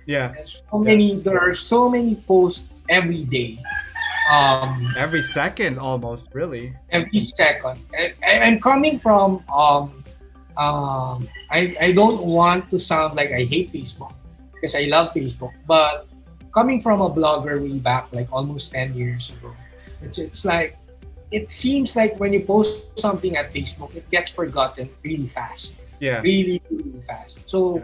Yeah. There are so many posts every day. Every second, almost, really. Every second. I'm coming from I don't want to sound like I hate Facebook, because I love Facebook, but coming from a blogger way back like almost 10 years ago, it's like, it seems like when you post something at Facebook, it gets forgotten really fast. Yeah. Really, really fast. So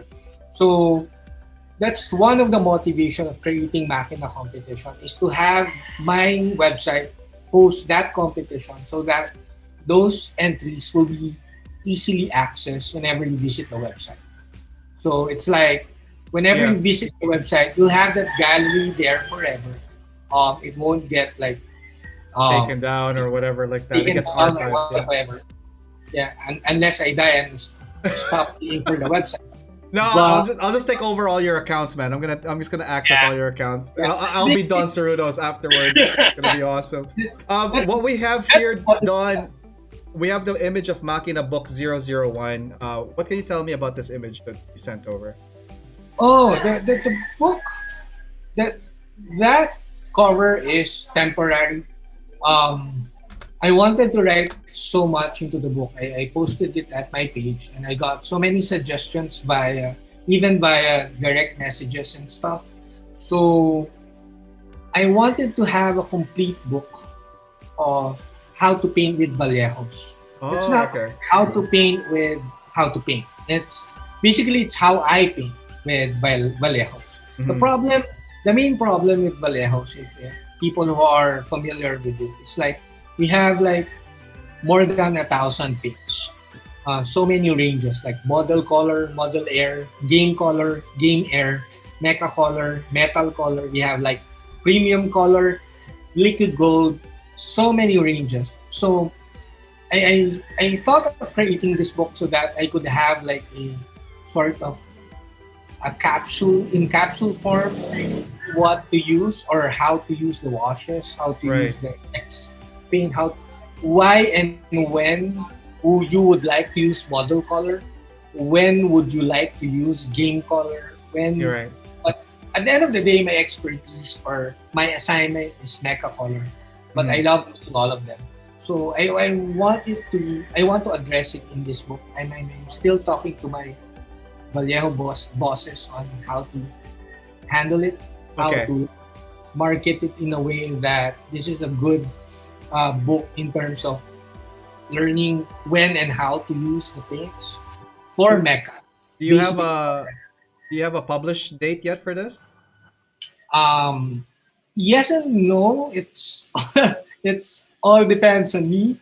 that's one of the motivation of creating Makina competition, is to have my website host that competition, so that those entries will be easily accessed whenever you visit the website. So it's like, whenever you visit the website, you'll have that gallery there forever. It won't get like taken down or whatever like that. It taken gets down or archived. whatever. Yeah, unless I die and stop paying for the website. No, But- I'll just take over all your accounts, man. I'm just gonna access all your accounts. I'll be Don Suratos afterwards. It's gonna be awesome. What we have here, Don, we have the image of Makina Book 001. What can you tell me about this image that you sent over? Oh, the book, that cover is temporary. I wanted to write so much into the book. I posted it at my page, and I got so many suggestions even via direct messages and stuff. So I wanted to have a complete book of how to paint with Vallejos. It's not how to paint with how to paint. It's how I paint with Vallejos. The main problem with Vallejos, if people who are familiar with it, it's like we have like more than 1,000 paints. So many ranges, like model color, model air, game color, game air, mecha color, metal color. We have like premium color, liquid gold, so many ranges. So I thought of creating this book so that I could have like a sort of a capsule form, what to use or how to use the washes, how to use the X paint, why and when you would like to use model color, when would you like to use game color, when. You're right. But at the end of the day, my expertise or my assignment is mecha color, but I love using all of them. So I want to address it in this book, and I'm still talking to my Vallejo bosses on how to handle it, how to market it in a way that this is a good book in terms of learning when and how to use the paints for mecha. Do you have a published date yet for this? Yes and no. It's all depends on me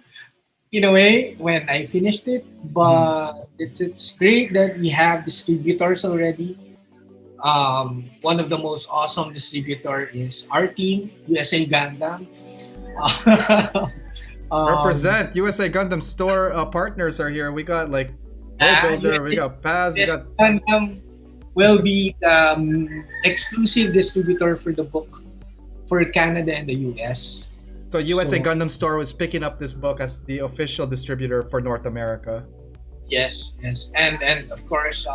in a way when I finished it, but it's great that we have distributors already. One of the most awesome distributor is our team, USA Gundam. Represent USA Gundam Store partners are here. We got like Builder, we got Paz, we got Gundam will be the exclusive distributor for the book for Canada and the US. So USA Gundam Store was picking up this book as the official distributor for North America. Yes, and of course,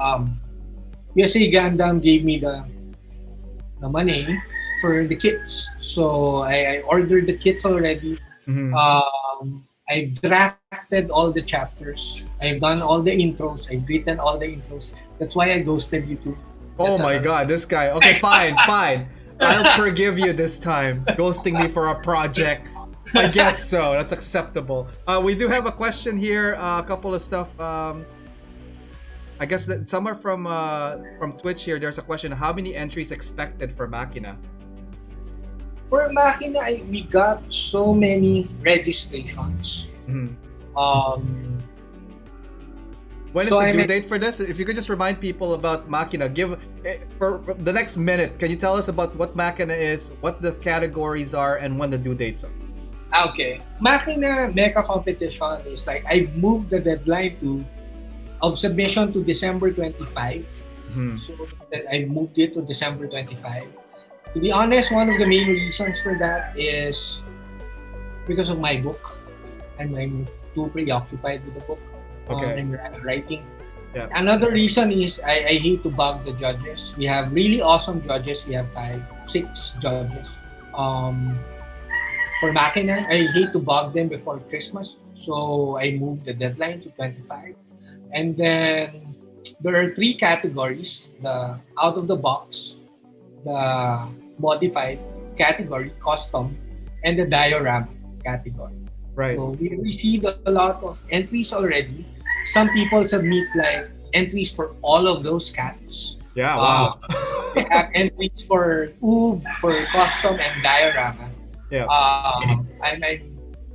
USA Gundam gave me the money for the kits, so I ordered the kits already. I've drafted all the chapters. I've done all the intros. I've written all the intros. That's why I ghosted you too. Oh my god, this guy. Okay, fine. I'll forgive you this time. Ghosting me for a project. I guess so. That's acceptable. We do have a question here. A couple of stuff. I guess that some are from Twitch here. There's a question: how many entries expected for Machina? For Machina, we got so many registrations. Mhm. When is So the I'm due ex- date for this? If you could just remind people about Machina, give for the next minute. Can you tell us about what Machina is, what the categories are, and when the due dates are? Okay. Machina Mecha competition is like I've moved the deadline of submission to December 25. Mhm. So that I moved it to December 25. To be honest, one of the main reasons for that is because of my book. I'm too preoccupied with the book. Okay. And writing. Yeah. Another reason is I hate to bug the judges. We have really awesome judges. We have 6 judges. For Machina, I hate to bug them before Christmas. So I moved the deadline to 25. And then there are 3 categories: the out of the box, the modified category, custom, and the diorama category. Right. So we received a lot of entries already. Some people submit like entries for all of those cats. Yeah. Wow. We have entries for OOB, for custom, and diorama. Yeah.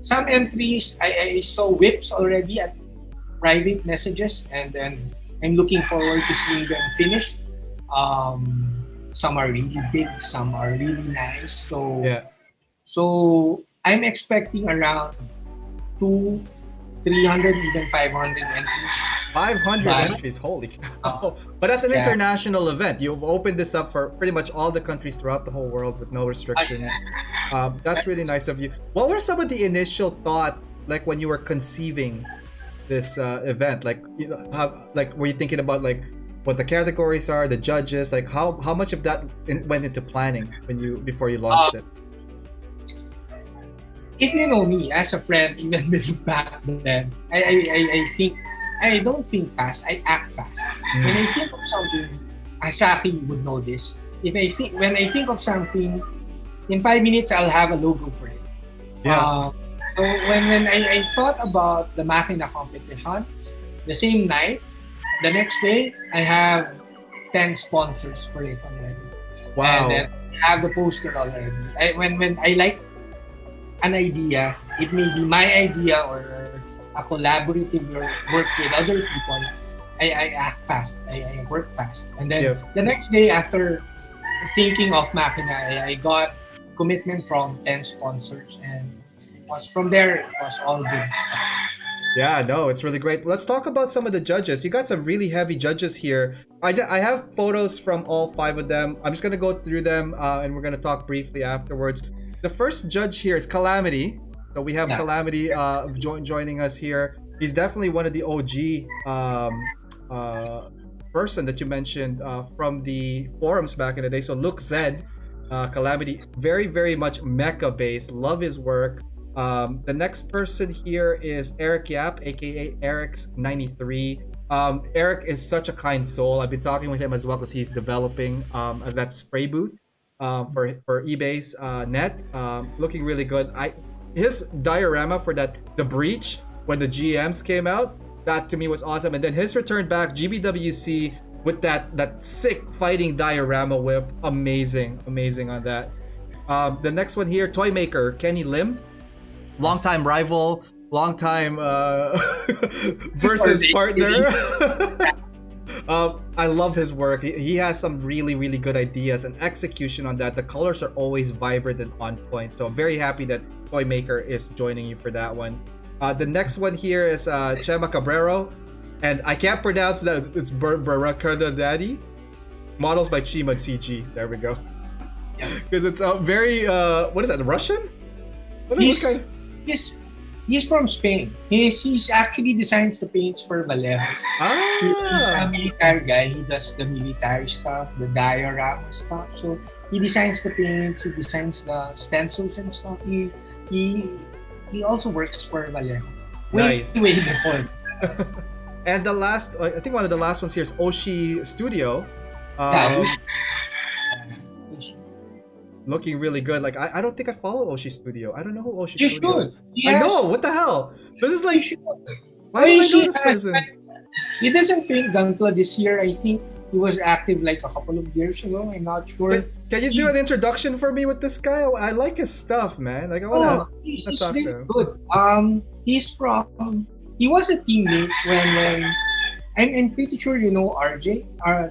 Some entries I saw whips already at private messages, and then I'm looking forward to seeing them finished. Some are really big, some are really nice. So I'm expecting around 300, even 500 entries. 500 But- entries, holy cow. But that's an Yeah. international event. You've opened this up for pretty much all the countries throughout the whole world with no restrictions. That's really nice of you. What were some of the initial thought, like when you were conceiving this event? Like, you know, were you thinking about like what the categories are, the judges, like how much of that went into planning before you launched it? If you know me as a friend, even back then, I think I don't think fast. I act fast. When I think of something, Asaki would know this. When I think of something, in 5 minutes I'll have a logo for it. Yeah. So when I thought about the Machina competition, the same night, the next day I have 10 sponsors for it already. Wow. And then I have the poster already. When I like an idea, it may be my idea or a collaborative work with other people, I act fast. I work fast. And then the next day after thinking of Machina, I got commitment from 10 sponsors, and from there it was all good stuff. Yeah, no, it's really great. Let's talk about some of the judges. You got some really heavy judges here. I have photos from all 5 of them. I'm just going to go through them and we're going to talk briefly afterwards. The first judge here is Calamity. So we have Calamity joining us here. He's definitely one of the OG person that you mentioned from the forums back in the day. So Look Zed, Calamity, very, very much mecha based. Love his work. The next person here is Eric Yap, aka Eric's93. Eric is such a kind soul. I've been talking with him as well because he's developing that spray booth for eBay's net. Looking really good. His diorama for the breach when the GMs came out, that to me was awesome. And then his return back, GBWC, with that sick fighting diorama whip, amazing on that. The next one here, Toy Maker Kenny Lim, longtime rival, longtime versus partner. I love his work. He has some really, really good ideas and execution on that. The colors are always vibrant and on point. So I'm very happy that Toy Maker is joining you for that one. The next one here is Chema Cabrero. And I can't pronounce that. It's Barakada Daddy. Models by Chima CG. There we go. Because it's very, what is that, Russian? He's from Spain. He's actually designs the paints for Vallejo. He's a military guy. He does the military stuff, the diorama stuff. So he designs the paints, he designs the stencils and stuff. He also works for Vallejo. Way before. And the last, I think one of the last ones here is Oshi Studio. looking really good. Like I don't think I follow Oshi Studio. I don't know who Oshi You Studio should. is. I Yes. know. What the hell? This is You like, should. why do I know Oishi this has, person? He doesn't paint Gunpla this year. I think he was active like a couple of years ago. I'm not sure. Can you do an introduction for me with this guy? I like his stuff, man. Like I wanna He's talk to really him. good. He's from. He was a teammate when I'm pretty sure you know RJ. I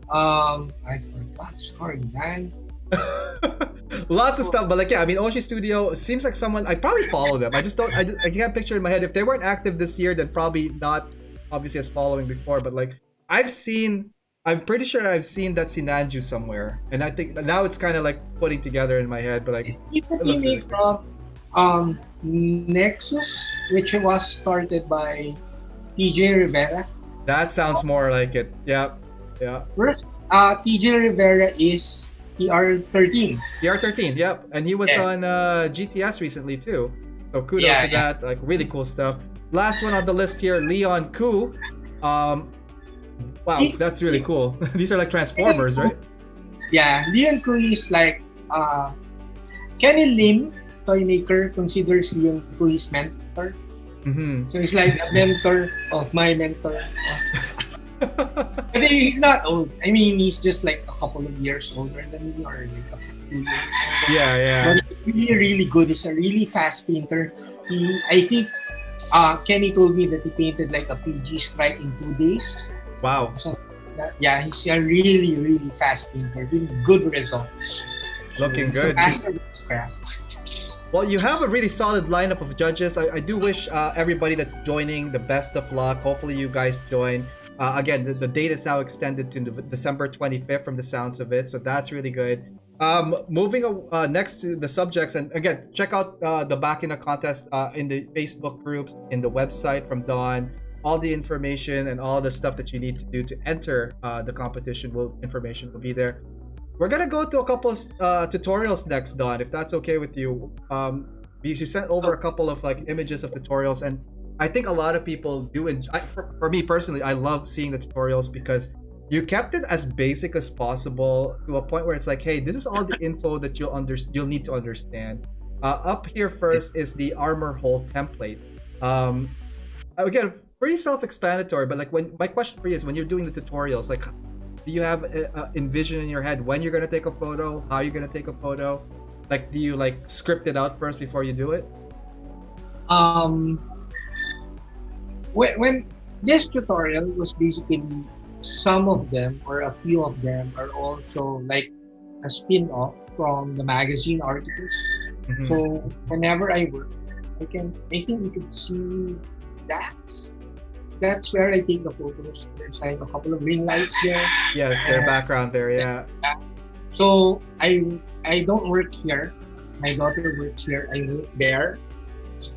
forgot. Sorry, man. Lots of stuff, but like, yeah, I mean, Oshi Studio seems like someone I probably follow them. I just don't. I can't picture in my head if they weren't active this year, then probably not. Obviously, as following before, but like I'm pretty sure I've seen that Sinanju somewhere, and I think now it's kind of like putting together in my head. But like, He's a it looks really teammate from Nexus, which was started by TJ Rivera. that sounds more like it. Yeah, yeah. First, TJ Rivera is TR13. DR13, yep, and he was Yeah. on GTS recently too. So kudos Yeah, to yeah. that. Like really cool stuff. Last one on the list here, Leon Koo. Wow, that's really cool. These are like Transformers, right? Yeah, Leon Koo is like Kenny Lim, toy maker, considers Leon Koo his mentor. Mm-hmm. So he's like a mentor of my mentor. But he's not old. I mean, he's just like a couple of years older than me, or like a few years older. Yeah, yeah. But he's really good. He's a really fast painter. I think Kenny told me that he painted like a PG strike in 2 days. Wow. So yeah, he's a really, really fast painter with good results. Looking He's good. a master of his craft. Well, you have a really solid lineup of judges. I do wish everybody that's joining the best of luck. Hopefully you guys join. Again, the date is now extended to December 25th from the sounds of it. So that's really good. Moving next to the subjects. And again, check out the back in the contest in the Facebook groups, in the website from Dawn. All the information and all the stuff that you need to do to enter the competition information will be there. We're gonna go to a couple of tutorials next, Don, if that's okay with you. You sent over a couple of like images of tutorials, and I think a lot of people do. For me personally, I love seeing the tutorials because you kept it as basic as possible to a point where it's like, hey, this is all the info that you'll need to understand. Up here first is the armor hole template. Again, pretty self-explanatory, but like my question for you is, when you're doing the tutorials, like, do you have envision in your head when you're gonna take a photo, how you're gonna take a photo? Like, do you like script it out first before you do it? When this tutorial was basically, some of them or a few of them are also like a spin-off from the magazine articles. Mhm. So whenever I work, I think you could see that's where I take the photos. There's like a couple of ring lights there. Yes, their background there, yeah. So I don't work here. My daughter works here. I work there.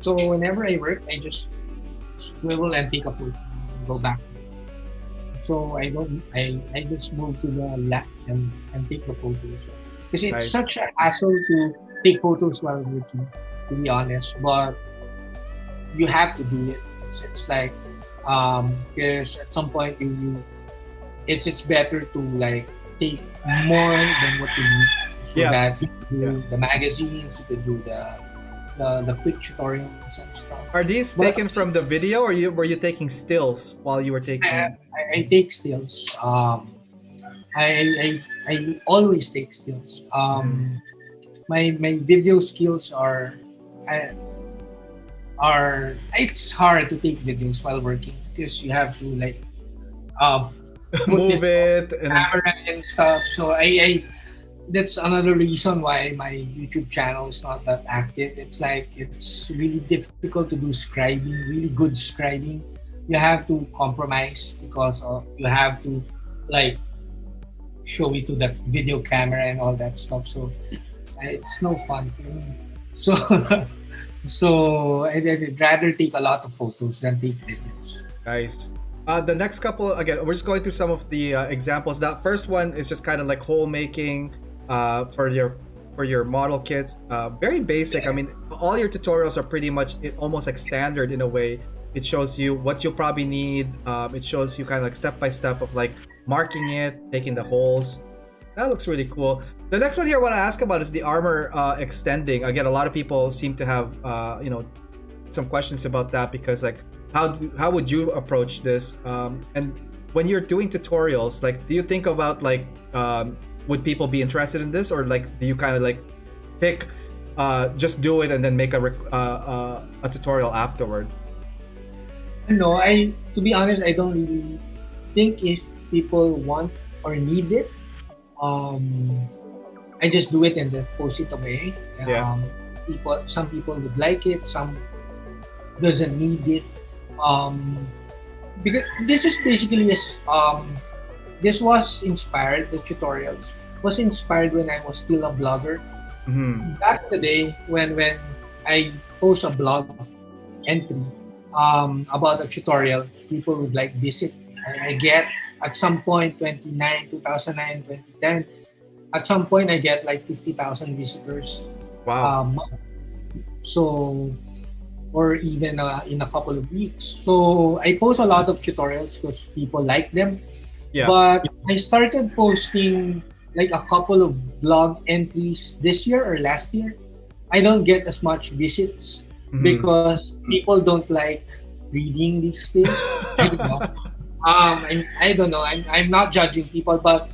So whenever I work, I just swivel and take a photo, go back. So I just move to the left and take the photos. Because it's Nice. such a hassle to take photos while working, to be honest. But you have to do it. It's like because at some point it's better to like take more than what you need, so Yeah. that you can do the magazines, you can do the quick tutorials and stuff. Are these But- taken from the video, or were you taking stills while you were taking? I take stills. I always take stills. My video skills are it's hard to take videos while working because you have to like Move it and camera and stuff. So I that's another reason why my YouTube channel is not that active. It's like it's really difficult to do scribing, really good scribing. You have to compromise because you have to like show it to the video camera and all that stuff. So it's no fun for me. So so I'd rather take a lot of photos than take videos. Nice. The next couple, again, we're just going through some of the examples. That first one is just kind of like hole making for your model kits. Very basic. I mean, all your tutorials are pretty much almost like standard in a way. It shows you what you'll probably need. It shows you kind of like step by step of like marking it, taking the holes. That looks really cool. The next one here I want to ask about is the armor extending. Again, a lot of people seem to have some questions about that because like how would you approach this? And when you're doing tutorials, like do you think about like would people be interested in this, or like do you kind of like pick just do it and then make a tutorial afterwards? No, to be honest, I don't really think if people want or need it. I just do it and then post it away. Some people would like it, some doesn't need it. Because this is basically this was inspired. The tutorials was inspired when I was still a blogger. Mm-hmm. Back in the day when I post a blog entry about a tutorial, people would like visit. I get at some point 2009, 2010. At some point, I get like 50,000 visitors. Wow. So, or even in a couple of weeks. So I post a lot of tutorials because people like them. Yeah. But I started posting like a couple of blog entries this year or last year. I don't get as much visits because people don't like reading these things. I don't know. I don't know. I'm not judging people, but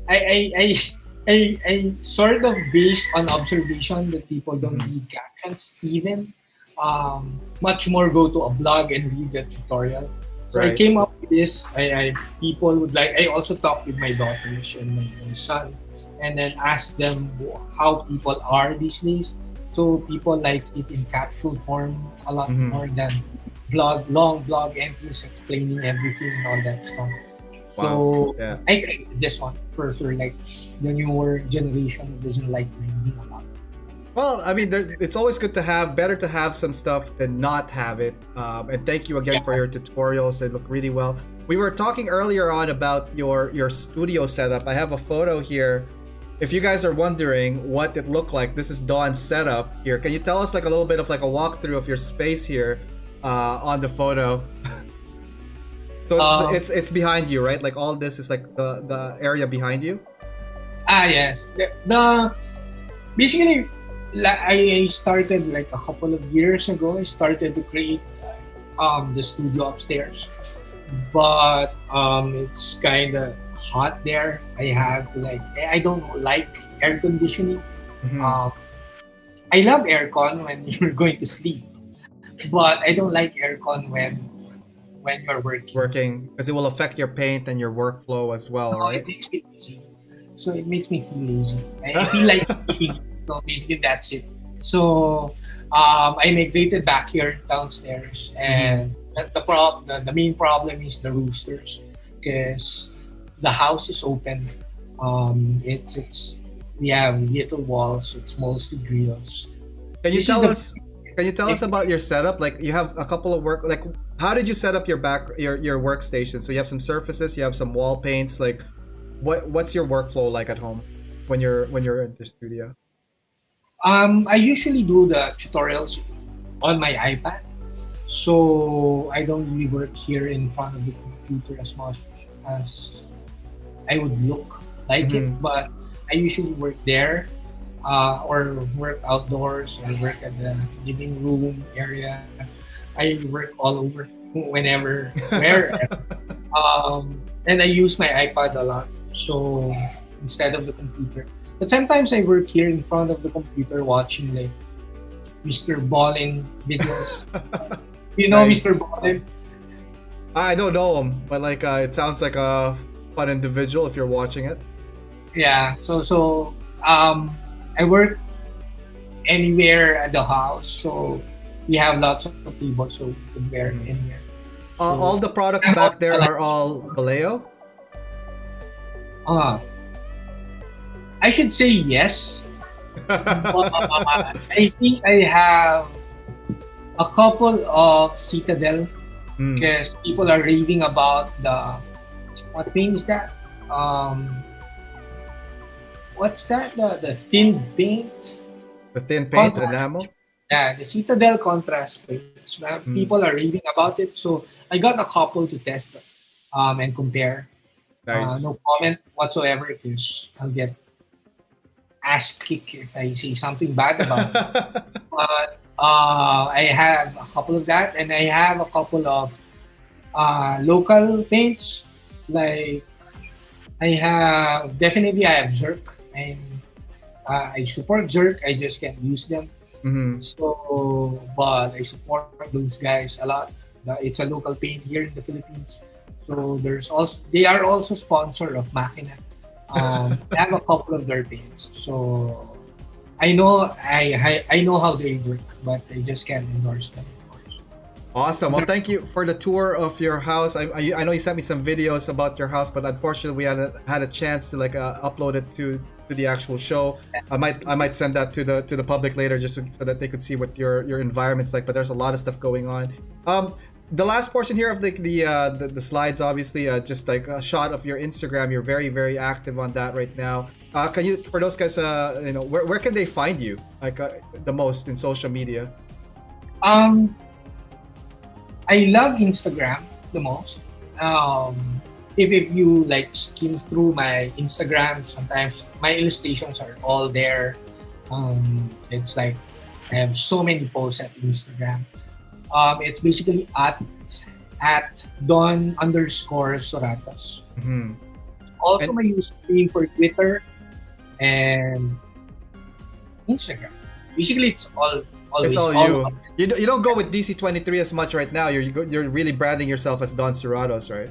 I sort of based on observation that people don't read captions even. Much more go to a blog and read the tutorial. So Right. I came up with this. People would like. I also talked with my daughters and my son, and then asked them how people are these days. So people like it in capsule form a lot more than long blog entries explaining everything and all that stuff. So Yeah. I created this one for like the newer generation who doesn't like reading a lot. Well, I mean, it's always better to have some stuff than not have it. And thank you again for your tutorials. They look really well. We were talking earlier on about your studio setup. I have a photo here. If you guys are wondering what it looked like, this is Dawn's setup here. Can you tell us like a little bit of like a walkthrough of your space here on the photo? So it's behind you, right? Like all this is like the area behind you. Yes. Basically, I started like a couple of years ago. I started to create the studio upstairs, but it's kind of hot there. I have to I don't like air conditioning. I love aircon when you're going to sleep, but I don't like aircon when you're working. Because it will affect your paint and your workflow as well, right? It makes me lazy. So it makes me feel lazy. I feel like sleeping. So basically that's it. So I migrated back here downstairs, and the main problem is the roosters, because the house is open. We have little walls. It's mostly grills. Can you tell us about your setup? Like you have a couple of how did you set up your workstation? So you have some surfaces, you have some wall paints. Like what's your workflow like at home when you're in the studio? I usually do the tutorials on my iPad, so I don't really work here in front of the computer as much as I would look like it. But I usually work there, or work outdoors. I work at the living room area. I work all over, wherever. And I use my iPad a lot, so instead of the computer. But sometimes I work here in front of the computer watching like Mr. Ballin videos. You know Nice. Mr. Ballin? I don't know him, but like it sounds like a fun individual if you're watching it. Yeah. So I work anywhere at the house. So we have lots of people, so we can wear anywhere. All the products back there are all Vallejo? I should say yes. I think I have a couple of Citadel, because people are raving about what paint is that? What's that? The thin paint? The thin paint and Contrast. enamel? Yeah, the Citadel contrast paints. People are raving about it, so I got a couple to test and compare. Nice. No comment whatsoever because I'll get ass kicked if I say something bad about it. But I have a couple of that, and I have a couple of local paints. Like I have Zerk, and I support Zerk. I just can't use them. Mhm. So, but I support those guys a lot. It's a local paint here in the Philippines. So they are also sponsor of Makina. I have a couple of their paints. So I know how they work, but I just can't endorse them, of course. Awesome. Well, thank you for the tour of your house. I know you sent me some videos about your house, but unfortunately, we hadn't had a chance to like upload it to the actual show. I might send that to the public later, just so that they could see what your environment's like. But there's a lot of stuff going on. The last portion here of the slides, obviously, just like a shot of your Instagram. You're very, very active on that right now. Can you, for those guys, where can they find you like the most in social media? I love Instagram the most. If you like skim through my Instagram, sometimes my illustrations are all there. It's like I have so many posts at Instagram. It's basically at Don_Suratos. Mm-hmm. Also, my username for Twitter and Instagram. Basically, it's all always It's all you. about- You don't go with DC23 as much right now. You're really branding yourself as Don Suratos, right?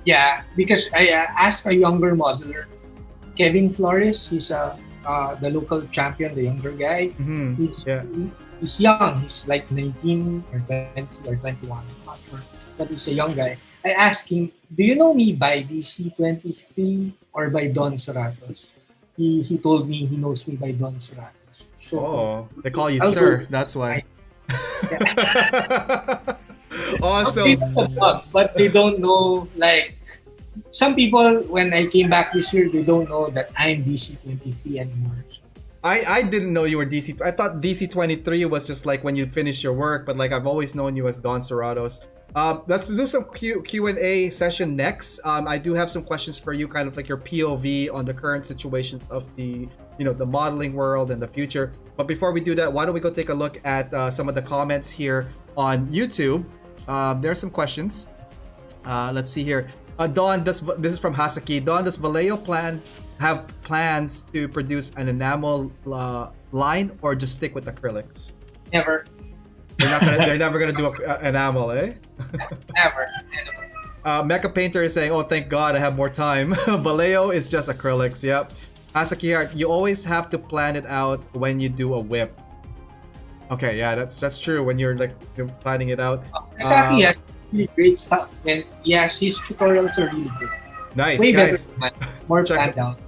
Yeah, because I asked a younger modeler, Kevin Flores. He's the local champion, the younger guy. Mm-hmm. He's young. He's like 19 or 20 or 21. I'm not sure, but he's a young guy. I asked him, "Do you know me by DC23 or by Don Suratos?" He told me he knows me by Don Suratos. So Oh, they call you I'll sir. go- That's why. They Awesome. know the bug, but they don't know, like, some people, when I came back this year, they don't know that I'm DC23 anymore. So, I didn't know you were DC. I thought DC23 was just like when you finish your work, but like I've always known you as Don Suratos. Let's do some Q&A session next. I do have some questions for you, kind of like your POV on the current situation of the the modeling world and the future. But before we do that, why don't we go take a look at some of the comments here on YouTube? There are some questions. Let's see here. Don, this is from Hasaki. Don, does Vallejo have plans to produce an enamel line, or just stick with acrylics? never, They're never gonna do enamel, eh? never. Mecha Painter is saying, "Oh, thank God, I have more time." Vallejo is just acrylics. Yep. Hasaki Heart, you always have to plan it out when you do a whip. Okay, yeah, that's true. When you're planning it out. Saki has really great stuff, and yes, his tutorials are really good. Nice, Way guys. better than mine. More Check planned out.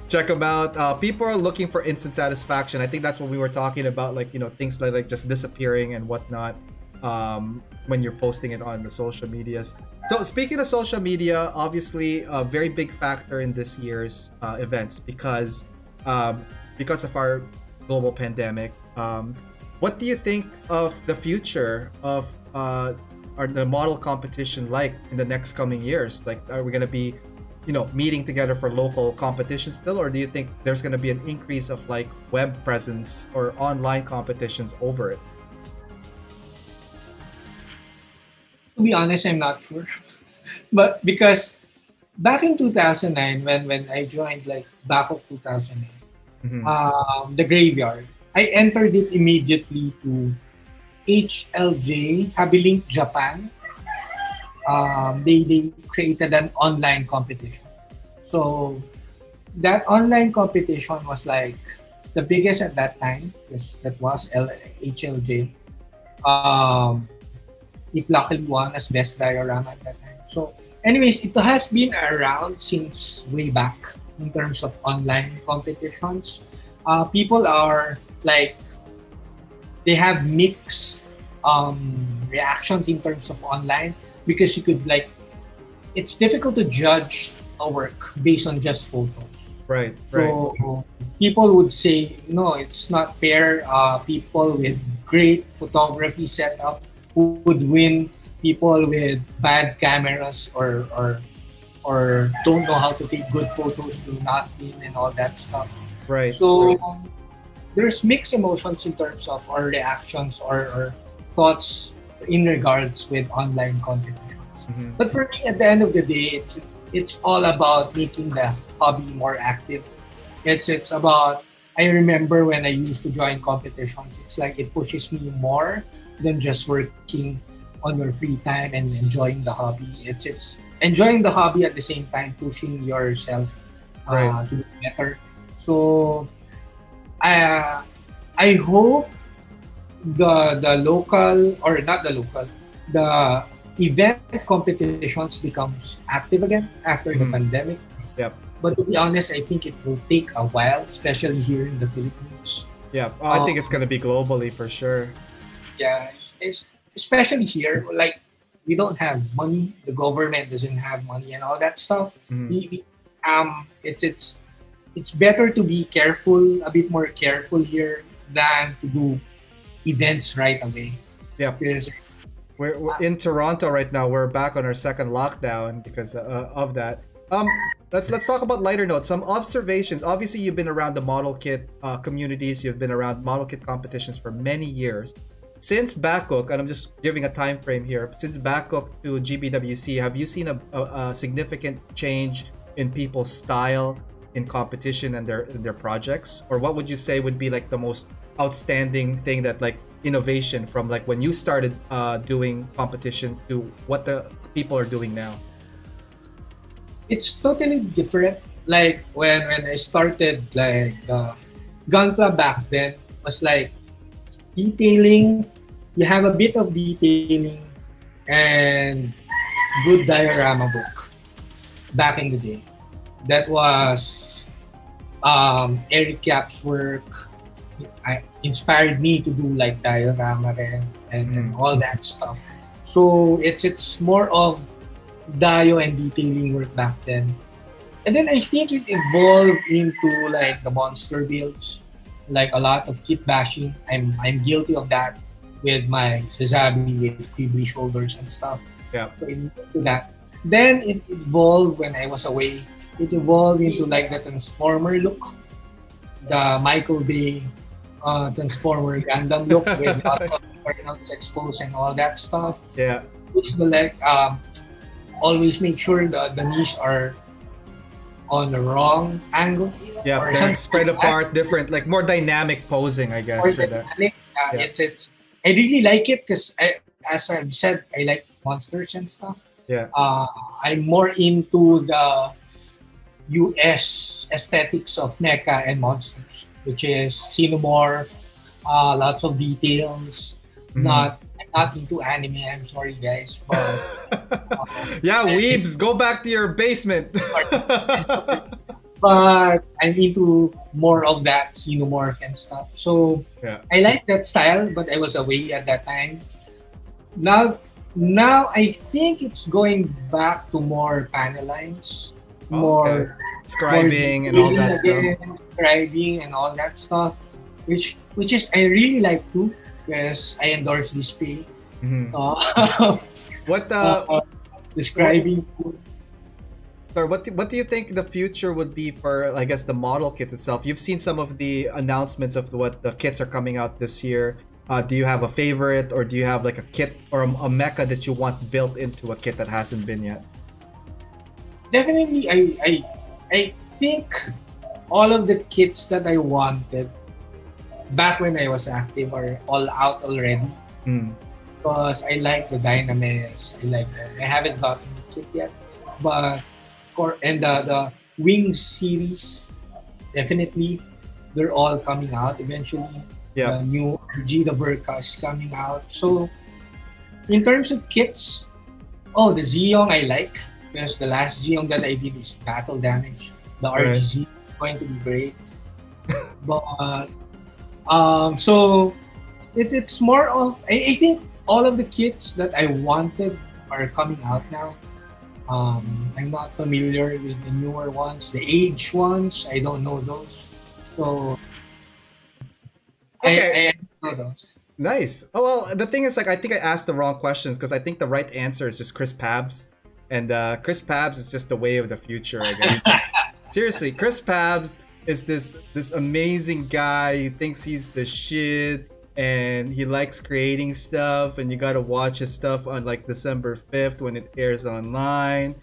Check them out. People are looking for instant satisfaction. I think that's what we were talking about, things like just disappearing and whatnot. When you're posting it on the social medias. So speaking of social media, obviously a very big factor in this year's events because of our global pandemic. What do you think of the future of the model competition like in the next coming years? Like, are we going to be meeting together for local competitions still, or do you think there's going to be an increase of like web presence or online competitions over it? To be honest, I'm not sure. But because back in 2009, when I joined, like back of 2009, Mhm. the graveyard, I entered it immediately to HLJ, Habilink Japan. They created an online competition. So that online competition was like the biggest at that time, because that was HLJ. It luckily won as best diorama at that time. So anyways, it has been around since way back in terms of online competitions. People are like, they have mixed reactions in terms of online, because you could it's difficult to judge a work based on just photos. Right. So people would say, no, it's not fair. People with great photography setup who would win people with bad cameras or or don't know how to take good photos, do nothing, and all that stuff. Right. So right. there's mixed emotions in terms of our reactions or thoughts in regards with online competitions. Mhm. But for me, at the end of the day, it's all about making the hobby more active. It's about, I remember when I used to join competitions, it's like it pushes me more than just working on your free time and enjoying the hobby. It's enjoying the hobby at the same time pushing yourself Right. to be better. So I I hope the local, or not the local, the event competitions becomes active again after the Mhm. pandemic. Yep. But to be honest, I think it will take a while, especially here in the Philippines. Yep. Oh, I Um, think it's gonna be globally for sure. yeah, it's especially here. Like we don't have money, the government doesn't have money, and all that stuff. Mhm. It's better to be careful, a bit more careful here than to do events right away. Yep. Because We're in Toronto right now. We're back on our second lockdown because of that. Um, let's talk about lighter notes. Some observations. Obviously, you've been around the model kit communities. You've been around model kit competitions for many years. Since Backhook, and I'm just giving a time frame here. Since Backhook to GBWC, have you seen a significant change in people's style in competition and their projects? Or what would you say would be like the most outstanding thing that like innovation from like when you started doing competition to what the people are doing now? it's totally different. Like when I started, like Gun Club back then was like detailing. You have a bit of detailing and good diorama book back in the day. That was Eric Yap's work. I inspired me to do like diorama and all that stuff. So it's more of dio and detailing work back then. And then I think it evolved into like the monster builds, like a lot of kit bashing. I'm guilty of that with my Sazabi with quibbly shoulders and stuff. Yeah. So into that. Then it evolved when I was away. It evolved into like the Transformer look, the Michael Bay Transformer Gundam look with lots of kernels exposed and all that stuff. Yeah. Which is the like always make sure the knees are on the wrong angle. Yeah. or They're something spread like that. apart, different, like more dynamic posing, I guess, Or for that. dynamic. Yeah. It's I really like it because as I've said, I like monsters and stuff. Yeah. I'm more into the US aesthetics of mecha and monsters, which is xenomorph, lots of details. Mhm. I'm not into anime. I'm sorry, guys, but Yeah, weebs, go back to your basement. but I'm into more of that xenomorph and stuff. So Yeah. I like that style, but I was away at that time. Now, now I think it's going back to more panel lines, more Scribing and all that stuff. scribing and all that stuff, which is I really like too, because I endorse display. Mhm. What Describing. Or what do you think the future would be for, I guess, the model kits itself? You've seen some of the announcements of what the kits are coming out this year. Do you have a favorite, or do you have like a kit or a mecha that you want built into a kit that hasn't been yet? Definitely, I think all of the kits that I wanted back when I was active are all out already. Mm. Because I like the Dynames. I haven't gotten the kit yet, but of course, and the Wings series, definitely, they're all coming out eventually. Yeah. The new RG, the Verka is coming out. So, in terms of kits, the Zeong I like, because the last Zeong that I did is battle damage. The Right. RGZ is going to be great. But so it's more of I think all of the kits that I wanted are coming out now. I'm not familiar with the newer ones, the age ones. I don't know those. So Okay. I know those. Nice. Oh well, the thing is, like, I think I asked the wrong questions because I think the right answer is just Chris Pabs, And Chris Pabs is just the way of the future, I guess. Seriously, Chris Pabs is this amazing guy. He thinks he's the shit, and he likes creating stuff. And you gotta watch his stuff on like December 5th when it airs online.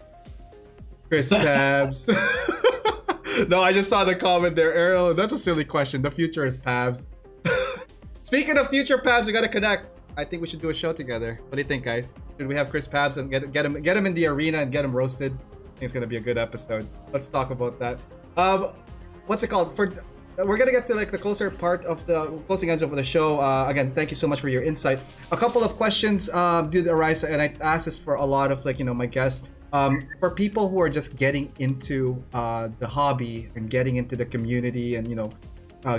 Chris Pabs. No, I just saw the comment there, Errol. That's a silly question. The future is Pabs. Speaking of future Pabs, we gotta connect. I think we should do a show together. What do you think, guys? Should we have Chris Pabs and get him in the arena and get him roasted? I think it's gonna be a good episode. Let's talk about that. What's it called? We're gonna get to like the closer part of the closing ends of the show. Again, thank you so much for your insight. A couple of questions did arise, and I asked this for a lot of my guests. For people who are just getting into the hobby and getting into the community and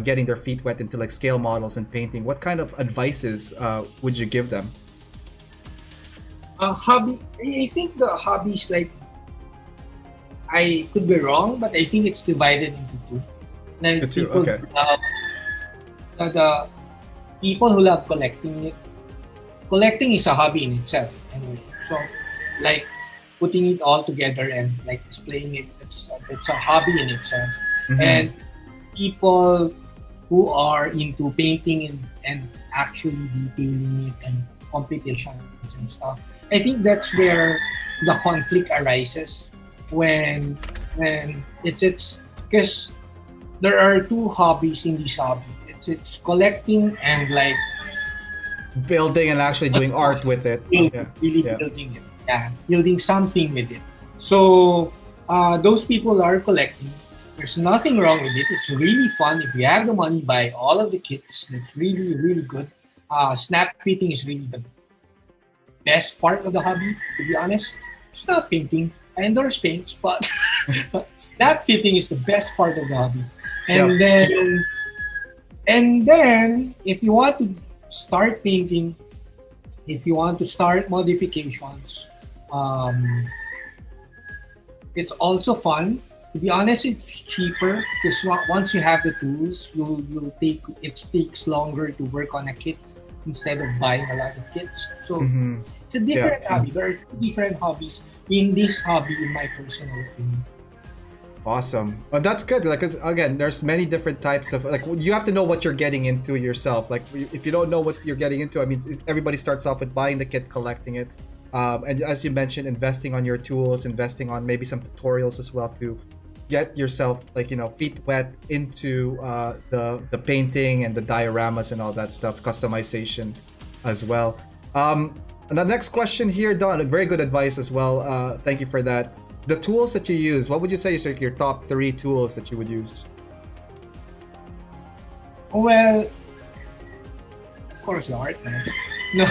getting their feet wet into like scale models and painting, what kind of advices would you give them? Hobby. I think the hobby is like, I could be wrong, but I think it's divided into two. Like people okay. The people who love collecting it. Collecting is a hobby in itself. Anyway, so like putting it all together and like displaying it, it's a hobby in itself. Mm-hmm. And people who are into painting and actually detailing it and competitions and stuff. I think that's where the conflict arises when it's because there are two hobbies in this hobby. It's collecting and like building and actually doing art with it. Building it. Yeah, building something with it. So those people are collecting. There's nothing wrong with it. It's really fun. If you have the money, buy all of the kits. It's really, really good. Snap fitting is really the best part of the hobby, to be honest. It's not painting. I endorse paints, but snap fitting is the best part of the hobby. And then if you want to start painting, if you want to start modifications, it's also fun. To be honest, it's cheaper because once you have the tools, it takes longer to work on a kit instead of buying a lot of kits. So it's a different hobby. There are two different hobbies in this hobby, in my personal opinion. Awesome. Well, that's good. Like, 'cause again, there's many different types of like. You have to know what you're getting into yourself. Like, if you don't know what you're getting into, I mean, everybody starts off with buying the kit, collecting it, and as you mentioned, investing on your tools, investing on maybe some tutorials as well to get yourself feet wet into the painting and the dioramas and all that stuff, customization as well. And the next question here, Don, very good advice as well. Thank you for that. The tools that you use, what would you say is like your top 3 tools that you would use? Well, of course, the art knife. No,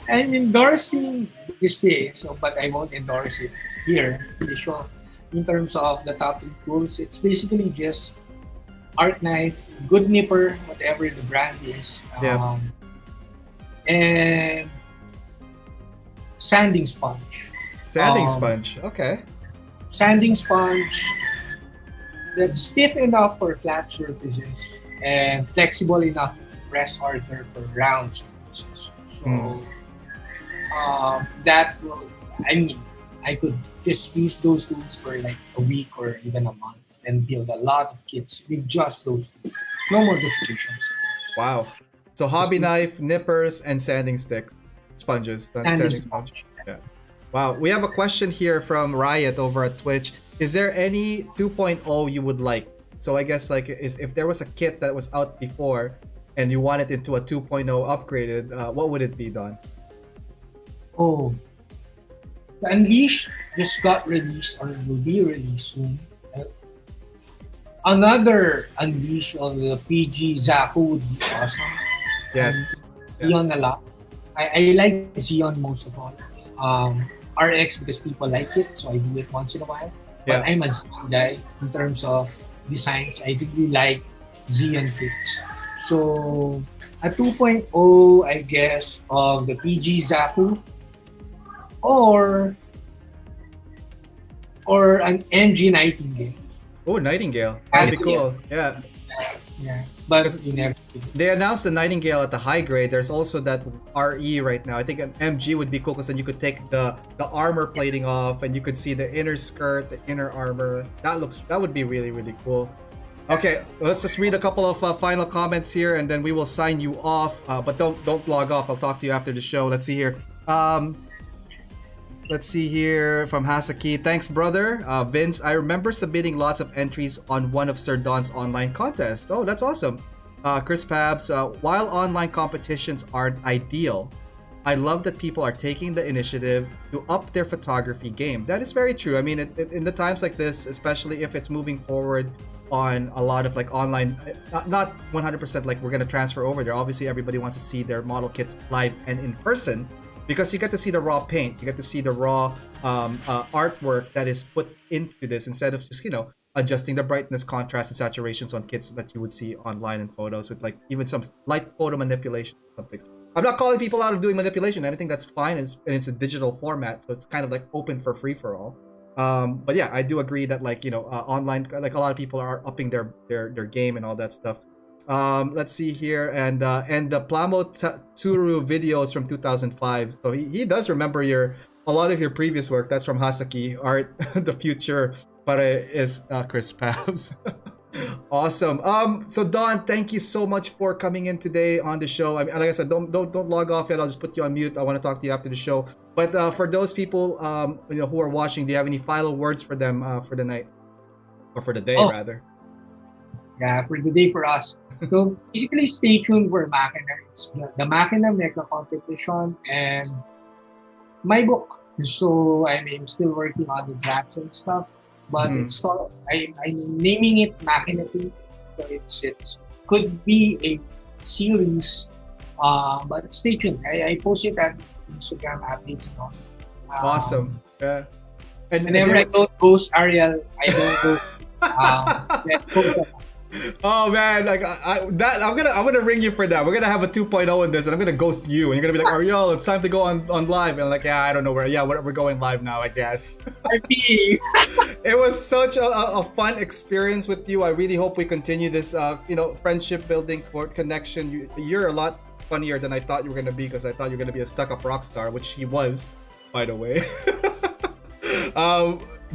I'm endorsing display, but I won't endorse it here in the show. In terms of the top 3 tools, it's basically just art knife, good nipper, whatever the brand is, and sanding sponge. Sanding sponge, okay. Sanding sponge that's stiff enough for flat surfaces and flexible enough to press harder for round surfaces. So that will, I could just use those tools for like a week or even a month and build a lot of kits with just those tools. No modifications. Wow. So hobby knife, nippers, and sanding sticks, sponges. Sanding sponge. Yeah. Wow. We have a question here from Riot over at Twitch. Is there any 2.0 you would like? So I guess like if there was a kit that was out before and you want it into a 2.0 upgraded, what would it be, Don? Oh, the Unleashed just got released or will be released soon. Another Unleash of the PG Zaku would be awesome. Yes. Xeon a lot. I like Xeon most of all. RX because people like it, so I do it once in a while. But I'm a Xeon guy in terms of designs. I really like Xeon kits. So a 2.0, I guess, of the PG Zaku or an MG Nightingale. Oh, Nightingale. That'd be cool. Yeah. Yeah, but Because you never. they announced the Nightingale at the high grade. There's also that RE right now. I think an MG would be cool because then you could take the armor plating off and you could see the inner skirt, the inner armor. That would be really, really cool. Okay, let's just read a couple of final comments here, and then we will sign you off. But don't log off. I'll talk to you after the show. Let's see here. Let's see here from Hasaki. Thanks, brother. Vince, I remember submitting lots of entries on one of Sir Don's online contests. Oh, that's awesome. Chris Pabs, while online competitions aren't ideal, I love that people are taking the initiative to up their photography game. That is very true. I mean, in the times like this, especially if it's moving forward on a lot of like online, not 100% like we're going to transfer over there. Obviously, everybody wants to see their model kits live and in person because you get to see the raw paint. You get to see the raw artwork that is put into this instead of just, adjusting the brightness, contrast, and saturations on kits that you would see online in photos with like even some light photo manipulation. Something. I'm not calling people out of doing manipulation. I think that's fine, and it's a digital format, so it's kind of like open for free for all. But yeah, I do agree that like online, like a lot of people are upping their game and all that stuff. Let's see here, and the Plamo Tsuru videos from 2005. So he does remember a lot of your previous work. That's from Hasaki Art, the future. But is Chris Pabs. Awesome. So Don, thank you so much for coming in today on the show. I mean, like I said, don't log off yet. I'll just put you on mute. I want to talk to you after the show. But for those people who are watching, do you have any final words for them for the night or for the day rather? Yeah, for the day for us. So basically, stay tuned for Machina. It's the Machina Mecha competition and my book. So I'm still working on the drafts and stuff. But it's all, I'm naming it Machina 2. So it's could be a series. But stay tuned. I post it at Instagram updates and all. Awesome. Yeah. And whenever I don't post Ariel, I don't go. Oh man, like I'm gonna ring you for that. We're gonna have a 2.0 in this, and I'm gonna ghost you, and you're gonna be like, Ariel, it's time to go on live, and I'm like, yeah, I don't know where. Yeah, we're going live now, I guess. It was such a fun experience with you. I really hope we continue this, friendship building, connection. You're a lot funnier than I thought you were gonna be, because I thought you were gonna be a stuck-up rock star, which he was, by the way.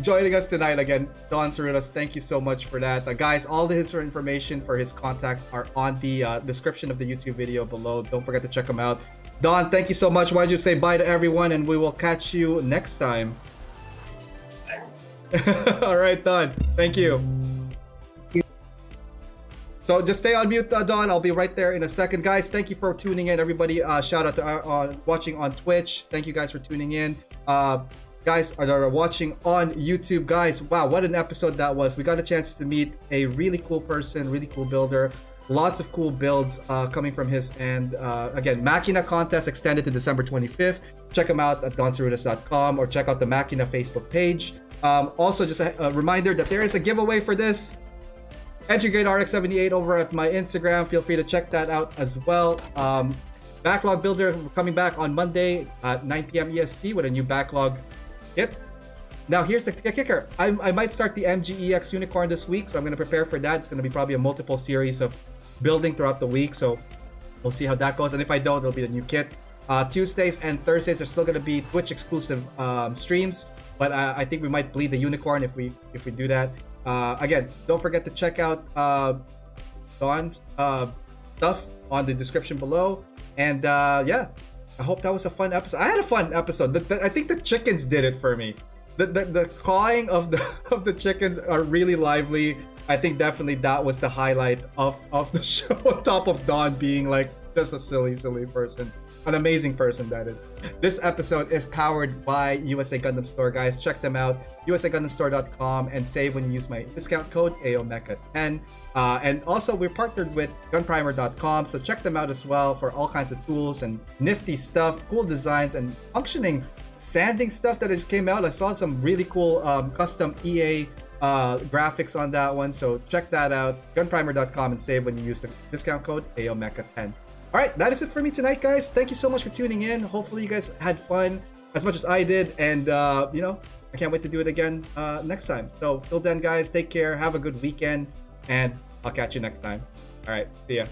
Joining us tonight again, Don Suratos. Thank you so much for that, guys. All his information for his contacts are on the description of the YouTube video below. Don't forget to check them out. Don, thank you so much. Why don't you say bye to everyone, and we will catch you next time. All right, Don. Thank you. So just stay on mute, Don. I'll be right there in a second, guys. Thank you for tuning in, everybody. Shout out to watching on Twitch. Thank you guys for tuning in. Guys are watching on YouTube, guys. Wow, what an episode that was. We got a chance to meet a really cool person, really cool builder. Lots of cool builds coming from his end. Again, Machina contest extended to December 25th. Check him out at donsuratos.com or check out the Machina Facebook page. Also, just a reminder that there is a giveaway for this. Entry grade RX78 over at my Instagram. Feel free to check that out as well. Backlog Builder coming back on Monday at 9 p.m. EST with a new backlog kit. Now here's the kicker. I might start the MGEX Unicorn this week, so I'm going to prepare for that. It's going to be probably a multiple series of building throughout the week, so we'll see how that goes. And if I don't, it'll be the new kit. Tuesdays and Thursdays are still going to be Twitch exclusive streams, but I think we might bleed the Unicorn if we do that. Again, don't forget to check out Don's stuff on the description below. And yeah, I hope that was a fun episode. I had a fun episode. I think the chickens did it for me. The cawing of the chickens are really lively. I think definitely that was the highlight of the show, on top of Don being like just a silly person. An amazing person, that is. This episode is powered by USA Gundam Store, guys. Check them out, usagundamstore.com, and save when you use my discount code AOMECA10. And also, we're partnered with gunprimer.com, so check them out as well for all kinds of tools and nifty stuff, cool designs, and functioning sanding stuff that just came out. I saw some really cool custom EA graphics on that one, so check that out, gunprimer.com, and save when you use the discount code AOMECA10. Alright, that is it for me tonight, guys. Thank you so much for tuning in. Hopefully you guys had fun as much as I did, and I can't wait to do it again next time. So till then, guys, take care, have a good weekend, and I'll catch you next time. All right, see ya.